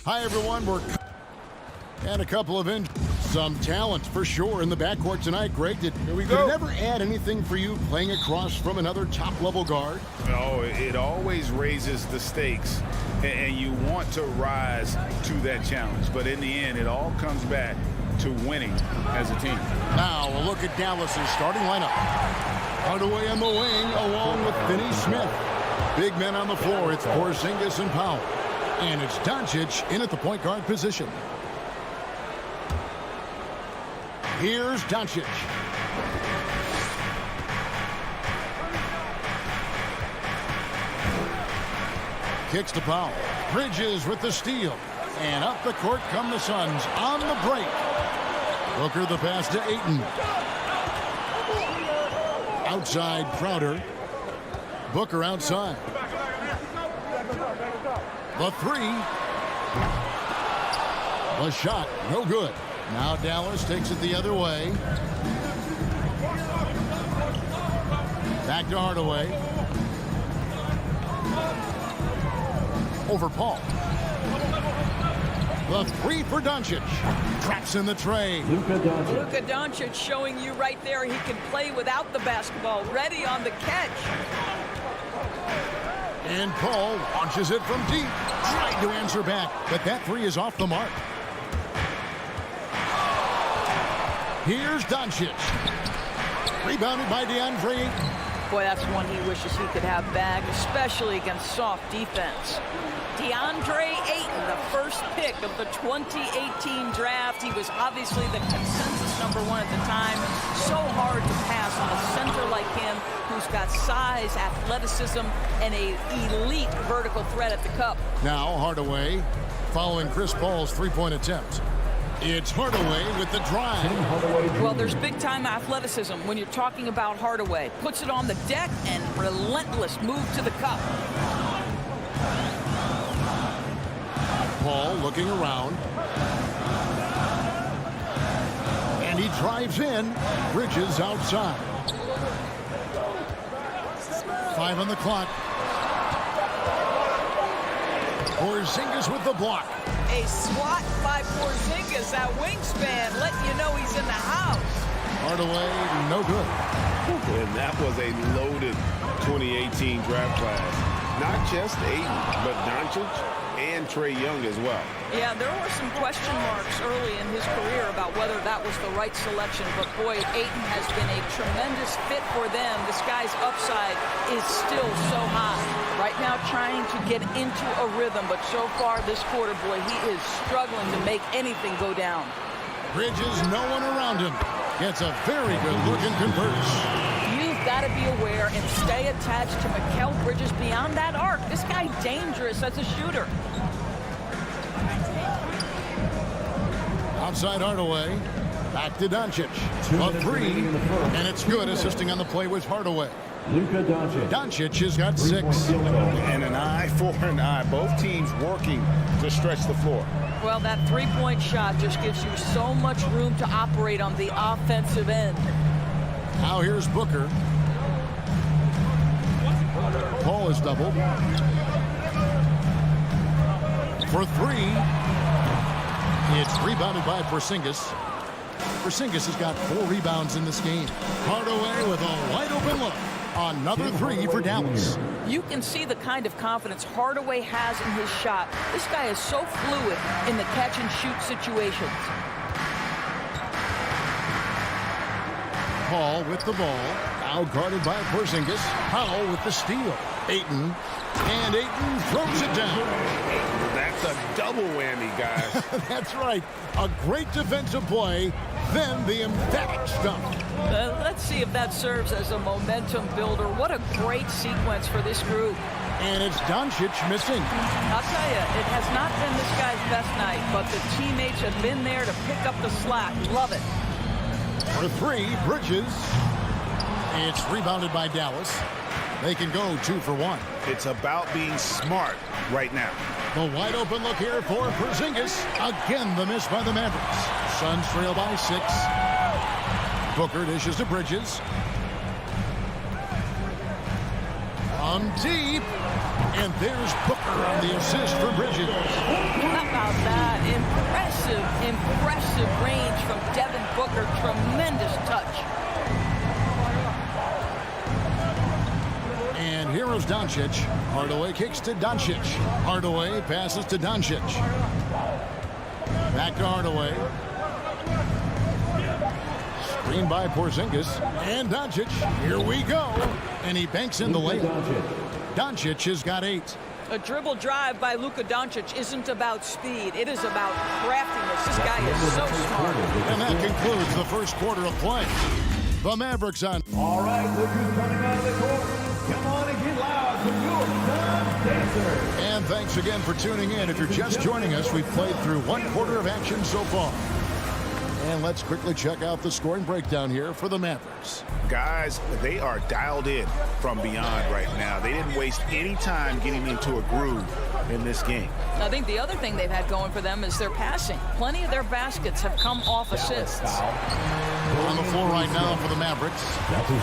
Hi, everyone. And a couple of some talent for sure in the backcourt tonight. Greg, did it ever add anything for you playing across from another top-level guard? Oh, it always raises the stakes, and you want to rise to that challenge. But in the end, it all comes back to winning as a team. Now a look at Dallas's starting lineup. Hardaway on the wing along with Finney Smith. Big men on the floor. It's Porzingis and Powell. And it's Doncic in at the point guard position. Here's Doncic. Kicks to Powell. Bridges with the steal. And up the court come the Suns on the break. Booker the pass to Ayton. Outside Crowder. Booker outside. The three. The shot, no good. Now Dallas takes it the other way. Back to Hardaway. Over Paul. The three for Doncic. Traps in the tray. Luka Doncic showing you right there he can play without the basketball. Ready on the catch. And Paul launches it from deep. Tried to answer back, but that three is off the mark. Here's Doncic. Rebounded by DeAndre Ayton. Boy, that's one he wishes he could have back, especially against soft defense. DeAndre Ayton, the first pick of the 2018 draft. He was obviously the consensus #1 at the time. So hard to pass on a center like him who's got size, athleticism, and an elite vertical threat at the cup. Now Hardaway following Chris Paul's three-point attempt. It's Hardaway with the drive. Well, there's big-time athleticism when you're talking about Hardaway. Puts it on the deck and relentless move to the cup. Paul looking around. And he drives in. Bridges outside. 5 on the clock. Porzingis with the block. A swat by Porzingis, that wingspan, letting you know he's in the house. Hardaway, no good. And that was a loaded 2018 draft class. Not just Ayton, but Doncic and Trae Young as well. Yeah, there were some question marks early in his career about whether that was the right selection, but boy, Ayton has been a tremendous fit for them. This guy's upside is still so high. Right now trying to get into a rhythm, but so far this quarter, boy, he is struggling to make anything go down. Bridges, no one around him. Gets a very good look and converts. You've got to be aware and stay attached to Mikal Bridges beyond that arc. This guy dangerous as a shooter. Outside Hardaway. Back to Doncic. A three. And it's good. Assisting on the play was Hardaway. Luka Doncic. Doncic has got 6. And an eye for an eye. Both teams working to stretch the floor. Well, that three-point shot just gives you so much room to operate on the offensive end. Now here's Booker. Paul is doubled. For 3. It's rebounded by Porzingis. Porzingis has got 4 rebounds in this game. Hardaway with a wide open look. Another 3 for Dallas. You can see the kind of confidence Hardaway has in his shot. This guy is so fluid in the catch-and-shoot situations. Paul with the ball. Now guarded by Porzingis. Powell with the steal. Ayton. And Ayton throws it down. That's a double whammy, guys. That's right. A great defensive play, then the emphatic stuff. Let's see if that serves as a momentum builder. What a great sequence for this group. And it's Doncic missing. I'll tell you, it has not been this guy's best night, but the teammates have been there to pick up the slack. Love it. For 3, Bridges. It's rebounded by Dallas. They can go 2 for 1. It's about being smart right now. The wide open look here for Porzingis. Again, the miss by the Mavericks. Suns trail by 6. Booker dishes to Bridges. From deep. And there's Booker on the assist for Bridges. about that? Impressive range from Devin Booker. Tremendous touch. And here is Doncic. Hardaway kicks to Doncic. Hardaway passes to Doncic. Back to Hardaway. Screen by Porzingis. And Doncic. Here we go. And he banks in the layup. Doncic has got 8. A dribble drive by Luka Doncic isn't about speed. It is about craftiness. This guy is so smart. And that concludes the first quarter of play. The Mavericks on. All right, look who's coming out of the court. Come on and get loud for your Sun Dancers. And thanks again for tuning in. If you're just joining us, we've played through one quarter of action so far. And let's quickly check out the scoring breakdown here for the Mavericks. Guys, they are dialed in from beyond right now. They didn't waste any time getting into a groove in this game. I think the other thing they've had going for them is their passing. Plenty of their baskets have come off assists. On the floor right now for the Mavericks.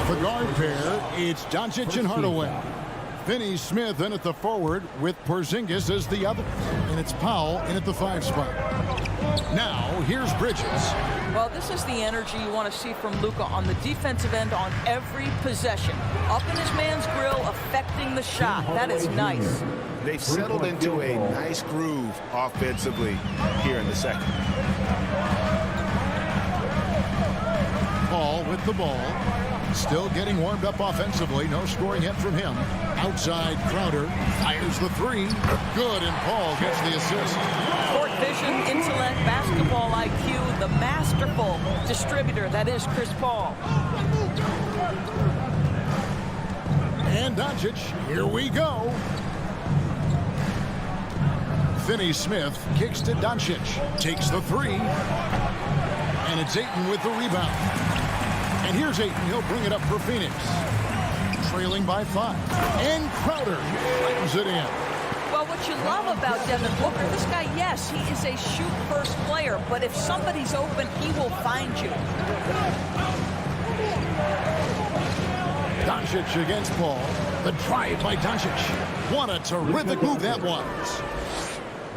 The guard pair, it's Doncic and Hardaway. Finney Smith in at the forward with Porzingis as the other. And it's Powell in at the 5 spot. Now, here's Bridges. Well, this is the energy you want to see from Luka on the defensive end on every possession. Up in his man's grill, affecting the shot. That is nice. They've settled into a nice groove offensively here in the second. Paul with the ball. Still getting warmed up offensively. No scoring yet from him. Outside, Crowder fires the 3. Good, and Paul gets the assist. Court vision, intellect, basketball IQ, the masterful distributor that is Chris Paul. And Doncic, here we go. Finney Smith kicks to Doncic. Takes the 3. And it's Ayton with the rebound. And here's Ayton. He'll bring it up for Phoenix. Trailing by 5. And Crowder brings it in. Well, what you love about Devin Booker, this guy, yes, he is a shoot-first player, but if somebody's open, he will find you. Doncic against Paul. The drive by Doncic. What a terrific move that was.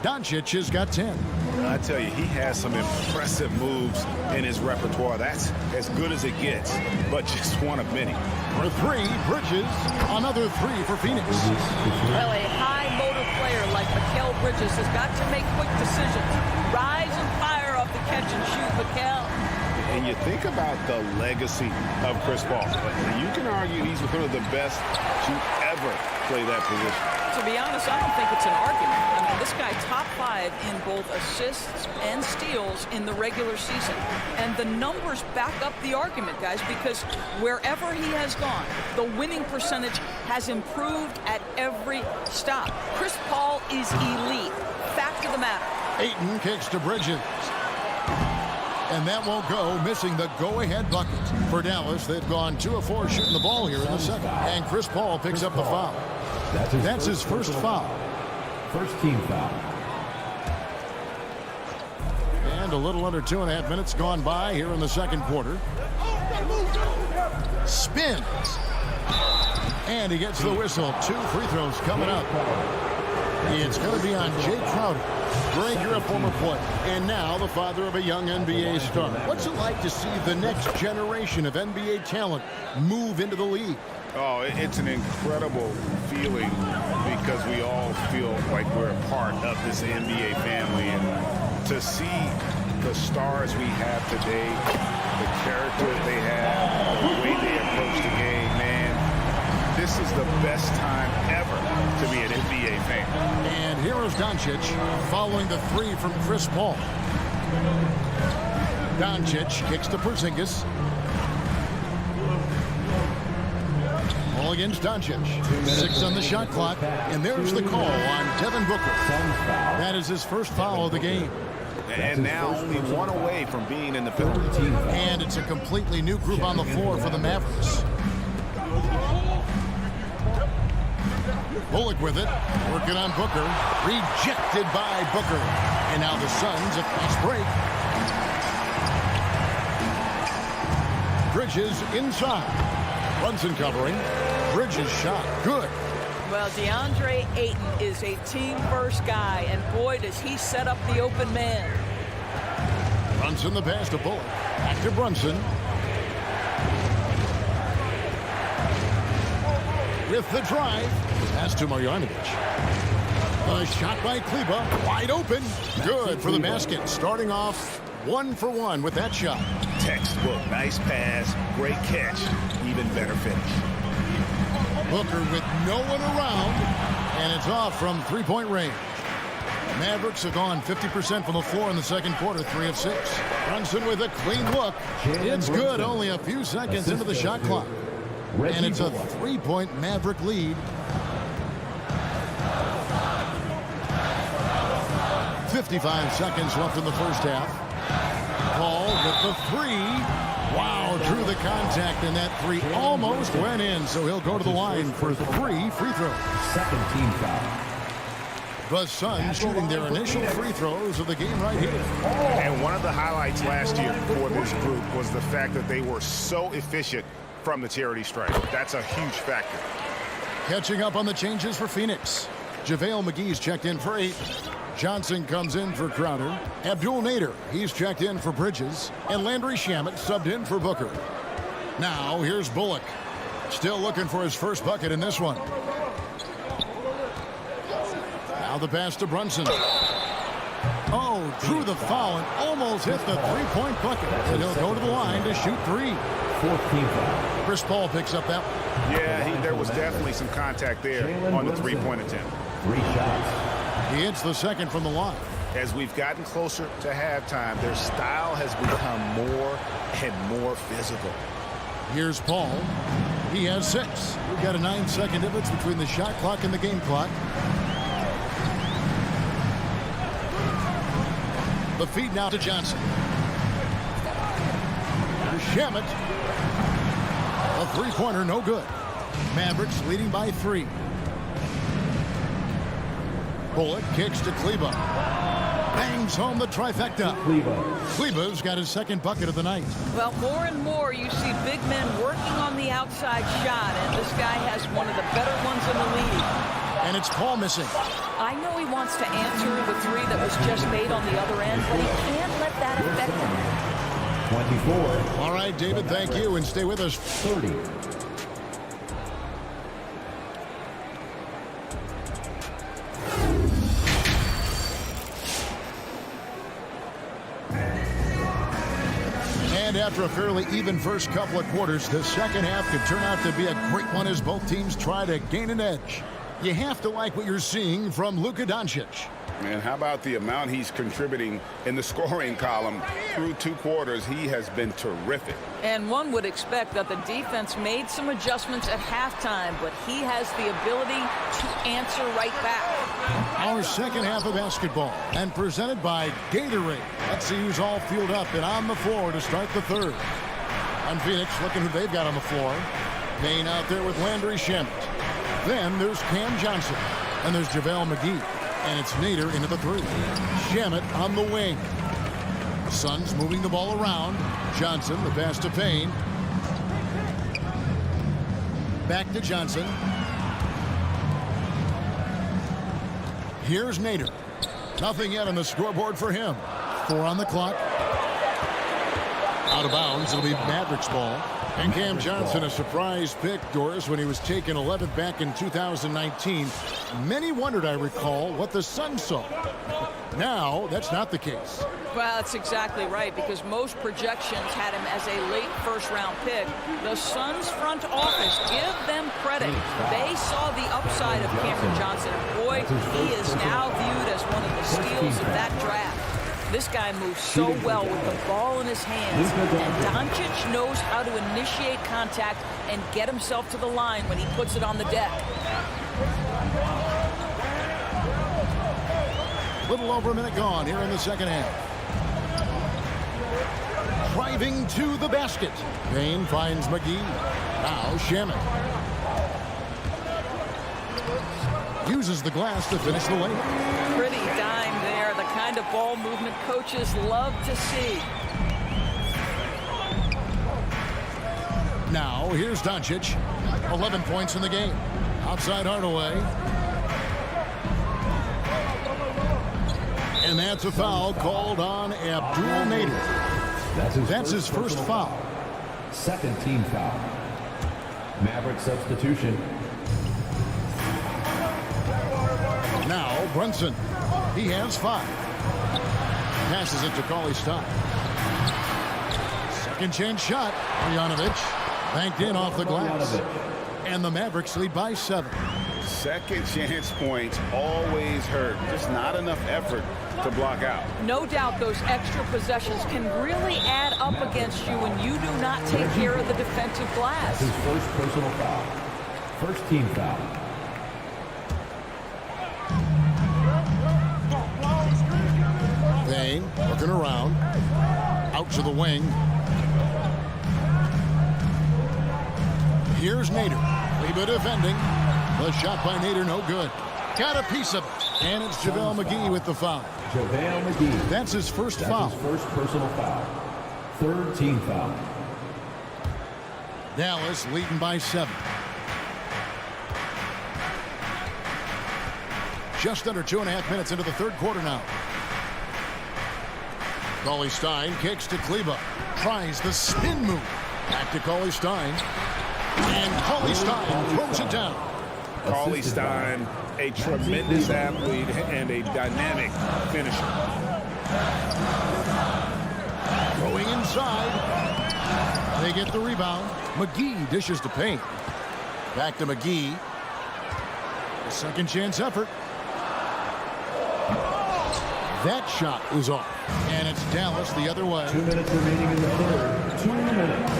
Doncic has got 10. I tell you, he has some impressive moves in his repertoire. That's as good as it gets, but just one of many. For 3, Bridges. Another 3 for Phoenix. Well, a high motor player like Mikal Bridges has got to make quick decisions. Rise and fire off the catch and shoot, Mikal. And you think about the legacy of Chris Paul. You can argue he's one of the best to ever play that position. To be honest, I don't think it's an argument. I mean, this guy top 5 in both assists and steals in the regular season. And the numbers back up the argument, guys, because wherever he has gone, the winning percentage has improved at every stop. Chris Paul is elite. Fact of the matter. Ayton kicks to Bridges. And that won't go, missing the go-ahead bucket. For Dallas, they've gone 2 of 4 shooting the ball here in the second. And Chris Paul picks up the foul. That's his first foul. First team foul. And a little under 2.5 minutes gone by here in the second quarter. Spins. And he gets the whistle. 2 free throws coming up. It's going to be on Jay Crowder. Greg, you're a former player, and now the father of a young NBA star. What's it like to see the next generation of NBA talent move into the league? Oh, it's an incredible feeling because we all feel like we're a part of this NBA family. And to see the stars we have today, the character they have, the way they approach the game, man, this is the best time ever to be an NBA fan. And here is Doncic following the 3 from Chris Paul. Doncic kicks to Porzingis. Ball against Doncic. 6 on the shot clock. And there's the call on Devin Booker. That is his first foul of the game. And now only 1 away from being in the penalty. And it's a completely new group on the floor for the Mavericks. Bullock with it, working on Booker, rejected by Booker. And now the Suns a fast break. Bridges inside. Brunson covering. Bridges shot, good. Well, DeAndre Ayton is a team-first guy, and boy, does he set up the open man. Brunson the pass to Bullock. Back to Brunson. With the drive. Pass to Marjanovic. A shot by Kleber. Wide open. Good for the basket. Starting off 1 for 1 with that shot. Textbook. Nice pass. Great catch. Even better finish. Booker with no one around. And it's off from three-point range. Mavericks have gone 50% from the floor in the second quarter, 3 of 6. Brunson with a clean look. It's good, only a few seconds into the shot clock. And it's a 3-point Maverick lead. 55 seconds left in the first half. Paul with the 3. Wow, drew the contact, and that 3 almost went in, so he'll go to the line for 3 free throws. Second team foul. The Suns shooting their initial free throws of the game right here. And one of the highlights last year for this group was the fact that they were so efficient from the charity stripe. That's a huge factor. Catching up on the changes for Phoenix. JaVale McGee's checked in for 8. Johnson comes in for Crowder. Abdul Nader, he's checked in for Bridges. And Landry Shamet subbed in for Booker. Now, here's Bullock. Still looking for his first bucket in this one. Now the pass to Brunson. Oh, drew the foul and almost hit the three-point bucket. And he'll go to the line to shoot 3. 14th foul. Chris Paul picks up that one. Yeah, there was definitely some contact there on the three-point attempt. 3 shots. He hits the second from the line. As we've gotten closer to halftime, their style has become more and more physical. Here's Paul. He has 6. We've got a 9-second difference between the shot clock and the game clock. The feed now to Johnson. To Shamet. A three-pointer, no good. Mavericks leading by 3. Bullock kicks to Kleber. Bangs home the trifecta. Kleber's got his second bucket of the night. Well, more and more you see big men working on the outside shot, and this guy has one of the better ones in the league. And it's Paul missing. I know he wants to answer the 3 that was just made on the other end, but he can't let that affect him. 24. All right, David, thank you, and stay with us. 30. And after a fairly even first couple of quarters, the second half could turn out to be a great one as both teams try to gain an edge. You have to like what you're seeing from Luka Doncic. And how about the amount he's contributing in the scoring column through 2 quarters? He has been terrific. And one would expect that the defense made some adjustments at halftime, but he has the ability to answer right back. Our second half of basketball, and presented by Gatorade. Let's see who's all fueled up and on the floor to start the third. And Phoenix looking who they've got on the floor. Payne out there with Landry Shamet. Then there's Cam Johnson. And there's JaVale McGee. And it's Nader into the 3. Shamet on the wing. Suns moving the ball around. Johnson, the pass to Payne. Back to Johnson. Here's Nader. Nothing yet on the scoreboard for him. 4 on the clock. Out of bounds. It'll be Mavericks ball. And Cam Johnson, a surprise pick, Doris, when he was taken 11th back in 2019. Many wondered, I recall, what the Suns saw. Now, that's not the case. Well, that's exactly right, because most projections had him as a late first-round pick. The Suns front office, give them credit. They saw the upside of Cameron Johnson. Boy, he is now viewed as one of the steals of that draft. This guy moves so well with the ball in his hands, and Doncic knows how to initiate contact and get himself to the line when he puts it on the deck. Little over a minute gone here in the second half. Driving to the basket. Payne finds McGee. Now Shamet. Uses the glass to finish the layup. Pretty dime there, the kind of ball movement coaches love to see. Now here's Doncic. 11 points in the game. Outside Hardaway. And that's a foul called on Abdul Nader. That's his first foul. Second team foul. Maverick substitution. Now Brunson. He has 5. Passes it to Cauley-Stein. Second chance shot. Marjanovic banked in off the glass. And the Mavericks lead by 7. Second chance points always hurt. Just not enough effort to block out. No doubt those extra possessions can really add up against you when you do not take care of the defensive glass. His first personal foul. First team foul. Payne looking around. Out to the wing. Here's Nader. Kleber defending. The shot by Nader, no good. Got a piece of it. And it's JaVale McGee with the foul. JaVale McGee. That's his first foul. His first personal foul. Third team foul. Dallas leading by 7. Just under 2.5 minutes into the third quarter now. Cauley-Stein kicks to Kleber. Tries the spin move. Back to Cauley-Stein. And Cauley-Stein throws it down. Cauley-Stein, a tremendous athlete and a dynamic finisher. Going inside. They get the rebound. McGee dishes to Payne. Back to McGee. A second chance effort. That shot was off. And it's Dallas the other way. 2 minutes remaining in the third. 2 minutes.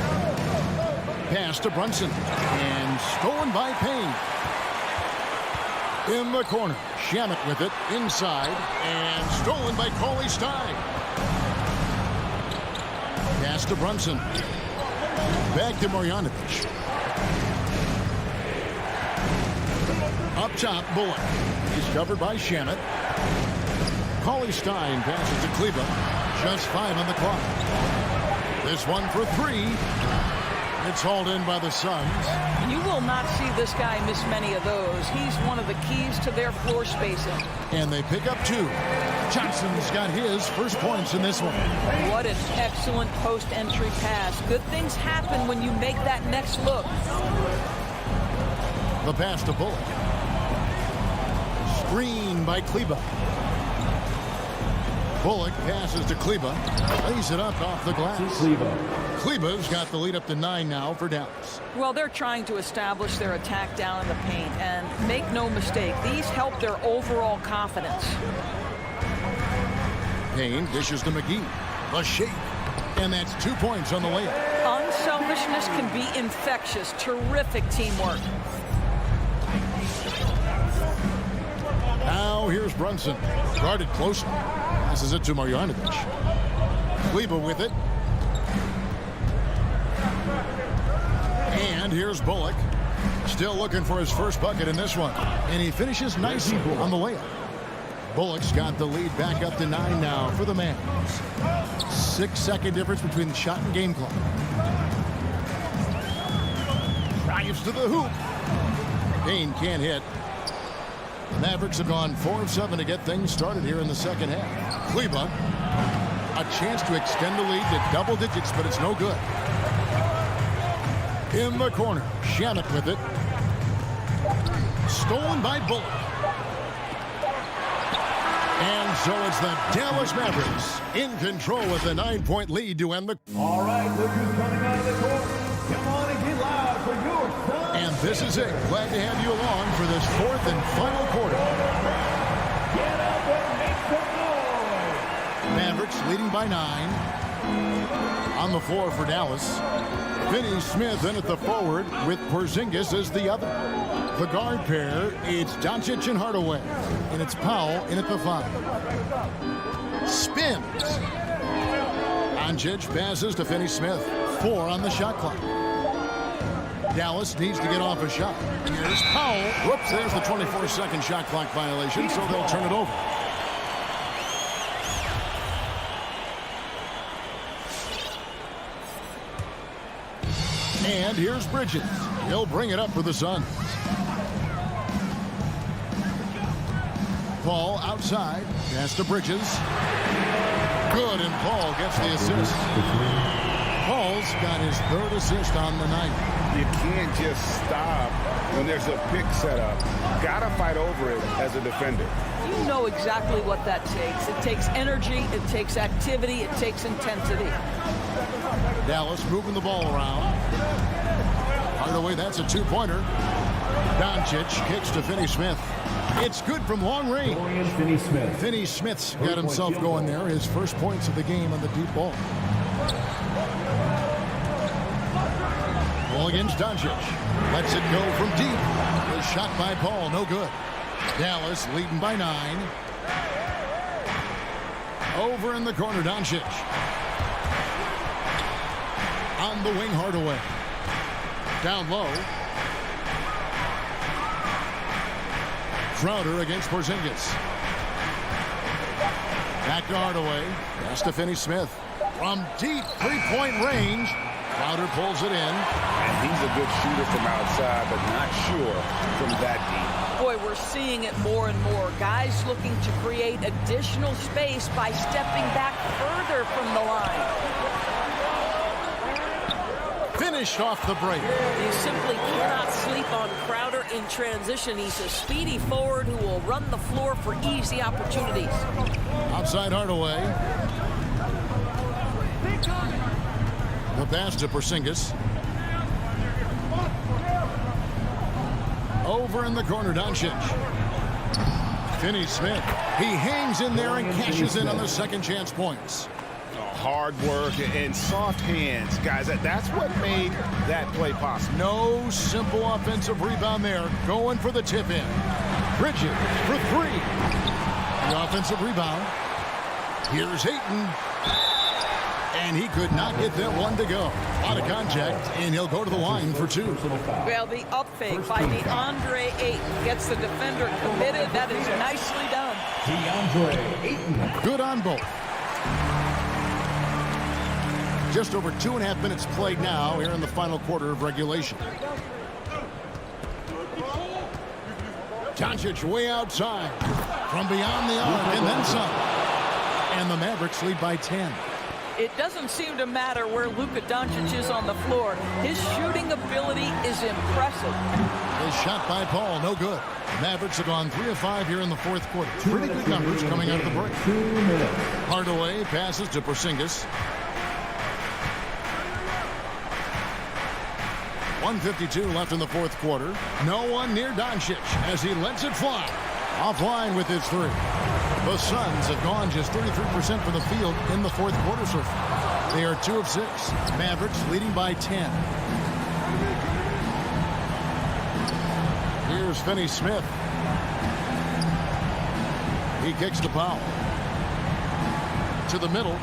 Pass to Brunson. And stolen by Payne. In the corner. Shamet with it. Inside. And stolen by Cauley-Stein. Pass to Brunson. Back to Marjanovic. Up top, Bullock. He's covered by Shamet. Cauley-Stein passes to Kleber. Just 5 on the clock. This one for 3. It's hauled in by the Suns. You will not see this guy miss many of those. He's one of the keys to their floor spacing. And they pick up 2. Johnson's got his first points in this one. What an excellent post-entry pass. Good things happen when you make that next look. The pass to Bullock. Screen by Kleber. Bullock passes to Kleber. Lays it up off the glass. Kleber's got the lead up to 9 now for Dallas. Well, they're trying to establish their attack down in the paint. And make no mistake, these help their overall confidence. Payne dishes to McGee. The shake. And that's 2 points on the layup. Unselfishness can be infectious. Terrific teamwork. Now here's Brunson. Guarded closely. Passes it to Marjanovic. Kleber with it. And here's Bullock. Still looking for his first bucket in this one. And he finishes nicely on the layup. Bullock's got the lead back up to 9 now for the Mavs. 6-second difference between the shot and game clock. Drives to the hoop. Payne can't hit. The Mavericks have gone 4 of 7 to get things started here in the second half. Kleber, a chance to extend the lead to double digits, but it's no good. In the corner, Shamet with it. Stolen by Bullock. And so it's the Dallas Mavericks in control with a 9-point lead to end the... All right, look who's coming out of the court. Come on and get loud for your son. And this is it. Glad to have you along for this 4th and final quarter. Get up and make some noise. Mavericks leading by 9. On the floor for Dallas. Finney Smith in at the forward with Porzingis as the other. The guard pair, it's Doncic and Hardaway. And it's Powell in at the 5. Spins. Doncic passes to Finney Smith. 4 on the shot clock. Dallas needs to get off a shot. Here's Powell. Whoops, there's the 24-second shot clock violation, so they'll turn it over. And here's Bridges. He'll bring it up for the Suns. Paul outside. Pass to Bridges. Good, and Paul gets the assist. Paul's got his 3rd assist on the night. You can't just stop when there's a pick set up. Gotta fight over it as a defender. You know exactly what that takes. It takes energy, it takes activity, it takes intensity. Dallas moving the ball around. Hardaway, that's a 2-pointer. Doncic kicks to Finney-Smith. It's good from long range. Finney-Smith. Finney-Smith's got himself going there. His first points of the game on the deep ball. Ball against Doncic. Lets it go from deep. The shot by Paul, no good. Dallas leading by 9. Over in the corner, Doncic. On the wing, Hardaway. Down low. Crowder against Porzingis. Back to Hardaway. Pass to Finney-Smith. From deep 3-point range. Crowder pulls it in. And he's a good shooter from outside, but not sure from that deep. Boy, we're seeing it more and more. Guys looking to create additional space by stepping back further from the line. Finished off the break. You simply cannot sleep on Crowder in transition. He's a speedy forward who will run the floor for easy opportunities. Outside Hardaway. The pass to Porzingis. Over in the corner, Doncic. Finney-Smith. He hangs in there and cashes in on the second chance points. Hard work and soft hands, guys. That's what made that play possible. No simple offensive rebound there. Going for the tip in. Bridges for 3. The offensive rebound. Here's Ayton. And he could not get that one to go. Out of contact, and he'll go to the line for 2. Well, the up fake by DeAndre Ayton gets the defender committed. That is nicely done. DeAndre Ayton. Good on both. Just over 2.5 minutes played now here in the final quarter of regulation. Doncic way outside from beyond the arc and then some. And the Mavericks lead by 10. It doesn't seem to matter where Luka Doncic is on the floor. His shooting ability is impressive. His shot by Paul, no good. Mavericks have gone 3 of 5 here in the fourth quarter. Pretty good numbers coming out of the break. 2 minutes. Hardaway passes to Porzingis. 1:52 left in the fourth quarter. No one near Doncic as he lets it fly. Offline with his 3. The Suns have gone just 33% from the field in the fourth quarter so far. They are 2 of 6. Mavericks leading by 10. Here's Finney-Smith. He kicks to Powell. To the middle.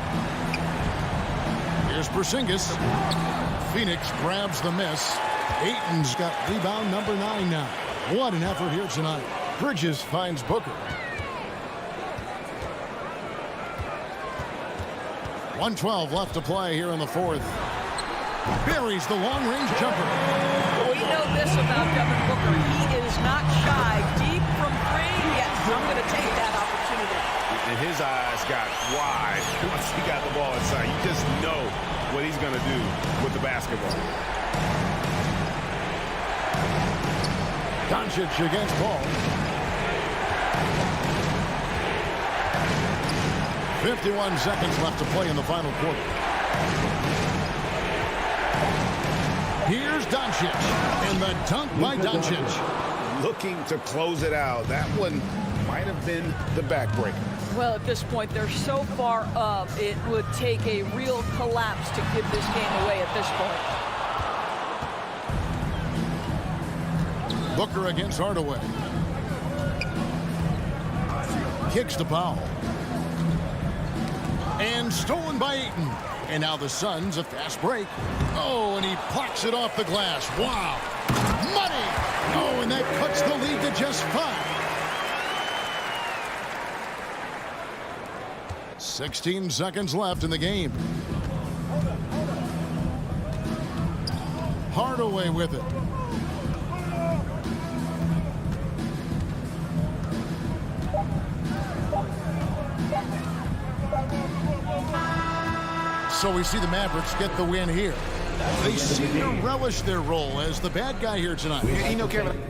Here's Porzingis. Phoenix grabs the miss. Ayton's got rebound number 9 now. What an effort here tonight. Bridges finds Booker. 1:12 left to play here in the fourth. Buries the long-range jumper. We know this about Devin Booker. He is not shy. Deep from 3. Yes, I'm going to take that opportunity. And his eyes got wide once he got the ball inside. You just know what he's going to do with the basketball. Doncic against Paul. 51 seconds left to play in the final quarter. Here's Doncic, and the dunk by Doncic. Looking to close it out. That one might have been the backbreaker. Well, at this point, they're so far up, it would take a real collapse to give this game away at this point. Booker against Hardaway. Kicks to Powell. And stolen by Ayton. And now the Suns, a fast break. Oh, and he plucks it off the glass. Wow. Money! Oh, and that cuts the lead to just 5. 16 seconds left in the game. Hardaway with it. So we see the Mavericks get the win here. They seem to relish their role as the bad guy here tonight. You know, Kevin.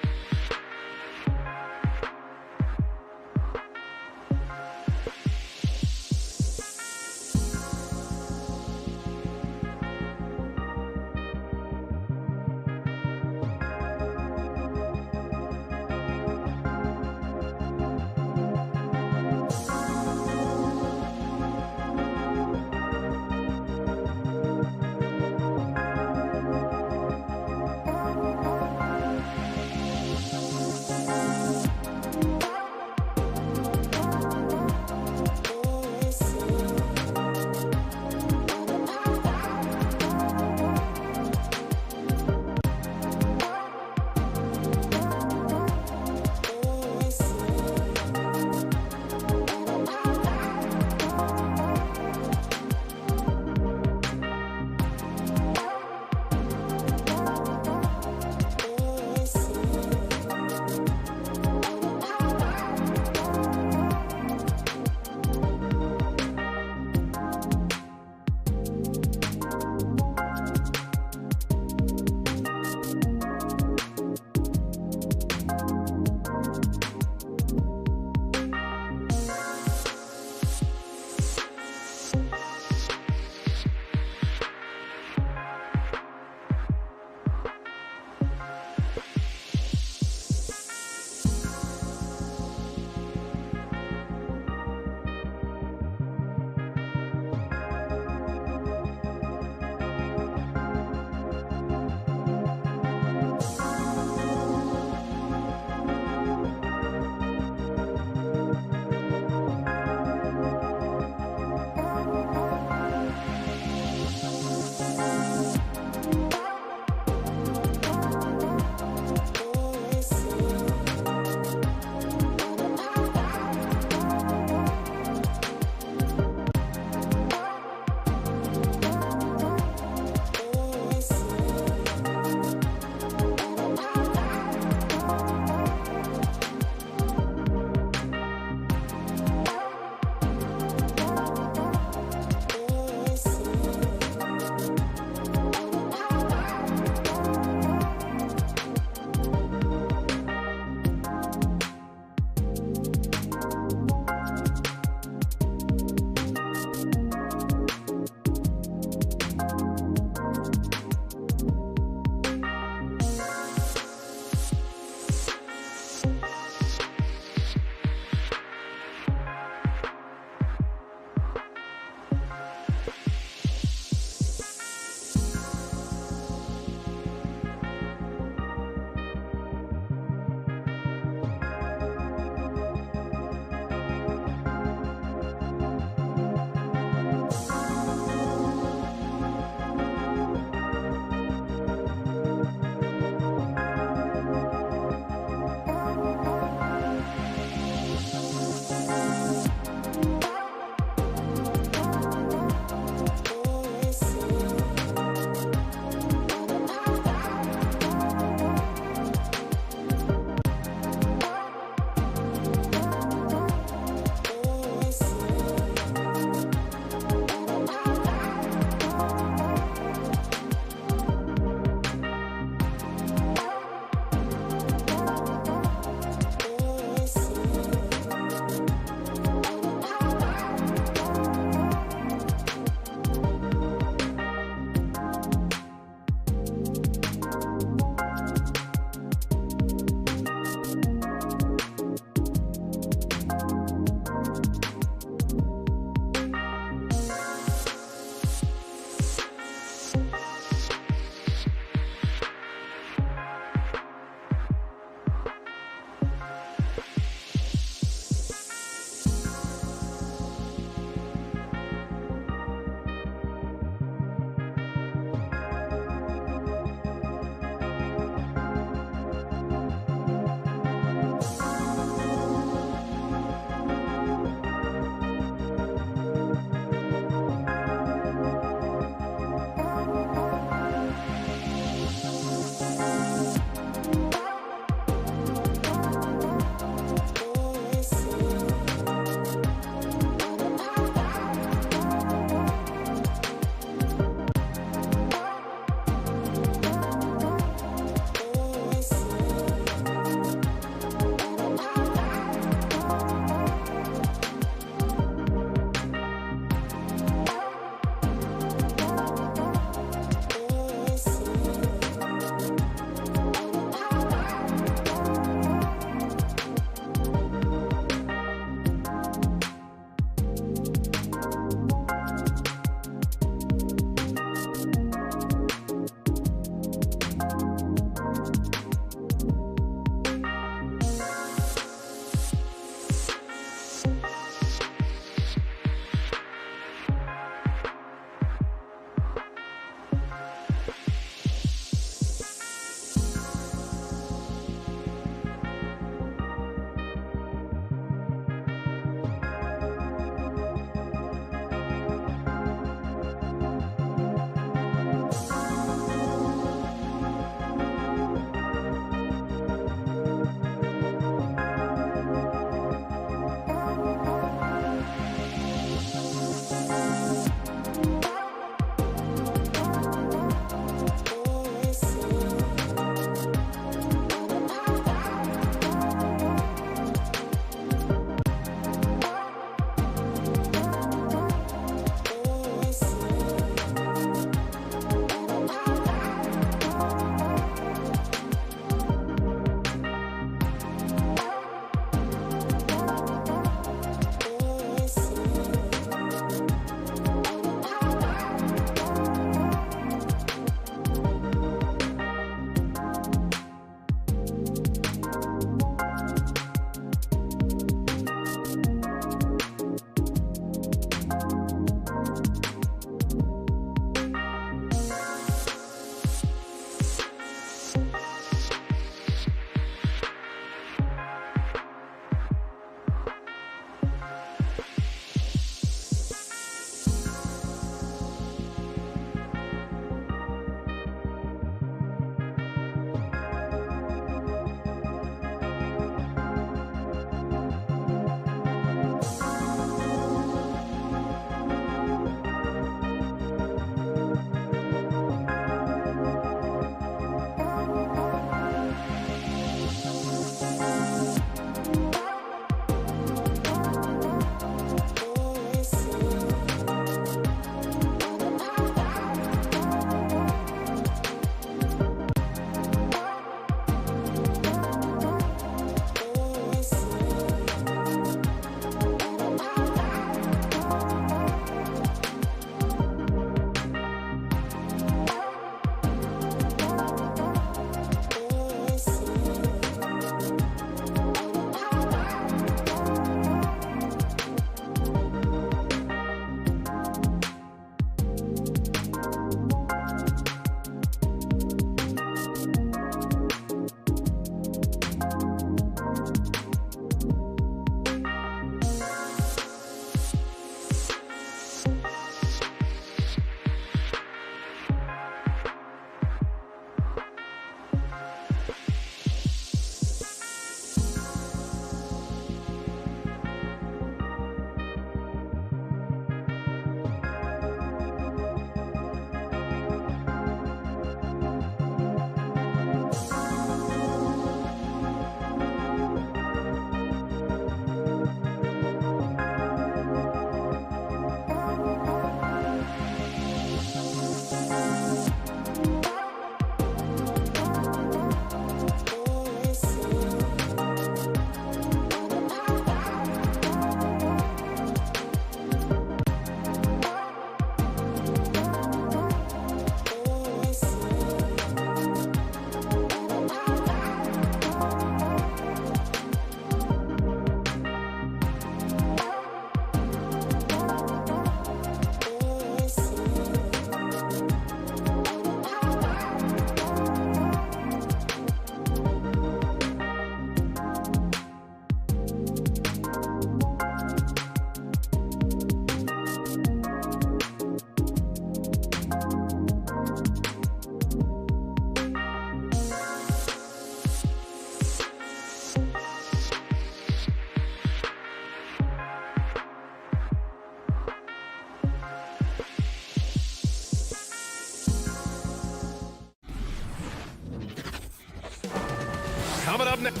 Coming up next.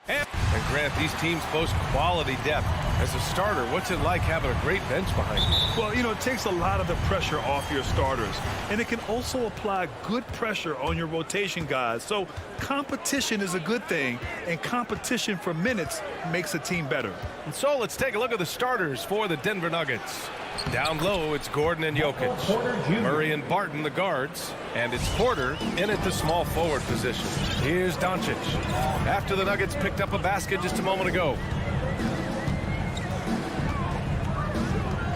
And Grant, these teams boast quality depth. As a starter, what's it like having a great bench behind you? Well, you know, it takes a lot of the pressure off your starters, and it can also apply good pressure on your rotation guys. So competition is a good thing, and competition for minutes makes a team better. And so let's take a look at the starters for the Denver Nuggets. Down low, it's Gordon and Jokic. Murray and Barton, the guards. And it's Porter in at the small forward position. Here's Doncic. After the Nuggets picked up a basket just a moment ago.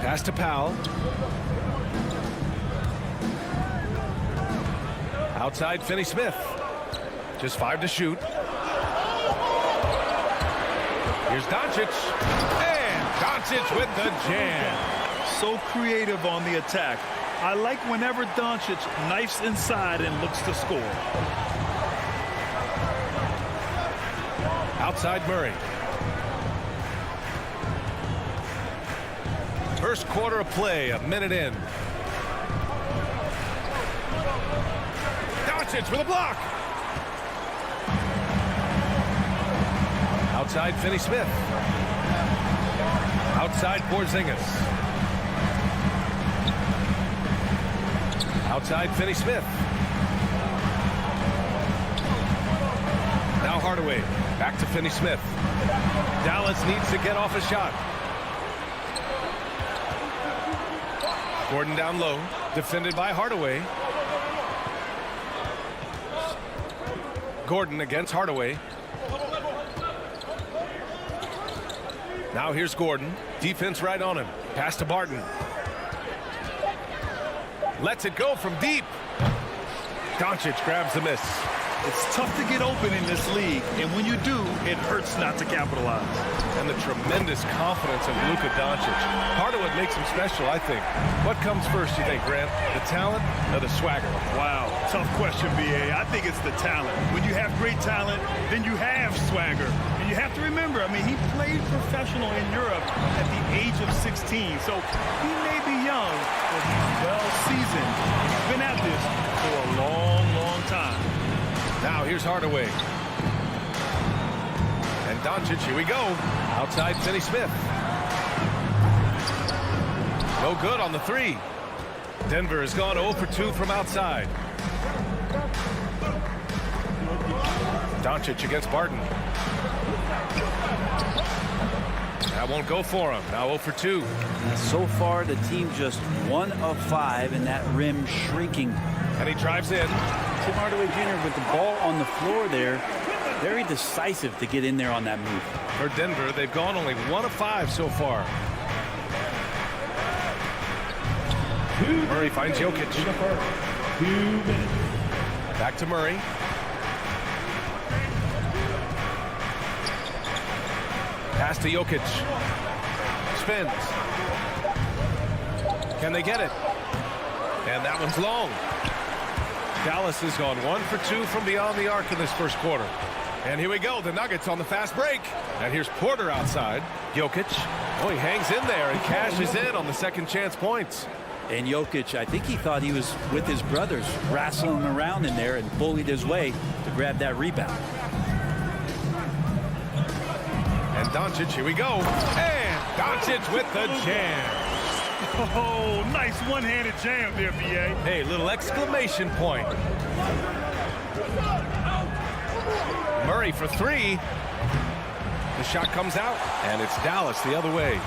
Pass to Powell. Outside, Finney-Smith. Just 5 to shoot. Here's Doncic. And Doncic with the jam. So creative on the attack. I like whenever Doncic knifes inside and looks to score. Outside Murray. First quarter of play, a minute in. Doncic with a block. Outside Finney-Smith. Outside Porzingis. Outside Finney-Smith. Now Hardaway. Back to Finney-Smith. Dallas needs to get off a shot. Gordon down low. Defended by Hardaway. Gordon against Hardaway. Now here's Gordon. Defense right on him. Pass to Barton. Lets it go from deep. Doncic grabs the miss. It's tough to get open in this league, and when you do, it hurts not to capitalize. And the tremendous confidence of Luka Doncic. Part of what makes him special, I think. What comes first, you think, Grant? The talent or the swagger? Wow, tough question, B.A. I think it's the talent. When you have great talent, then you have swagger. And you have to remember, I mean, he played professional in Europe at the age of 16. So he may be young, but he's well seasoned. He's been at this for a long, long time. Now here's Hardaway. And Doncic, here we go. Outside Finney-Smith. No good on the 3. Denver has gone 0 for 2 from outside. Doncic against Barton. That won't go for him. Now 0 for 2. So far, the team just 1 of 5, and that rim shrinking. And he drives in. Tim Hardaway Jr. with the ball on the floor there. Very decisive to get in there on that move. For Denver, they've gone only 1 of 5 so far. Murray finds Jokic. Back to Murray. Pass to Jokic. Spins. Can they get it? And that one's long. Dallas has gone 1 for 2 from beyond the arc in this first quarter. And here we go, the Nuggets on the fast break. And here's Porter outside. Jokic. Oh, he hangs in there and cashes in on the second chance points. And Jokic, I think he thought he was with his brothers, wrestling around in there and bullied his way to grab that rebound. And Doncic, here we go. And Doncic with the jam. Oh, nice one-handed jam there, B.A. Hey, little exclamation point. Murray for 3. The shot comes out, and it's Dallas the other way.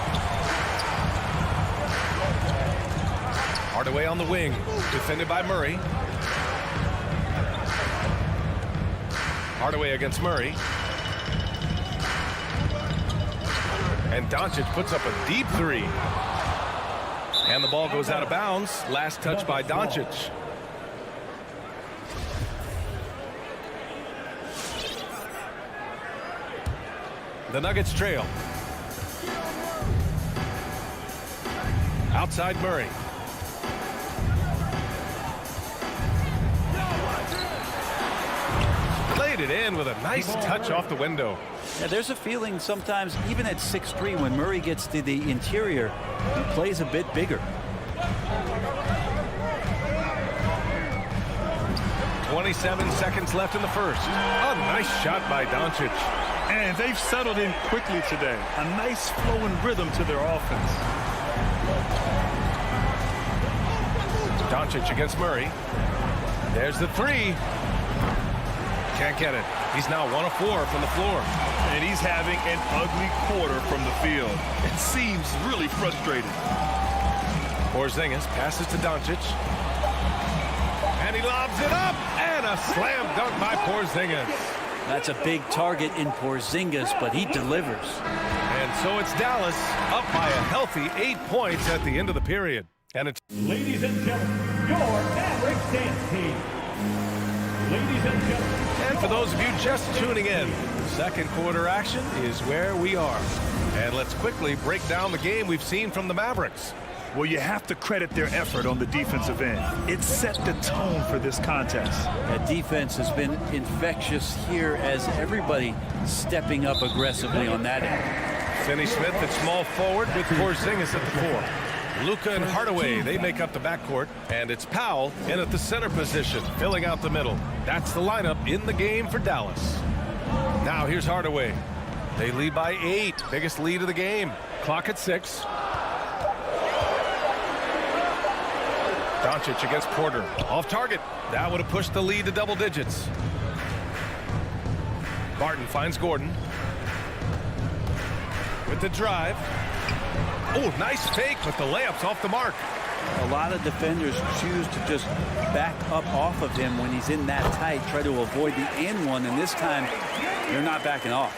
Hardaway on the wing, defended by Murray. Hardaway against Murray. And Doncic puts up a deep 3. And the ball goes out of bounds. Last touch by Doncic. The Nuggets trail. Outside Murray. Laid it in with a nice touch off the window. Yeah, there's a feeling sometimes, even at 6'3", when Murray gets to the interior, he plays a bit bigger. 27 seconds left in the first. A nice shot by Doncic. And they've settled in quickly today. A nice flowing rhythm to their offense. Doncic against Murray. There's the three. Can't get it. He's now 1 of 4 from the floor. And he's having an ugly quarter from the field. It seems really frustrating. Porzingis passes to Doncic. And he lobs it up. And a slam dunk by Porzingis. That's a big target in Porzingis, but he delivers. And so it's Dallas up by a healthy 8 points at the end of the period. And it's Ladies and gentlemen, your Mavericks dance team. Ladies and gentlemen. And for those of you just tuning in, second quarter action is where we are. And let's quickly break down the game we've seen from the Mavericks. Well, you have to credit their effort on the defensive end. It set the tone for this contest. That defense has been infectious here as everybody stepping up aggressively on that end. Finney Smith at small forward with Porzingis at the 4. Luka and Hardaway, they make up the backcourt. And it's Powell in at the center position, filling out the middle. That's the lineup in the game for Dallas. Now here's Hardaway. They lead by 8, biggest lead of the game. Clock at 6. Doncic against Porter. Off target. That would have pushed the lead to double digits. Barton finds Gordon. With the drive. Oh, nice fake, but the layup's off the mark. A lot of defenders choose to just back up off of him when he's in that tight, try to avoid the and one, and this time they're not backing off.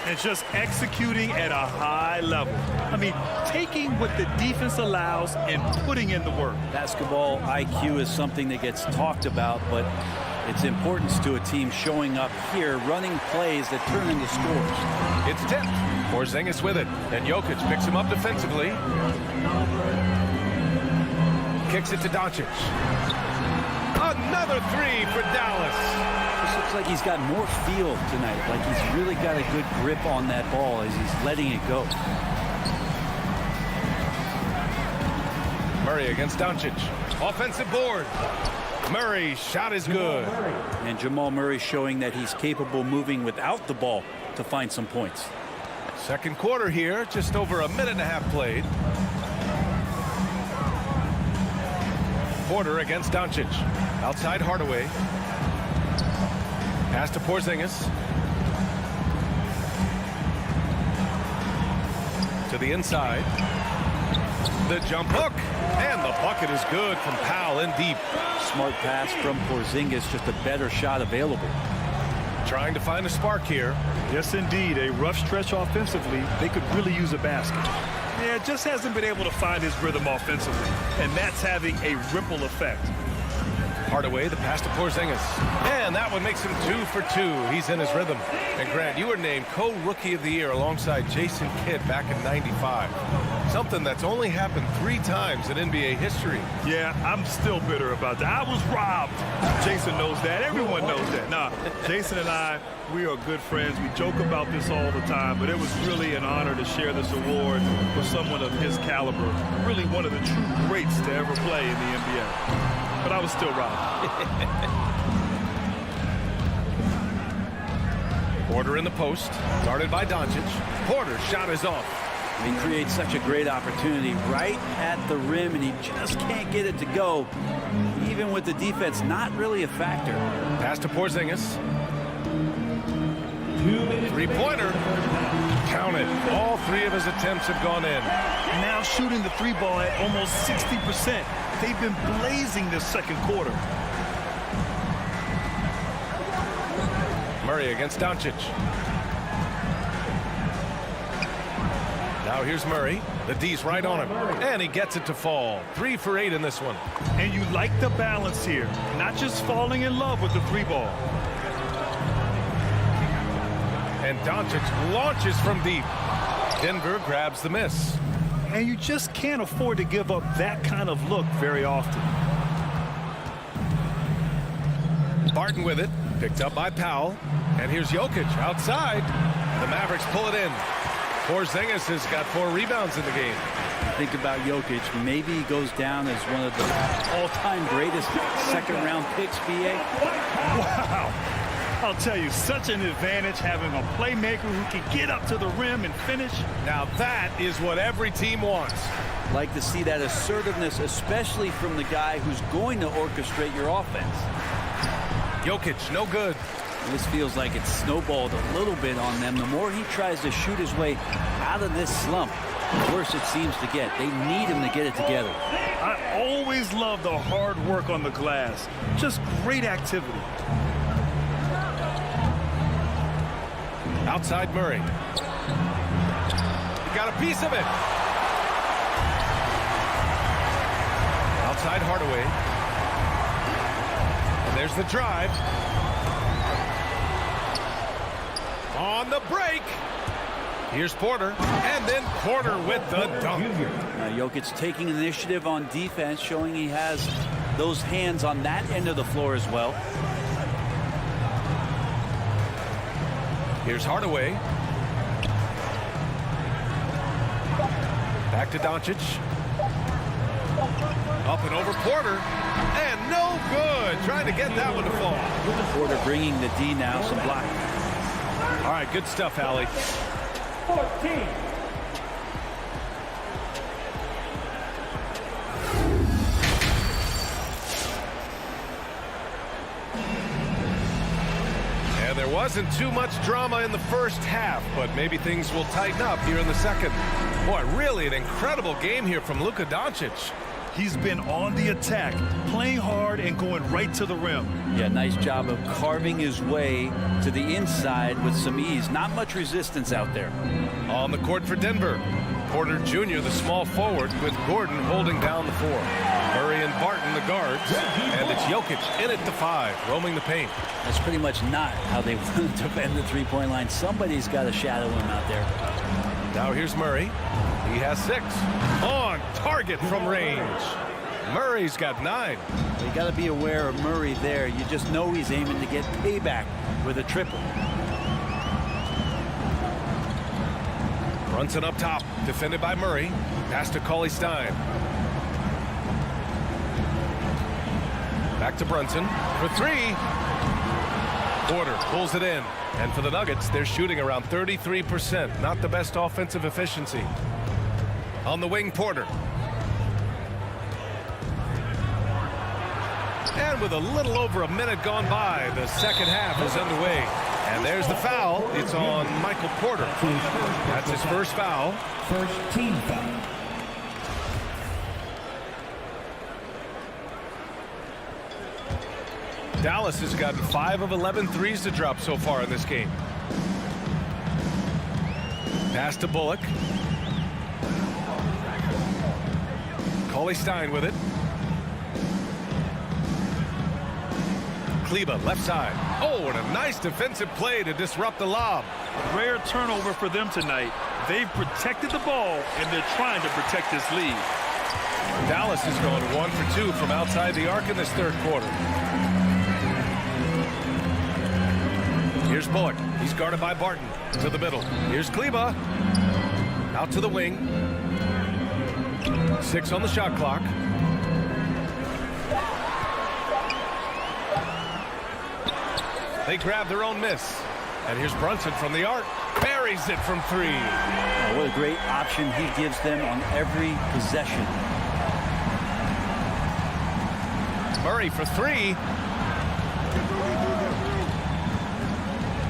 And just executing at a high level. I mean, taking what the defense allows and putting in the work. Basketball IQ is something that gets talked about, but its importance to a team showing up here, running plays that turn into scores. It's tipped. Porzingis with it, and Jokic picks him up defensively. Kicks it to Doncic. Another three for Dallas. This looks like he's got more feel tonight, like he's really got a good grip on that ball as he's letting it go. Murray against Doncic. Offensive board. Murray's shot is good. And Jamal Murray showing that he's capable moving without the ball to find some points. Second quarter here, just over a minute and a half played. Porter against Doncic. Outside Hardaway. Pass to Porzingis. To the inside. The jump hook. And the bucket is good from Powell in deep. Smart pass from Porzingis, just a better shot available. Trying to find a spark here. Yes, indeed. A rough stretch offensively. They could really use a basket. Yeah, just hasn't been able to find his rhythm offensively. And that's having a ripple effect. Hardaway, the pass to Porzingis. And that one makes him 2 for 2. He's in his rhythm. And Grant, you were named co-rookie of the year alongside Jason Kidd back in '95. Something that's only happened 3 times in NBA history. Yeah, I'm still bitter about that. I was robbed. Jason knows that. Everyone knows that. Nah, Jason and I, we are good friends. We joke about this all the time, but it was really an honor to share this award with someone of his caliber. Really one of the true greats to ever play in the NBA. But I was still robbed. Porter in the post, guarded by Doncic. Porter's shot is off. He creates such a great opportunity right at the rim, and he just can't get it to go. Even with the defense not really a factor. Pass to Porzingis. 3-pointer. Count it. All 3 of his attempts have gone in. Now shooting the 3 ball at almost 60%. They've been blazing this second quarter. Murray against Doncic. Now here's Murray. The D's right on him. And he gets it to fall. 3 for 8 in this one. And you like the balance here. Not just falling in love with the 3 ball. And Doncic launches from deep. Denver grabs the miss. And you just can't afford to give up that kind of look very often. Barton with it. Picked up by Powell. And here's Jokic outside. The Mavericks pull it in. Porzingis has got 4 rebounds in the game. think about Jokic, maybe he goes down as one of the all-time greatest second-round picks, B.A. Wow. I'll tell you, such an advantage having a playmaker who can get up to the rim and finish. Now that is what every team wants. Like to see that assertiveness, especially from the guy who's going to orchestrate your offense. Jokic, no good. This feels like it's snowballed a little bit on them. The more he tries to shoot his way out of this slump, the worse it seems to get. They need him to get it together. I always love the hard work on the glass. Just great activity. Outside Murray. He got a piece of it. Outside Hardaway. And there's the drive. On the break. Here's Porter. And then Porter with the dunk. Jokic taking initiative on defense, showing he has those hands on that end of the floor as well. Here's Hardaway. Back to Doncic. Up and over Porter. And no good. Trying to get that one to fall. Porter bringing the D now, some blocking. All right, good stuff, Allie. 14. And there wasn't too much drama in the first half, but maybe things will tighten up here in the second. Boy, really an incredible game here from Luka Doncic. He's been on the attack, playing hard and going right to the rim. Yeah, nice job of carving his way to the inside with some ease. Not much resistance out there. On the court for Denver, Porter Jr., the small forward, with Gordon holding down the four. Murray and Barton, the guards. And it's Jokic in at the 5, roaming the paint. That's pretty much not how they want to defend the three-point line. Somebody's got to shadow him out there. Now here's Murray. He has 6. On target from range. Murray's got 9. You got to be aware of Murray there. You just know he's aiming to get payback with a triple. Brunson up top, defended by Murray. Pass to Cauley-Stein. Back to Brunson for 3. Porter pulls it in. And for the Nuggets, they're shooting around 33%. Not the best offensive efficiency. On the wing, Porter. And with a little over a minute gone by, the second half is underway. And there's the foul. It's on Michael Porter. That's his first foul. First team foul. Dallas has gotten 5 of 11 threes to drop so far in this game. Pass to Bullock. Cauley-Stein with it. Kleber left side. Oh, and a nice defensive play to disrupt the lob. Rare turnover for them tonight. They've protected the ball, and they're trying to protect this lead. Dallas is going 1 for 2 from outside the arc in this third quarter. Here's Bullock. He's guarded by Barton. To the middle. Here's Kleber. Out to the wing. 6 on the shot clock. They grab their own miss. And here's Brunson from the arc. Buries it from 3. Oh, what a great option he gives them on every possession. Murray for 3.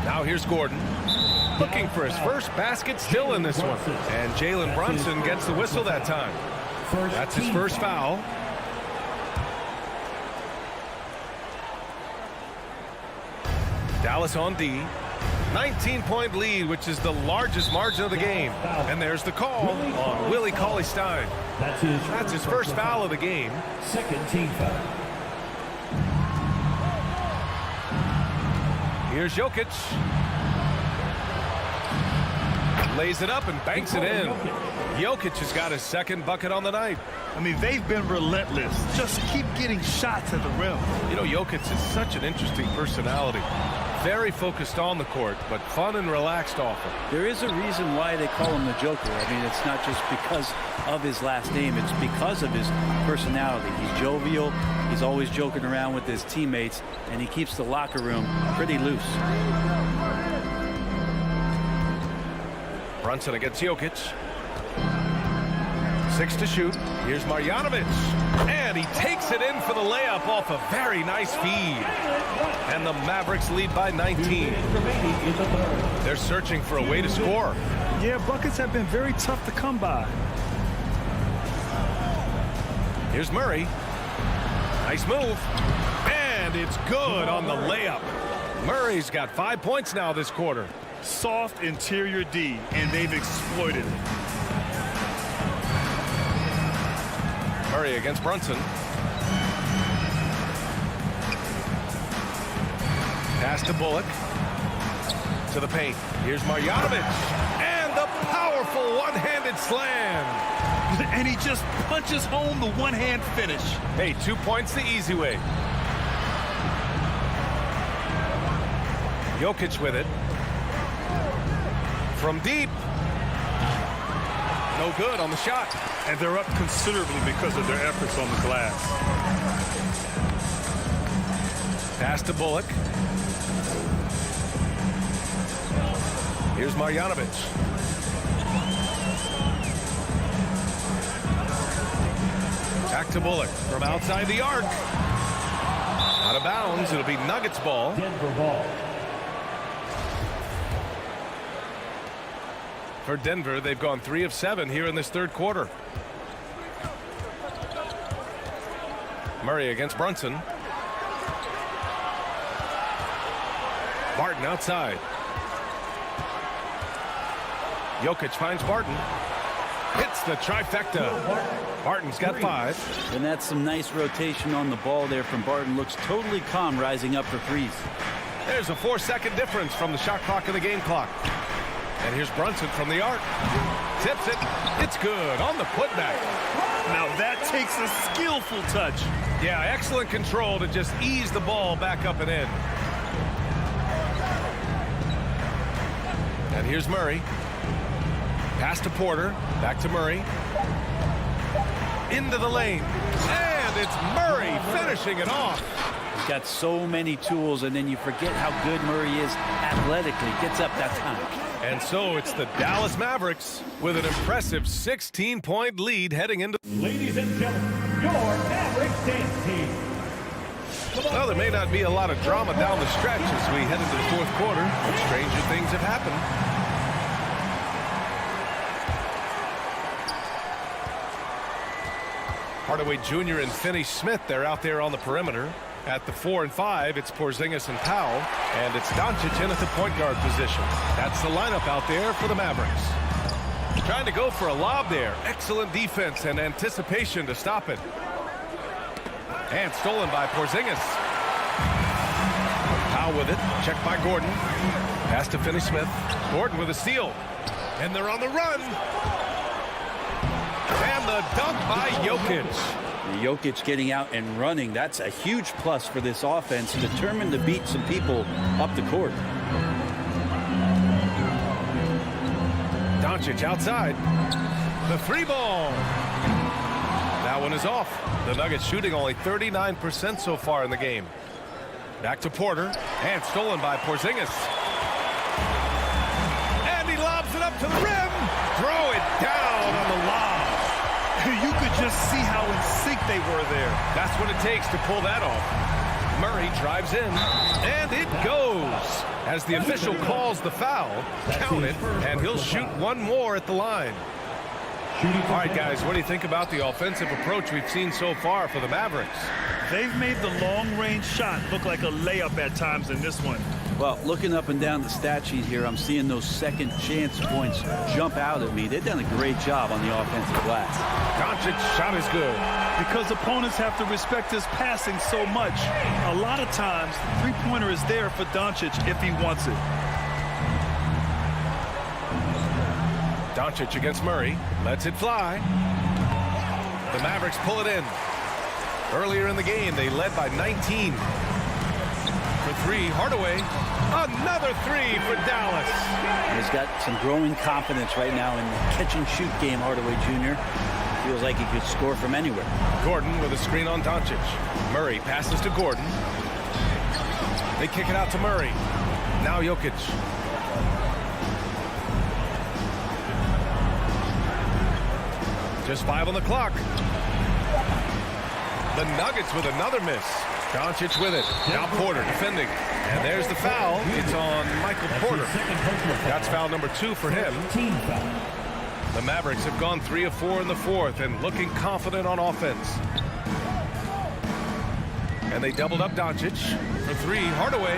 Now here's Gordon. Looking for his first basket still in this one. And Jalen Brunson gets the whistle that time. That's his first foul. Dallas on D. 19-point lead, which is the largest margin of the game. And there's the call on Willie Cauley-Stein. That's his first foul of the game. Second team foul. Here's Jokic. Lays it up and banks it in. Jokic has got his second bucket on the night. I mean, they've been relentless. Just keep getting shots at the rim. You know, Jokic is such an interesting personality. very focused on the court, but fun and relaxed off it. There is a reason why they call him the Joker. I mean, it's not just because of his last name. It's because of his personality. He's jovial. He's always joking around with his teammates, and he keeps the locker room pretty loose. Brunson against Jokic. 6 to shoot. Here's Marjanovic. And he takes it in for the layup off a very nice feed. And the Mavericks lead by 19. They're searching for a way to score. Yeah, buckets have been very tough to come by. Here's Murray. Nice move. And it's good on the layup. Murray's got 5 points now this quarter. Soft interior D, and they've exploited it. Murray against Brunson. Pass to Bullock. To the paint. Here's Marjanovic. And the powerful one-handed slam. And he just punches home the one-hand finish. Hey, 2 points the easy way. Jokic with it. From deep. No good on the shot. And they're up considerably because of their efforts on the glass. Pass to Bullock. Here's Marjanovic. Back to Bullock from outside the arc. Out of bounds. It'll be Nuggets ball. Denver ball. For Denver, they've gone 3 of 7 here in this third quarter. Murray against Brunson. Barton outside. Jokic finds Barton. Hits the trifecta. Barton's got 5. And that's some nice rotation on the ball there from Barton. Looks totally calm rising up for threes. There's a 4-second difference from the shot clock and the game clock. And here's Brunson from the arc. Tips it. It's good on the putback. Now that takes a skillful touch. Yeah, excellent control to just ease the ball back up and in. And here's Murray. Pass to Porter. Back to Murray. Into the lane. And it's Murray finishing it off. He's got so many tools, and then you forget how good Murray is athletically. Gets up that time. And so it's the Dallas Mavericks with an impressive 16-point lead heading into... Ladies and gentlemen, your Mavericks dance team. Well, there may not be a lot of drama down the stretch as we head into the fourth quarter, but stranger things have happened. Hardaway Jr. and Finney-Smith, they're out there on the perimeter. At the 4 and 5, it's Porzingis and Powell, and it's Doncic in at the point guard position. That's the lineup out there for the Mavericks. Trying to go for a lob there. Excellent defense and anticipation to stop it. And stolen by Porzingis. Powell with it. Checked by Gordon. Pass to Finney-Smith. Gordon with a steal. And they're on the run. And the dunk by Jokic. Jokic getting out and running. That's a huge plus for this offense. Determined to beat some people up the court. Doncic outside. The 3-ball. That one is off. The Nuggets shooting only 39% so far in the game. Back to Porter. And stolen by Porzingis. And he lobs it up to the rim. Throw it down on the lob. You could just see how in sync they were there. That's what it takes to pull that off. Murray drives in, and it goes. As the official calls the foul, count it, and he'll shoot one more at the line. All right, guys, what do you think about the offensive approach we've seen so far for the Mavericks? They've made the long-range shot look like a layup at times in this one. Well, looking up and down the stat sheet here, I'm seeing those second chance points jump out at me. They've done a great job on the offensive glass. Doncic's shot is good. Because opponents have to respect his passing so much. A lot of times, the three-pointer is there for Doncic if he wants it. Doncic against Murray. Lets it fly. The Mavericks pull it in. Earlier in the game, they led by 19. For three, Hardaway. Another three for Dallas. He's got some growing confidence right now in the catch-and-shoot game, Hardaway Jr. Feels like he could score from anywhere. Gordon with a screen on Doncic. Murray passes to Gordon. They kick it out to Murray. Now Jokic. Just 5 on the clock. The Nuggets with another miss. Doncic with it. Now Porter defending. And there's the foul. It's on Michael Porter. That's foul number 2 for him. The Mavericks have gone 3 of 4 in the fourth and looking confident on offense. And they doubled up Doncic for 3. Hardaway.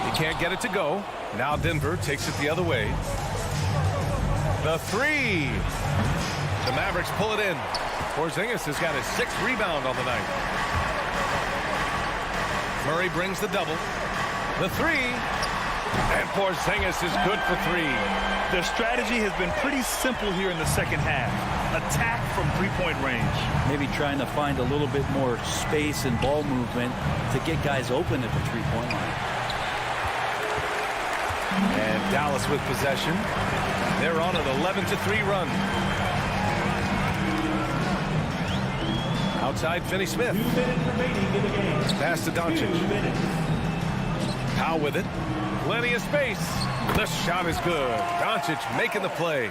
He can't get it to go. Now Denver takes it the other way. The 3. The Mavericks pull it in. Porzingis has got his 6th rebound on the night. Murray brings the double. The 3. And Porzingis is good for 3. Their strategy has been pretty simple here in the second half. Attack from three-point range. Maybe trying to find a little bit more space and ball movement to get guys open at the three-point line. And Dallas with possession. They're on an 11-3 run. Outside, Finney-Smith. Pass to Doncic. Powell with it. Plenty of space. The shot is good. Doncic making the play.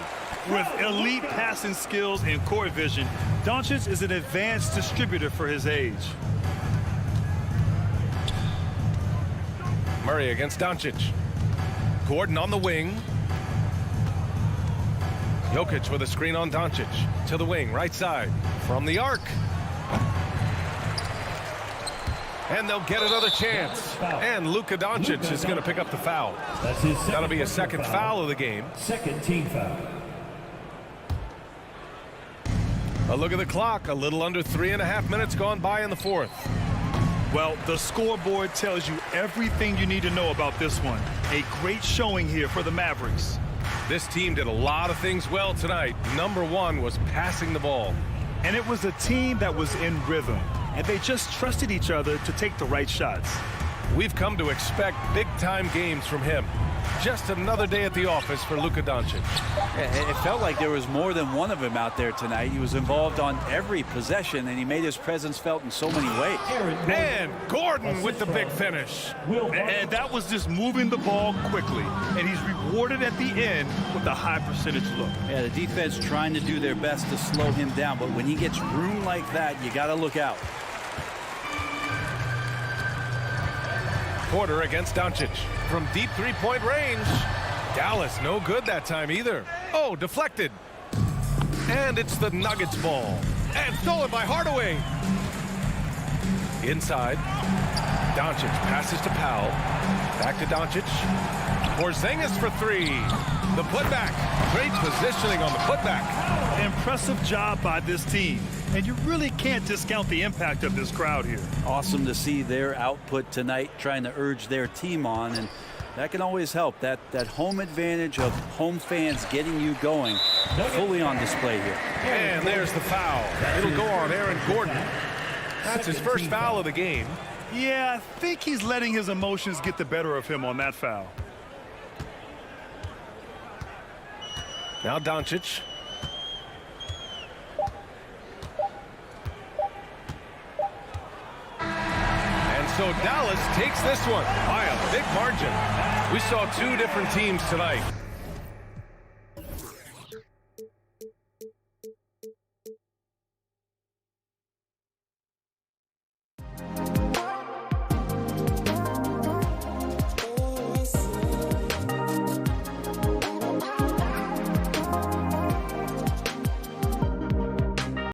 With elite passing skills and court vision, Doncic is an advanced distributor for his age. Murray against Doncic. Gordon on the wing. Jokic with a screen on Doncic. To the wing, right side. From the arc. And they'll get another chance. And Luka Doncic is going to pick up the foul. That'll be a second foul of the game. Second team foul. A look at the clock. A little under 3.5 minutes gone by in the fourth. Well, the scoreboard tells you everything you need to know about this one. A great showing here for the Mavericks. This team did a lot of things well tonight. Number 1 was passing the ball. And it was a team that was in rhythm. And they just trusted each other to take the right shots. We've come to expect big-time games from him. Just another day at the office for Luka Doncic. It felt like there was more than one of him out there tonight. He was involved on every possession, and he made his presence felt in so many ways. And Gordon with the big finish. And that was just moving the ball quickly. And he's rewarded at the end with a high percentage look. Yeah, the defense trying to do their best to slow him down, but when he gets room like that, you got to look out. Porter against Doncic from deep three-point range. Dallas no good that time either. Oh, deflected. And it's the Nuggets ball. And stolen by Hardaway. Inside. Doncic passes to Powell. Back to Doncic. Porzingis for 3. The putback. Great positioning on the putback. Impressive job by this team. And you really can't discount the impact of this crowd here. Awesome to see their output tonight, trying to urge their team on, and that can always help. That home advantage of home fans getting you going, fully on display here. And there's the foul. It'll go on Aaron Gordon. That's his first foul of the game. Yeah, I think he's letting his emotions get the better of him on that foul. Now Doncic. So Dallas takes this one by a big margin. We saw 2 different teams tonight.